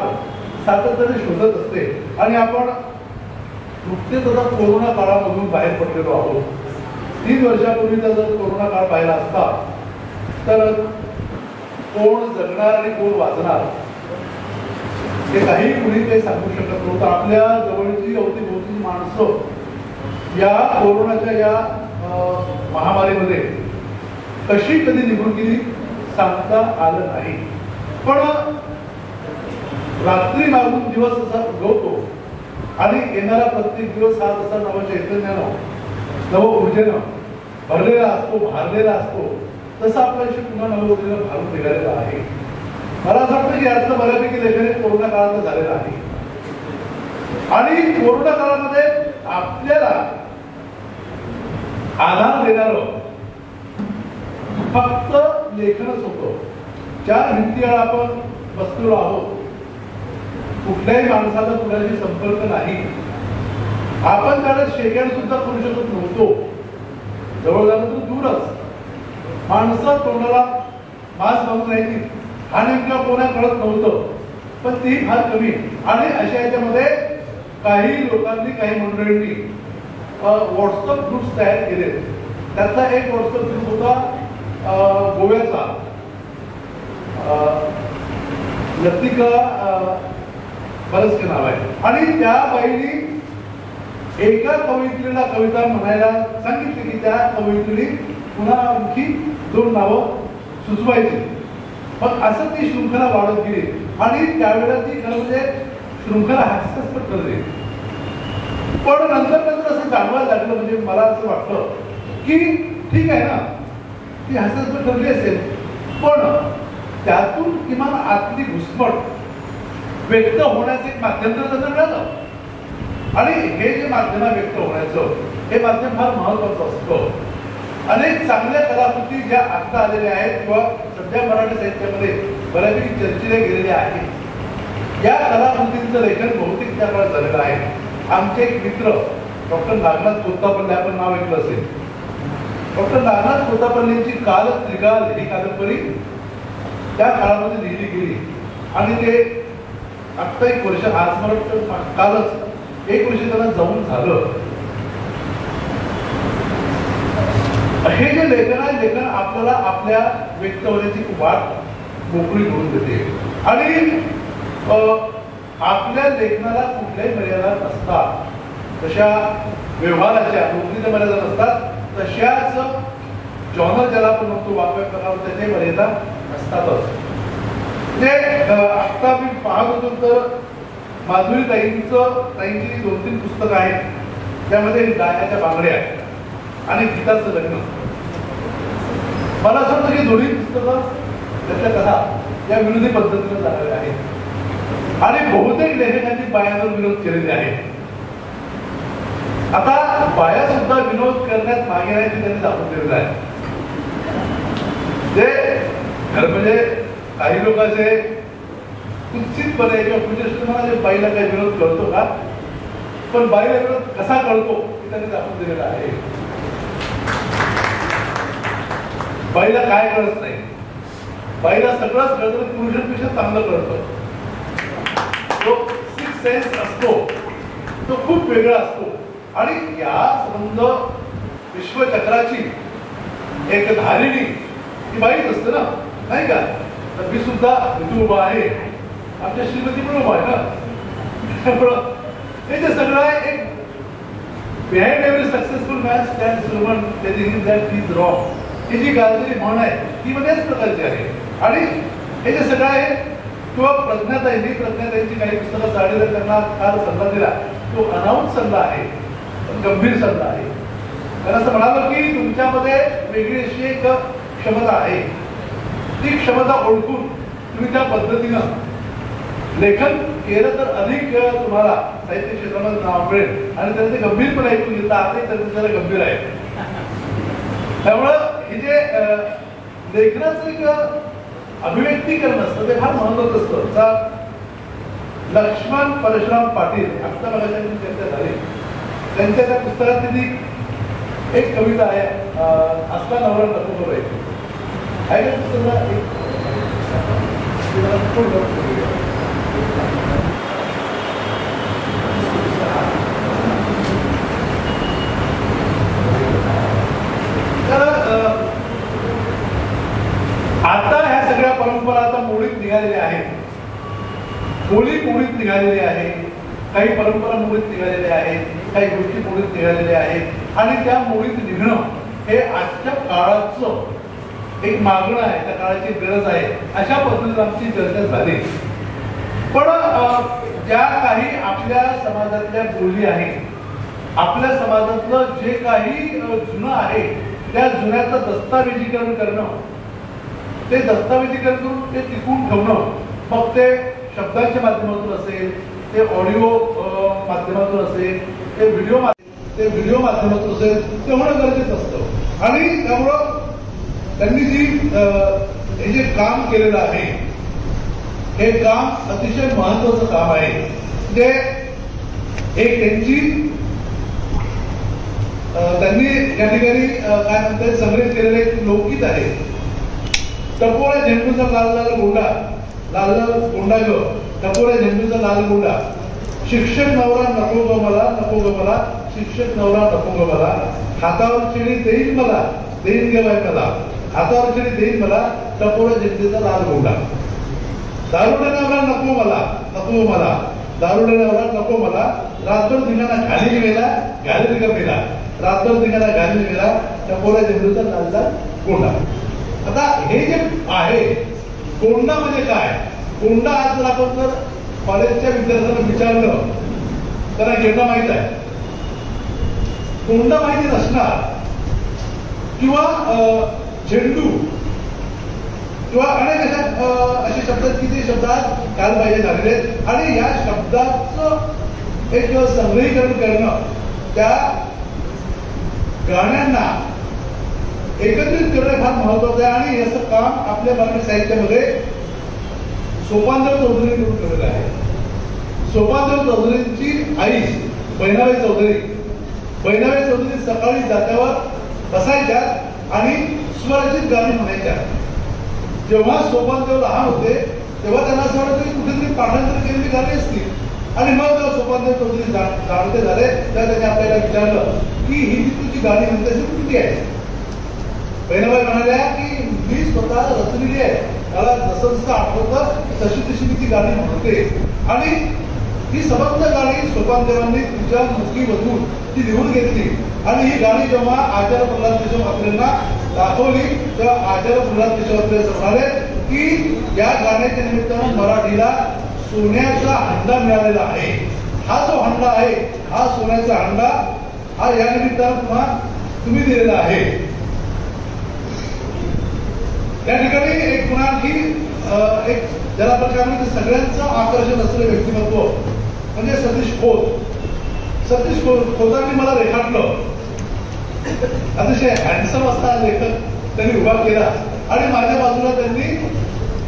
सातत्याने शोधत असते आणि आपण नुकतेच आता कोरोना काळामधून बाहेर पडलेलो आहोत. 3 वर्षापूर्वीचा जर कोरोना काळ पाहिला असता तर कोण जगणार आणि कोण वाचणार हे काही कुणी काही सांगू शकत नव्हतं. आपल्या जवळची अवतीभोवती माणसं या कोरोनाच्या या महामारीमध्ये कशी कधी निघून गेली सांगता आलं नाही. पण रात्री मागून दिवस असा उगवतो आणि येणारा प्रत्येक दिवस हा तसा नव चैतन्यानं नव ऊर्जेनं भरलेला असतो, भारलेला असतो. तसं आपल्याशी पुन्हा नवोदीनं भारून निघालेला आहे. मला असं वाटतं की यातलं बऱ्यापैकी लेखन कोरोना काळात झालेलं आहे आणि कोरोना काळामध्ये आपल्याला आधार देणारं फक्त लेखनच होतं. 4 भिंतीआड आपण बसलेलो आहोत. कुठल्याही माणसाचा कुणाशी संपर्क नाही. आपण त्याला शेकॅड सुद्धा करू शकत नव्हतो. जवळ झालं तर दूरच. माणसं तोंडाला मास्क घालून राहायची हा नेमका कोणा कळत नव्हतं पण ती फार कमी. आणि अशा याच्यामध्ये काही लोकांनी काही मंडळींनी व्हॉट्सअप ग्रुप्स तयार केले. त्यातला एक व्हॉट्सअप ग्रुप होता गोव्याचा लतिका बरंच नाव आहे आणि त्या बाईनी एका कवयित्रीला कविता म्हणायला सांगितली की त्या कवयित्री पुन्हा आणखी 2 नावं सुचवायची. मग असं ती शृंखला वाढत गेली आणि त्यावेळेला ती खरं म्हणजे शृंखला हास्यास्पद ठरली. पण नंतर असं जाणवायला लागलं म्हणजे मला असं वाटतं की ठीक आहे ना ती हास्यास्पद ठरली असेल पण त्यातून किमान आतली घुसमट व्यक्त होण्याचं एक माध्यम तर त्यांना मिळालं. आणि हे जे माध्यम व्यक्त होण्याचं हे माध्यम फार महत्वाचं असतं. अनेक चांगल्या कलाकृती ज्या आता आलेल्या आहेत किंवा सध्या मराठी साहित्यामध्ये बऱ्यापैकी चर्चेला गेलेल्या आहेत या कलाकृतींचं लेखन बहुतेक त्या काळात झालेलं आहे. आमचे एक मित्र डॉक्टर नागनाथ कोत्तापल्ले आपण नाव ऐकलं असेल. डॉक्टर नागनाथ कोत्तापल्लेंची काल त्रिकाल ही कादंबरी त्या काळामध्ये लिहिली गेली आणि ते आत्ता 1 वर्ष आज मला कालच 1 वर्ष त्यांना जाऊन झालं. हे जे लेखन आहे लेखन आपल्याला आपल्या व्यक्त होण्याची वाट मोकळी करून देते आणि आपल्या लेखनाला कुठल्याही मर्यादा नसतात. तशा व्यवहाराच्या नोकरीच्या मर्यादा नसतात तशाच जॉनर ज्याला आपण म्हणतो वाकव्या प्रकार त्याची मर्यादा असतातच. ते आता मी पाहत होतो तर माधुरी ताईंची 2-3 पुस्तकं आहेत त्यामध्ये गाण्याच्या बांगड्या आणि गीताचं लग्न. मला असं वाटतं की दोन्ही पुस्तकं त्यातल्या कथा या विरोधी पद्धतीने झालेल्या आहेत आणि बहुतेक लेखकांनी बायांवर विरोध केलेले आहेत. आता बाया सुद्धा विनोद करण्यात मागे राहायची त्यांनी दाखवून दिलेलं आहे. ते म्हणजे काही लोकांचे कुत्सितपणे किंवा कुठे बाईला काही विरोध करतो का पण बाईला विरोध कसा कळतो हे त्यांनी दाखवून दिलेला आहे. बाईला काय कळत नाही. बाईला सगळंच कळतं पुरुषांपेक्षा चांगलं कळतं. तो 6th सेन्स असतो तो खूप वेगळा असतो आणि या संबंध विश्वचक्राची एक धारिणी ती बाईच असते ना नाही का. तर मी सुद्धा इथे उभा आहे आमच्या श्रीमती पण उभा आहे ना. हे जे सगळं आहे एक behind every successful man stands woman telling that he is wrong ही जी गाजलेली म्हण आहे ती बऱ्याच प्रकारची आहे. आणि हे जे सगळं आहे किंवा प्रज्ञाताईंची काही पुस्तकं चाललेलं त्यांना फार सल्ला दिला तो अनाऊट सल्ला आहे गंभीर सल्ला आहे. त्यांना असं म्हणालं की तुमच्यामध्ये वेगळी अशी एक क्षमता आहे ती क्षमता ओळखून तुम्ही त्या पद्धतीनं लेखन केलं तर अधिक तुम्हाला साहित्य क्षेत्रामध्ये नाव मिळेल आणि त्यांचे गंभीरपणे ऐकून घेता आता त्यांचं जरा गंभीर आहे. त्यामुळं हे जे लेखनाचं एक अभिव्यक्तीकरण असतं ते फार महत्वाचं असतं. लक्ष्मण परशुराम पाटील आता मला त्यांची चर्चा झाली, त्यांच्या त्या पुस्तकातली एक कविता आहे असला नवरा नको आहे का पुस्तकाला तर आता ह्या सगळ्या परंपरा आता मोडीत निघालेल्या आहेत. बोली मोडीत निघालेली आहे, काही परंपरा मोडीत निघालेल्या आहेत, काही गोष्टी मोडीत निघालेल्या आहेत आणि त्या मोडीत निघणं हे आजच्या काळाचं एक मागणं आहे, त्या काळाची गरज आहे अशा पद्धतीने आमची चर्चा झाली. पण ज्या काही आपल्या समाजातल्या बोली आहेत, आपल्या समाजातलं जे काही जुनं आहे त्या जुन्याचं दस्तावेजीकरण करणं, ते दस्तावेजीकरण करून ते टिकवून ठेवणं, मग ते शब्दांच्या माध्यमातून असेल, ते ऑडिओ माध्यमातून असेल, ते व्हिडिओ माध्यमातून असेल, ते होणं गरजेचं असतं. आणि त्यामुळं त्यांनी हे जे काम केलेलं आहे हे काम अतिशय महत्वाचं काम आहे. म्हणजे एक त्यांनी या ठिकाणी काय म्हणतात संग्रहित केलेले एक लोकगीत आहे. टपोऱ्या झेंडूचा लाल लाल गोंडा, लाल लाल गोंडा ग टपोऱ्या झेंडूचा लाल गोंडा, शिक्षक नवरा नको ग मला, नको ग मला, शिक्षक नवरा नको ग मला, हातावर चिडी देईन मला, देईन गे बाय मला, हातावर चिडी देईन मला, टपोऱ्या झेंडूचा लाल गोंडा, दारुडे नवरा नको मला, नको मला, दारुडे नवरा नको मला, रातभर दिनाना घाली गेला, घाली का मेला, रातभर दिनाना घाली गेला, टपोऱ्या झेंडूचा लाल लाल गोंडा. आता हे जे आहे गोंडा म्हणजे काय? गोंडा आज जर आपण जर कॉलेजच्या विद्यार्थ्यांना विचारलं त्यांना गेंडा माहित आहे, गोंडा माहिती नसणार किंवा झेंडू किंवा अनेक असे शब्द किती शब्दात काल पाहिजे झालेले आहेत. आणि या शब्दाचं एक संग्रहीकरण करणं, त्या गाण्यांना एकत्रित करणं फार महत्वाचं आहे. आणि याचं काम आपल्या मराठी साहित्यामध्ये सोपानदेव चौधरीकडून केलेलं आहे. सोपानदेव चौधरींची आई बहिणाबाई चौधरी, बहिणाबाई चौधरी सकाळी जात्यावर बसायच्या आणि स्वराची गाणी म्हणायच्या. जेव्हा सोपानदेव लहान होते तेव्हा त्यांना असं वाटतं की कुठेतरी पाठांतर केलेली गाणी असतील. आणि मग जेव्हा सोपानदेव चौधरी जाणते झाले तेव्हा त्यांनी आपल्याला विचारलं की ही जी तुझी गाणी म्हणते ती कुठली आहे? बहिणाबाई म्हणाल्या की मी स्वतः रचलेली आहे, मला जसं जसं आठवतं तशी तशी मी ती गाणी म्हणते. आणि ही सबंध गाणी सोपानदेवांनी तिच्या मुखीमधून ती लिहून घेतली. आणि ही गाणी जेव्हा आचार्य प्रल्हाद देशपात्रेंना दाखवली तेव्हा आचार्य प्रल्हाद देशपात्रे म्हणाले की या गाण्याच्या निमित्तानं मराठीला सोन्याचा हंडा मिळालेला आहे. हा जो हंडा आहे हा सोन्याचा हंडा हा या निमित्तानं तुम्ही दिलेला आहे. या ठिकाणी एक पुन्हा आणखी एक ज्याला आपण काय म्हणतो सगळ्यांचं आकर्षण असलेलं व्यक्तिमत्व म्हणजे सतीश खोत. सतीश खोतांनी मला रेखाटलं. अतिशय हँडसम असणारा लेखक त्यांनी उभा केला आणि माझ्या बाजूला त्यांनी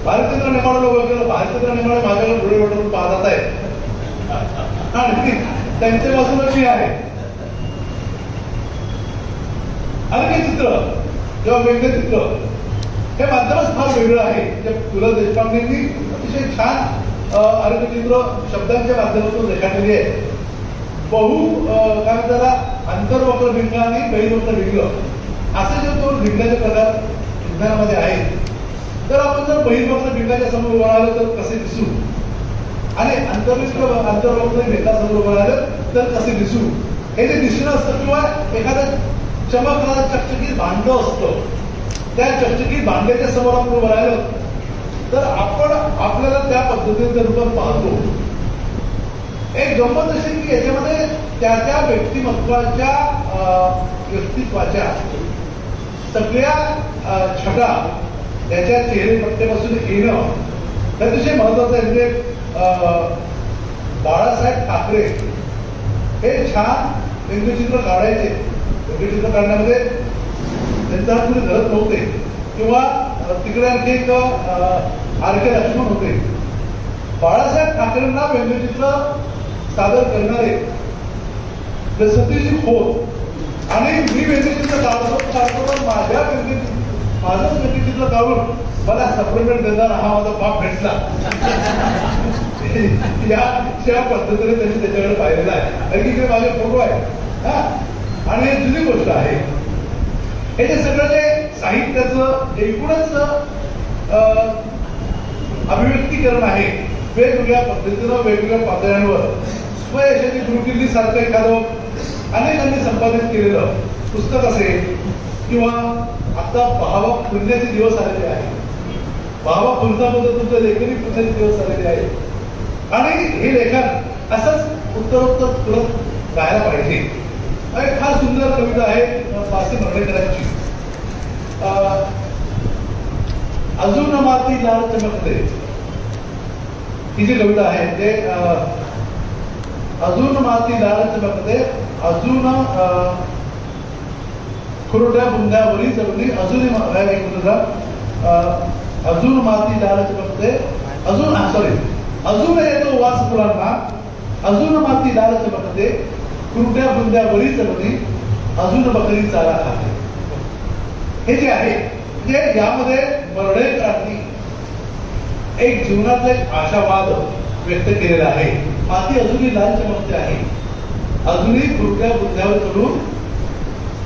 भारतेंद्र नेमाळला उभं केलं. भारतेंद्र नेमाळे माझ्याकडे डोळे वटवून पाहत आहेत आणि त्यांच्या बाजूला मी आहे. आणखी चित्र जेव्हा व्यंगचित्र हे माध्यमच फार वेगळं आहे. पु ल देशपांडेंनी अतिशय छान अर्कचित्र शब्दांच्या माध्यमातून रेखाटलेली आहे. काय त्याला आंतरवक्र भिंग आणि बहिर्वक्र भिंग असे जे दोन भिंगाचे प्रकार विज्ञानामध्ये आहेत. तर आपण जर बहिर्वक्र भिंगाच्या समोर उभं राहिलं तर कसे दिसू आणि आंतरवक्र भिंगासमोर उभं राहिलं तर कसे दिसू हे जे दिसणं असतं किंवा एखादं चमकणारं चकचकीत भांड असतं त्या चकचकीत भांड्याच्या समोर आपण उभं राहिलं तर आपण आपल्याला त्या पद्धतीने रूपात पाहतो. एक गंमत अशी की याच्यामध्ये त्या त्या व्यक्तिमत्वाच्या व्यक्तित्वाच्या सगळ्या छटा त्याच्या चेहरेपट्ट्यापासून येणं हे अतिशय महत्वाचं आहे. म्हणजे बाळासाहेब ठाकरे हे छान व्यंगचित्र काढायचे. व्यंगचित्र काढण्यामध्ये त्यांचा कुठे धरत नव्हते किंवा तिकडे आणखी एक आर.के. लक्ष्मण होते. बाळासाहेब ठाकरेंना व्यंगचित्र सादर करणारे सतीश खोत आणि मी व्यंगचित्र काढतो पण माझंच व्यंगचित्र काढून मला सप्लिमेंट देताना हा माझा बाप भेटला. या पद्धतीने त्यांनी त्याच्याकडे पाहिलेला आहे. कारण की माझे फोटो आहे. हा, आणि जुनी गोष्ट आहे. हे जे सगळं जे साहित्याचं एकूणच अभिव्यक्तीकरण आहे वेगवेगळ्या पद्धतीनं वेगवेगळ्या पातळ्यांवर स्वयशाची गुरुकिल्ली सारखं एखादं अनेकांनी संपादित केलेलं पुस्तक असेल किंवा आता भावा पुण्याचे दिवस आलेले आहे. भावा पुरतामध्ये तुमचं लेखनी पुण्याचे दिवस आलेले आहे आणि हे लेखन असंच उत्तरोत्तर करत जायला पाहिजे. एक फार सुंदर कविता आहे वासिम हर्डेकरांची. अजून माती लाल चमकते ही जी कविता आहे ते अजून माती लाल चमकते अजून खुरट्या बुंद्यावरी चढली अजूनही अजून माती लाल चमकते अजून अजून येतो वास फुलांना अजून माती लाल चमकते खुरट्या बुंद्यावरी चढली अजून बकरी चारा खाते. हे जे आहे म्हणजे यामध्ये बर्डेकरांनी एक जीवनातला एक आशावाद व्यक्त केलेला आहे. माती अजूनही लाल चमकते आहे अजूनही खुरट्या बुंद्यावर चढून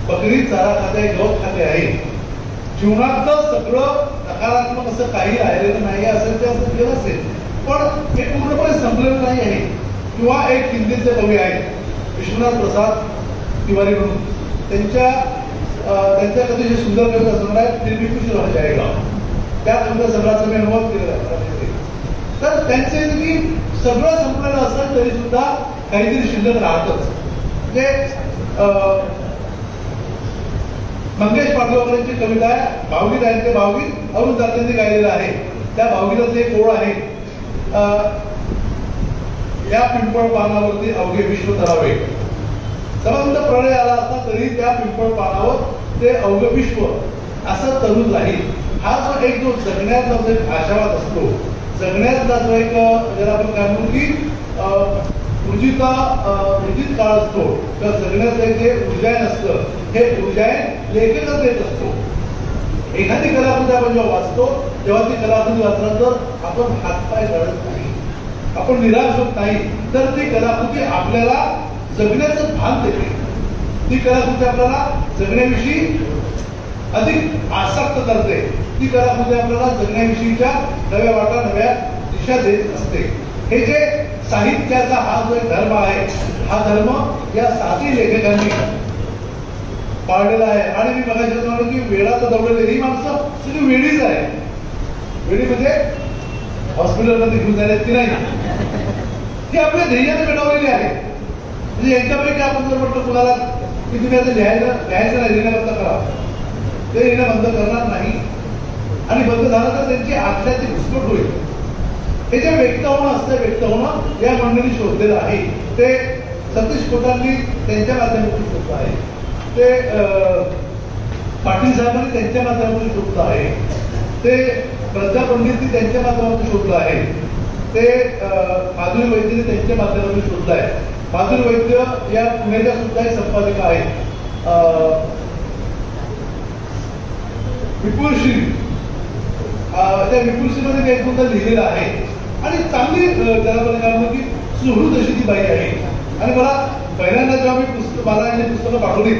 बकरी चारा खाते गवत खाते आहे. जीवनातलं सगळं नकारात्मक असं काही राहिलेलं नाही असेल ते असं केलं असेल पण हे पूर्णपणे संपलेलं नाही आहे. किंवा एक हिंदीचे कवी आहेत विश्वनाथ प्रसाद तिवारी म्हणून त्यांच्या अतिशय सुंदर कविता असणार आहे फिर भी कुछ रह जाएगा. त्या कविता सगळ्याचा मी अनुभव केलेला आहे. तर त्यांचे की सगळं संपलेलं असेल तरी सुद्धा काहीतरी शिल्लक राहतच. म्हणजे मंगेश पाटलांची कविता आहे भावगीत आहे ते भावगीत अरुण दातेंनी गायलेलं आहे. त्या भावगीतातले एक ओळ आहे या पिंपळ पानावरती अवघे विश्व तरावे. संबंध प्रलय आला असता तरी त्या पिंपळ पानावर ते अवघे विश्व असं तरुण राहील. हा जो एक जो जगण्यातला जो एक आशावाद असतो जगण्यातला जो एक ज्याला आपण काय म्हणू की ऊर्जित काळ असतो तर जगण्याचं जे ऊर्जायन असतं हे ऊर्जायन लेखकच देत असतो. एखादी कलाकृती आपण जेव्हा वाचतो तेव्हा ती कलाकृती वाचल्यानंतर आपण हातपाय गळत नाही आपण निराश होत नाही तर ती कलाकृती आपल्याला जगण्याचं भान देते. ती कलाकृती आपल्याला जगण्याविषयी अधिक आसक्त करते. ती कलाकृती आपल्याला जगण्याविषयीच्या नव्या वाटा नव्या दिशा देत असते. हे जे साहित्याचा हा जो एक धर्म आहे हा धर्म या साधी लेखकांनी पाळलेला आहे. आणि मी बघायचं म्हणलं की वेळात दौडलेली ही माणसं सगळी वेळीच आहे. वेळी म्हणजे हॉस्पिटलमध्ये घेऊन जाण्यात की नाही ती आपल्या ध्येयाने मिळवलेली आहे. म्हणजे यांच्यापैकी आपण जर म्हटलं कुणाला की तुम्ही आता लिहायचं नाही लिहिणं बंद करा ते लिहिणं बंद करणार नाही आणि बंद झालं तर त्यांची आत्म्याची घुसमट होईल. हे जे व्यक्त होणं असतं व्यक्त होणं या मंडळी शोधलेलं आहे. ते सतीश खोतांनी त्यांच्या माध्यमातून शोधलं आहे. ते पाटील साहेबांनी त्यांच्या माध्यमातून शोधलं आहे. ते प्रज्ञा पंडितनी त्यांच्या माध्यमातून शोधलं आहे. ते माधुरी वैद्यने त्यांच्या माध्यमातून शोधलं आहे. माधुरी वैद्य या पुण्याच्या सुद्धा एक संपादिका आहेत. विपुलश्री त्या विपुलश्रीमध्ये एक मुद्दा लिहिलेला आहे आणि चांगली त्याला म्हणलं की सुहृद अशी ती बाई आहे. आणि मला पहिल्यांदा जेव्हा मी पुस्तकं पाठवली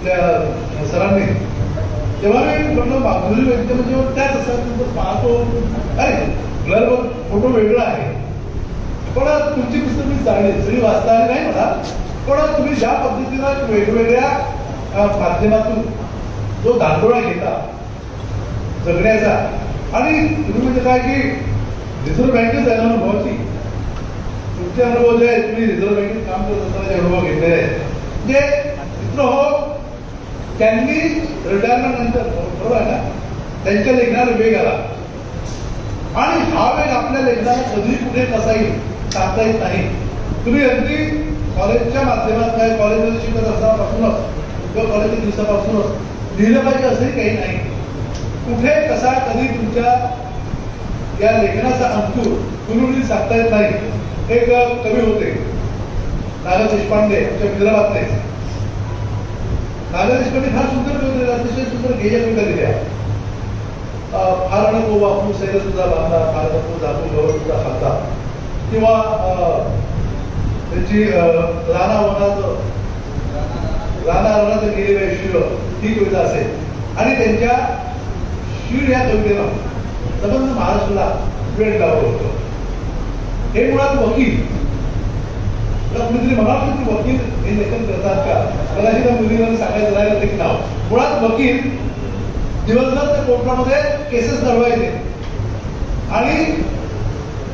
त्या सरांनी तेव्हा मी म्हटलं माधुरी वैद्य म्हणजे त्याच असं पाहतो अरे ब्लर फोटो वेगळा आहे पण तुमची पुस्तकं मी चांगली सगळी वाचता आली नाही मला पण तुम्ही ज्या पद्धतीनं वेगवेगळ्या माध्यमातून जो धांडोळा घेता जगण्याचा आणि तुम्ही म्हणजे काय की रिझर्व्ह बँकेत आहे अनुभवाची तुमचे अनुभव जे आहेत तुम्ही रिझर्व्ह बँकेत काम करत असताना अनुभव घेतलेले आहेत म्हणजे मित्र हो त्यांनी रिटायरमेंट नंतर बरोबर आहे ना त्यांच्या लेखनाला वेग आला. आणि हा वेग आपल्या लेखनाला कधी कुठे कसा येईल सांगता येत नाही. तुम्ही अगदी कॉलेजच्या माध्यमात काय कॉलेजमध्ये शिकत असतानापासूनच किंवा कॉलेजच्या दिवसापासूनच लिहिलं पाहिजे असंही काही नाही. कुठे कसा कधी तुमच्या या लेखनाचा अंकुर कुणी सांगता येत नाही. एक कवी होते नागा देशपांडे आमच्या विदर्भातले. नागा देशपांडे फार सुंदर कविता, अतिशय सुंदर गेय कविता लिहिल्या. फार नको वापरू सैल तुझा बांधा, फार नको जातो गवळ तुझा खाता, किंवा त्यांची राणा वनात गेलेले शिळ ही कविता असेल. आणि त्यांच्या शिळ या कवितेनं संबंध महाराष्ट्राला वेळ लावलं होतं. हे मुळात वकील, कुणीतरी म्हणाल की वकील हे लेखन करतात का, कदाचित मुलीला सांगायचं राहिलं ते नाव. मुळात वकील दिवसभर त्या कोर्टामध्ये केसेस लढवायचे आणि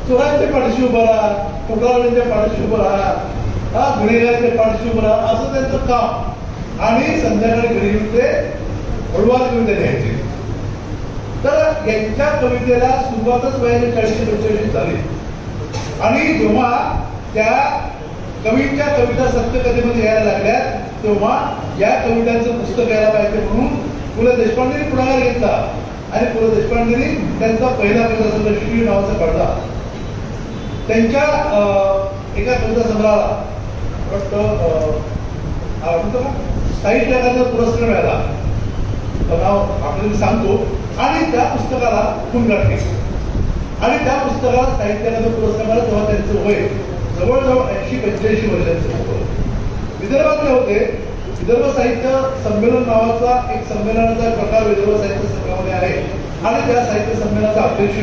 चोरांच्या पाठीशी उभं राहा, कुटरावाल्यांच्या पाठीशी उभं राहा, गुन्हेगारांच्या पाठीशी उभं राहा, असं त्यांचं काम. आणि संध्याकाळी घरी येऊन ते हळूवार कविता लिहायचे. तर यांच्या कवितेला सुरुवातच वयाने 40-45 झाली. आणि जेव्हा त्या कवींच्या कविता सत्यकथेमध्ये यायला लागल्या तेव्हा या कवितांचं पुस्तक यायला पाहिजे म्हणून पु ल देशपांडेंनी पुढाकार घेतला. आणि पु ल देशपांडेंनी त्यांचा पहिला कविता श्री नावाचा काढला. त्यांच्या एका कविता संग्रहाला साहित्य अकादमी पुरस्कार मिळाला, नाव आपल्याला सांगतो. आणि त्या पुस्तकाला खून गाठली. आणि त्या पुस्तकाला साहित्य अकादमी पुरस्कार मिळाला तेव्हा त्यांचं वय जवळजवळ 80-85 वर्षांचं होतं. विदर्भातले होते. विदर्भ साहित्य संमेलन नावाचा एक संमेलनाचा प्रकार विदर्भ साहित्य संघामध्ये आहे. आणि त्या साहित्य संमेलनाचा अध्यक्ष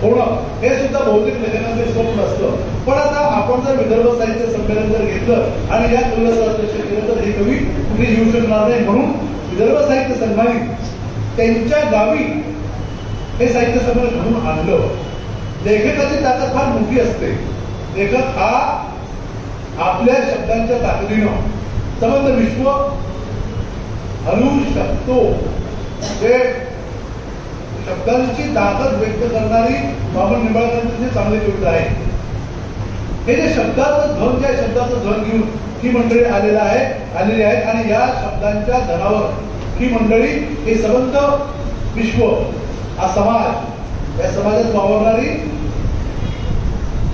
होणं हे सुद्धा बहुतेक लेखकांचे स्वप्न असतं. पण आता आपण जर विदर्भ साहित्य संमेलन जर घेतलं आणि या कविताचं अध्यक्ष केलं तर हे कवी कुठे येऊ शकणार नाही. म्हणून विदर्भ साहित्य संघाने त्यांच्या गावी हे साहित्य संमेलन घडून आणलं. लेखकाची ताकद फार मोठी असते. लेखक हा आपल्या शब्दांच्या ताकदीनं संबंध विश्व हलवू शकतो. ते शब्दांची ताकद व्यक्त करणारी बाबा निंबाळकरांची चांगली कविता आहे. हे जे शब्दाचं धन, ज्या शब्दाचं धन घेऊन ही मंडळी आलेली आहे. आणि या शब्दांच्या धनावर ही मंडळी हे संबंध विश्व हा समाज, या समाजात वावरणारी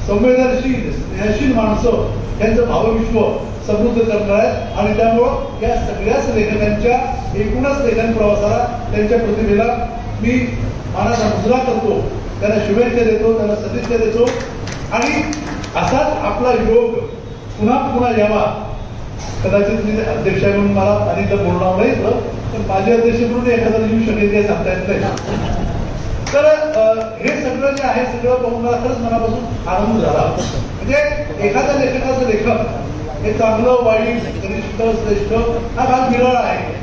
संवेदनशील स्नेहशील माणसं त्यांचं भावविश्व समृद्ध करणार आहेत. आणि त्यामुळं या सगळ्याच लेखकांच्या एकूणच लेखन प्रवासाला, त्यांच्या प्रतिभेला मी मानाचा मुजरा करतो, त्यांना शुभेच्छा देतो, त्यांना सदिच्छा देतो. आणि असाच आपला योग पुन्हा पुन्हा यावा. कदाचित मी अध्यक्ष म्हणून मला अनेकदा बोलणार नाही, पण माझे अध्यक्ष म्हणून एखादा येऊ शकेल हे सांगता येत नाही. तर हे सगळं जे आहे सगळं बघून मला खरंच मनापासून आनंद झाला. म्हणजे एखाद्या लेखकाचं लेखन हे चांगलं वाईट कनिष्ठ श्रेष्ठ हा भाग निराळा आहे.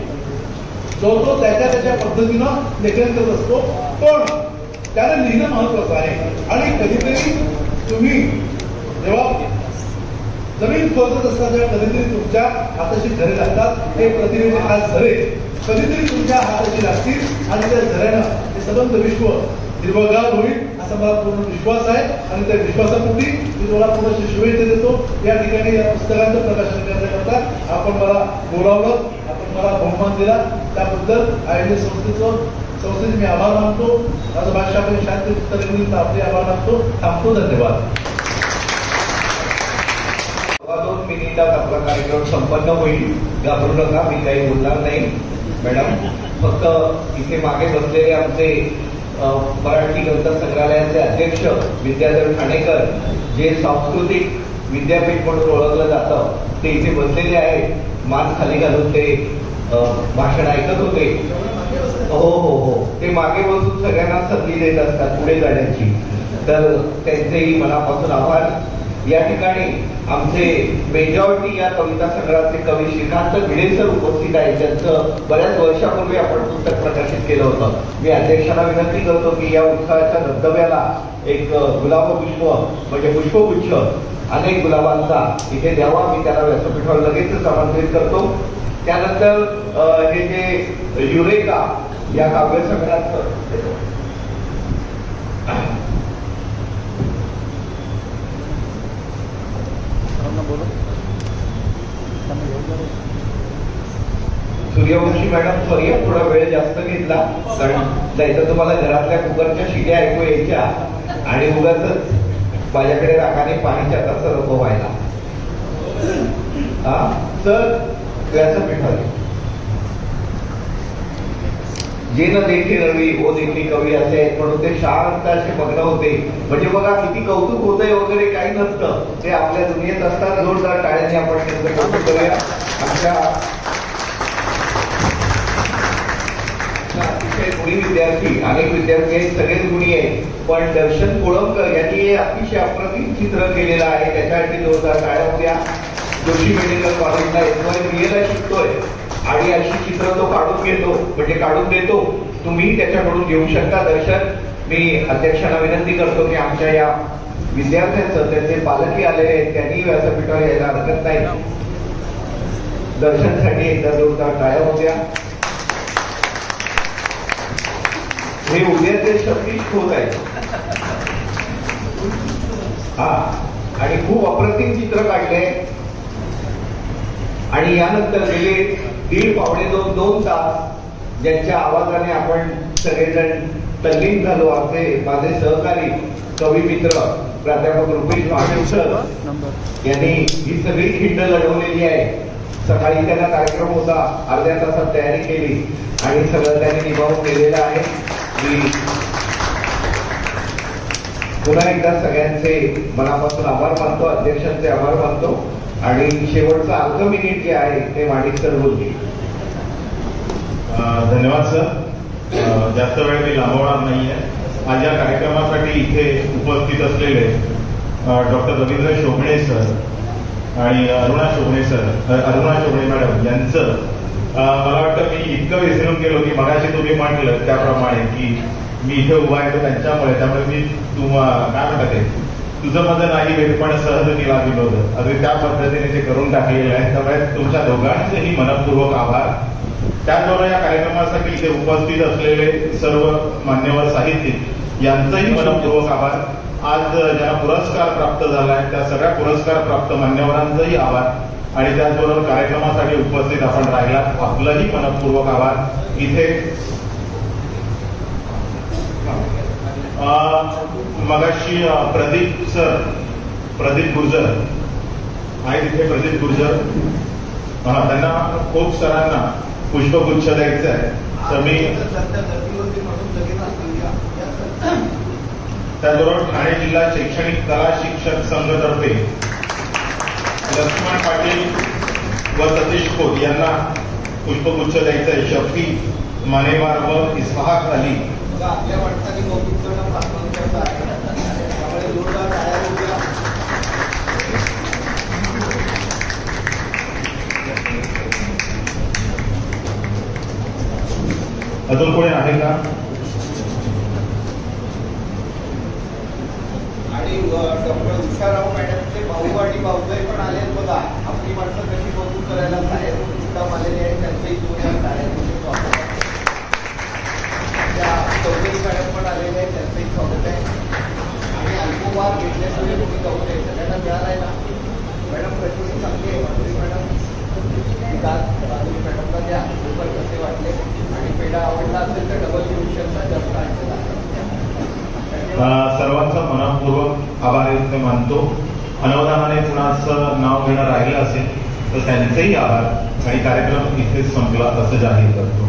जो त्याच्या पद्धतीनं लेखन करत असतो, पण त्याला लिहिणं महत्वाचं आहे. आणि कधीतरी तुम्ही जेव्हा जमीन खोदत असता तेव्हा कधीतरी तुमच्या हाताशी झरे लागतात. ते प्रतिभेचे हात झरे कधीतरी तुमच्या हाताशी लागतील आणि त्या झऱ्यानं हे संबंध विश्व हिरवगार होईल असा मला पूर्ण विश्वास आहे. आणि त्या विश्वासापोटी मी तुम्हाला पूर्ण शुभेच्छा देतो. या ठिकाणी या पुस्तकांचं प्रकाशन करण्याकरता आपण मला बोलावलं, आपण मला बहुमान दिला, त्याबद्दल आयोजक संस्थेचे मी आभार मानतो. माझं भाषा आपण शांत चित्तरेखनीत आपले आभार मानतो. थांबतो. धन्यवाद. 2 मिनिटात आपला कार्यक्रम संपन्न होईल. घाबरू नका, मी काही बोलणार नाही. मॅडम, फक्त इथे मागे बसलेले आमचे मराठी ग्रंथ संग्रहालयाचे अध्यक्ष विद्याधर ठाणेकर, जे सांस्कृतिक विद्यापीठ म्हणून ओळखलं जातं, ते इथे बसलेले आहेत. मान खाली घालून ते भाषण ऐकत होते. हो, ते मागे बसून सगळ्यांना संधी देत असतात पुढे जाण्याची. तर त्यांचेही मनापासून आभार. या ठिकाणी आमचे मेजॉरिटी या कविता संग्रहाचे कवी श्रीकांत भिडे सर उपस्थित आहेत, ज्यांचं बऱ्याच वर्षापूर्वी आपण पुस्तक प्रकाशित केलं होतं. मी अध्यक्षांना विनंती करतो की या उत्सवाच्या धबधब्याला एक गुलाब पुष्प म्हणजे पुष्पगुच्छ अनेक गुलाबांचा इथे द्यावा. मी त्याला व्यासपीठावर लगेचच आमंत्रित करतो. त्यानंतर हे जे युरेका या काव्यसंग्रहाचं सूर्यवंशी मॅडम सॉरी थोडा वेळ जास्त घेतला, कारण जायचं तुम्हाला घरातल्या कुकरच्या शिट्या ऐकू यायच्या आणि उगाच माझ्याकडे रागाने पाणीच्या तसं नको व्हायला. तर व्यासपीठ आले जे न देखी रवी ओ देखी कवी असे आहेत म्हणून ते शांत असे मग्न होते. म्हणजे बघा किती कौतुक होतंय वगैरे काही नसतं, ते आपल्या दुनियेत असतात. जोरदार टाळ्यांनी आपण त्यांचं कौतुक करूया. आमच्या अतिशय गुणी विद्यार्थी, अनेक विद्यार्थी आहेत, सगळेच गुणी आहेत, पण दर्शन कोळंबकर यांनी अतिशय अप्रतिम चित्र केलेलं आहे, त्याच्यासाठी जोरदार टाळ्या होत्या. जोशी मेडिकल कॉलेजला NYBA ला शिकतोय आणि अशी चित्र तो काढून घेतो, म्हणजे काढून देतो. तुम्ही त्याच्याकडून घेऊ शकता दर्शन. मी अध्यक्षांना विनंती करतो की आमच्या या विद्यार्थ्यांचं त्यांचे पालकही आलेले आहेत, त्यांनी व्यासपीठावर यायला हरकत नाही. दर्शनसाठी एकदा जोरदार टाळ्या होत्या. हे उद्याचे शक्ती होत आहे. हा, आणि खूप अप्रतिम चित्र काढले. आणि यानंतर गेले 1.5-2 तास ज्यांच्या आवाजाने आपण सगळेजण तल्लीन झालो, असे माझे सहकारी कवी मित्र प्राध्यापक रुपेश महादेव सर यांनी ही सगळी खिंड लढवलेली आहे. सकाळी त्यांना कार्यक्रम होता, अर्ध्या तासात तयारी केली आणि सगळं त्यांनी निभावून केलेलं आहे. मी पुन्हा एकदा सगळ्यांचे मनापासून आभार मानतो, अध्यक्षांचे आभार मानतो. आणि शेवटचं अर्ध मिनिट जे आहे ते माणिक सर बोलतील. धन्यवाद सर. जास्त वेळ मी लांबवणार नाहीये. आज या कार्यक्रमासाठी इथे उपस्थित असलेले डॉक्टर रवींद्र शोभणे सर आणि अरुणा शोभणे मॅडम यांचं मला वाटतं मी इतकं विसरून गेलो की मगाशी तुम्ही म्हटलं त्याप्रमाणे की मी इथे उभा आहे त्यांच्यामुळे, त्यामुळे मी काय म्हणतात ते तुझं माझं नाही भेट पण सहज केला विनोद, अगदी त्या पद्धतीने ते करून टाकलेलं आहे. त्यामुळे तुमच्या दोघांचेही मनपूर्वक आभार. त्याचबरोबर या कार्यक्रमासाठी इथे उपस्थित असलेले सर्व मान्यवर साहित्यिक यांचंही मनपूर्वक आभार. आज ज्यांना पुरस्कार प्राप्त झाला आहे त्या सगळ्या पुरस्कार प्राप्त मान्यवरांचंही आभार. आणि त्याचबरोबर कार्यक्रमासाठी उपस्थित आपण राहिला आपलंही मनपूर्वक आभार. इथे मगाशी प्रदीप गुर्जर आहे तिथे. प्रदीप गुर्जर त्यांना खूप सरांना पुष्पगुच्छ द्यायचं आहे, तर मी त्याचबरोबर ठाणे जिल्हा शैक्षणिक कला शिक्षक संघतर्फे लक्ष्मण पाटील व सतीश खोत यांना पुष्पगुच्छ द्यायचा आहे. शफी मानेवार व इस्फाक अली आपल्या वाटचाली कौतुक करणं महत्त्वाचं आहे, त्यामुळे जोरदार टाळ्या होत्या. अजून कोणी आहे का? आणि डॉक्टर उषाराव मॅडमचे भाऊ आणि भाऊजाई पण आले बघा. आपली माणसं कशी कौतुक करायला बाहेर मुद्दाम आलेले आहेत, त्यांचंही जोरदार टाळ्या होते. चौधरी मॅडम पण आलेले आहेत, त्यांचंही स्वागत आहे. आणि अल्पोबार घेतल्याशिवाय तुम्ही जाऊ नये, सगळ्यांना मिळाला आहे ना मॅडम. प्रश्न चांगली आहे. माधुरी मॅडम माधुरी मॅडमला द्या पेपर कसे वाटले, आणि पेढा आवडला असेल तर डबल घेऊ शकता, जास्त आणलेला. सर्वांचा मनपूर्वक आभार व्यक्त मानतो. अनवधानाने कुणाचं नाव घेणं राहिलं असेल तर त्यांचेही आभार. आणि कार्यक्रम इथेच संपला असं जाहीर करतो.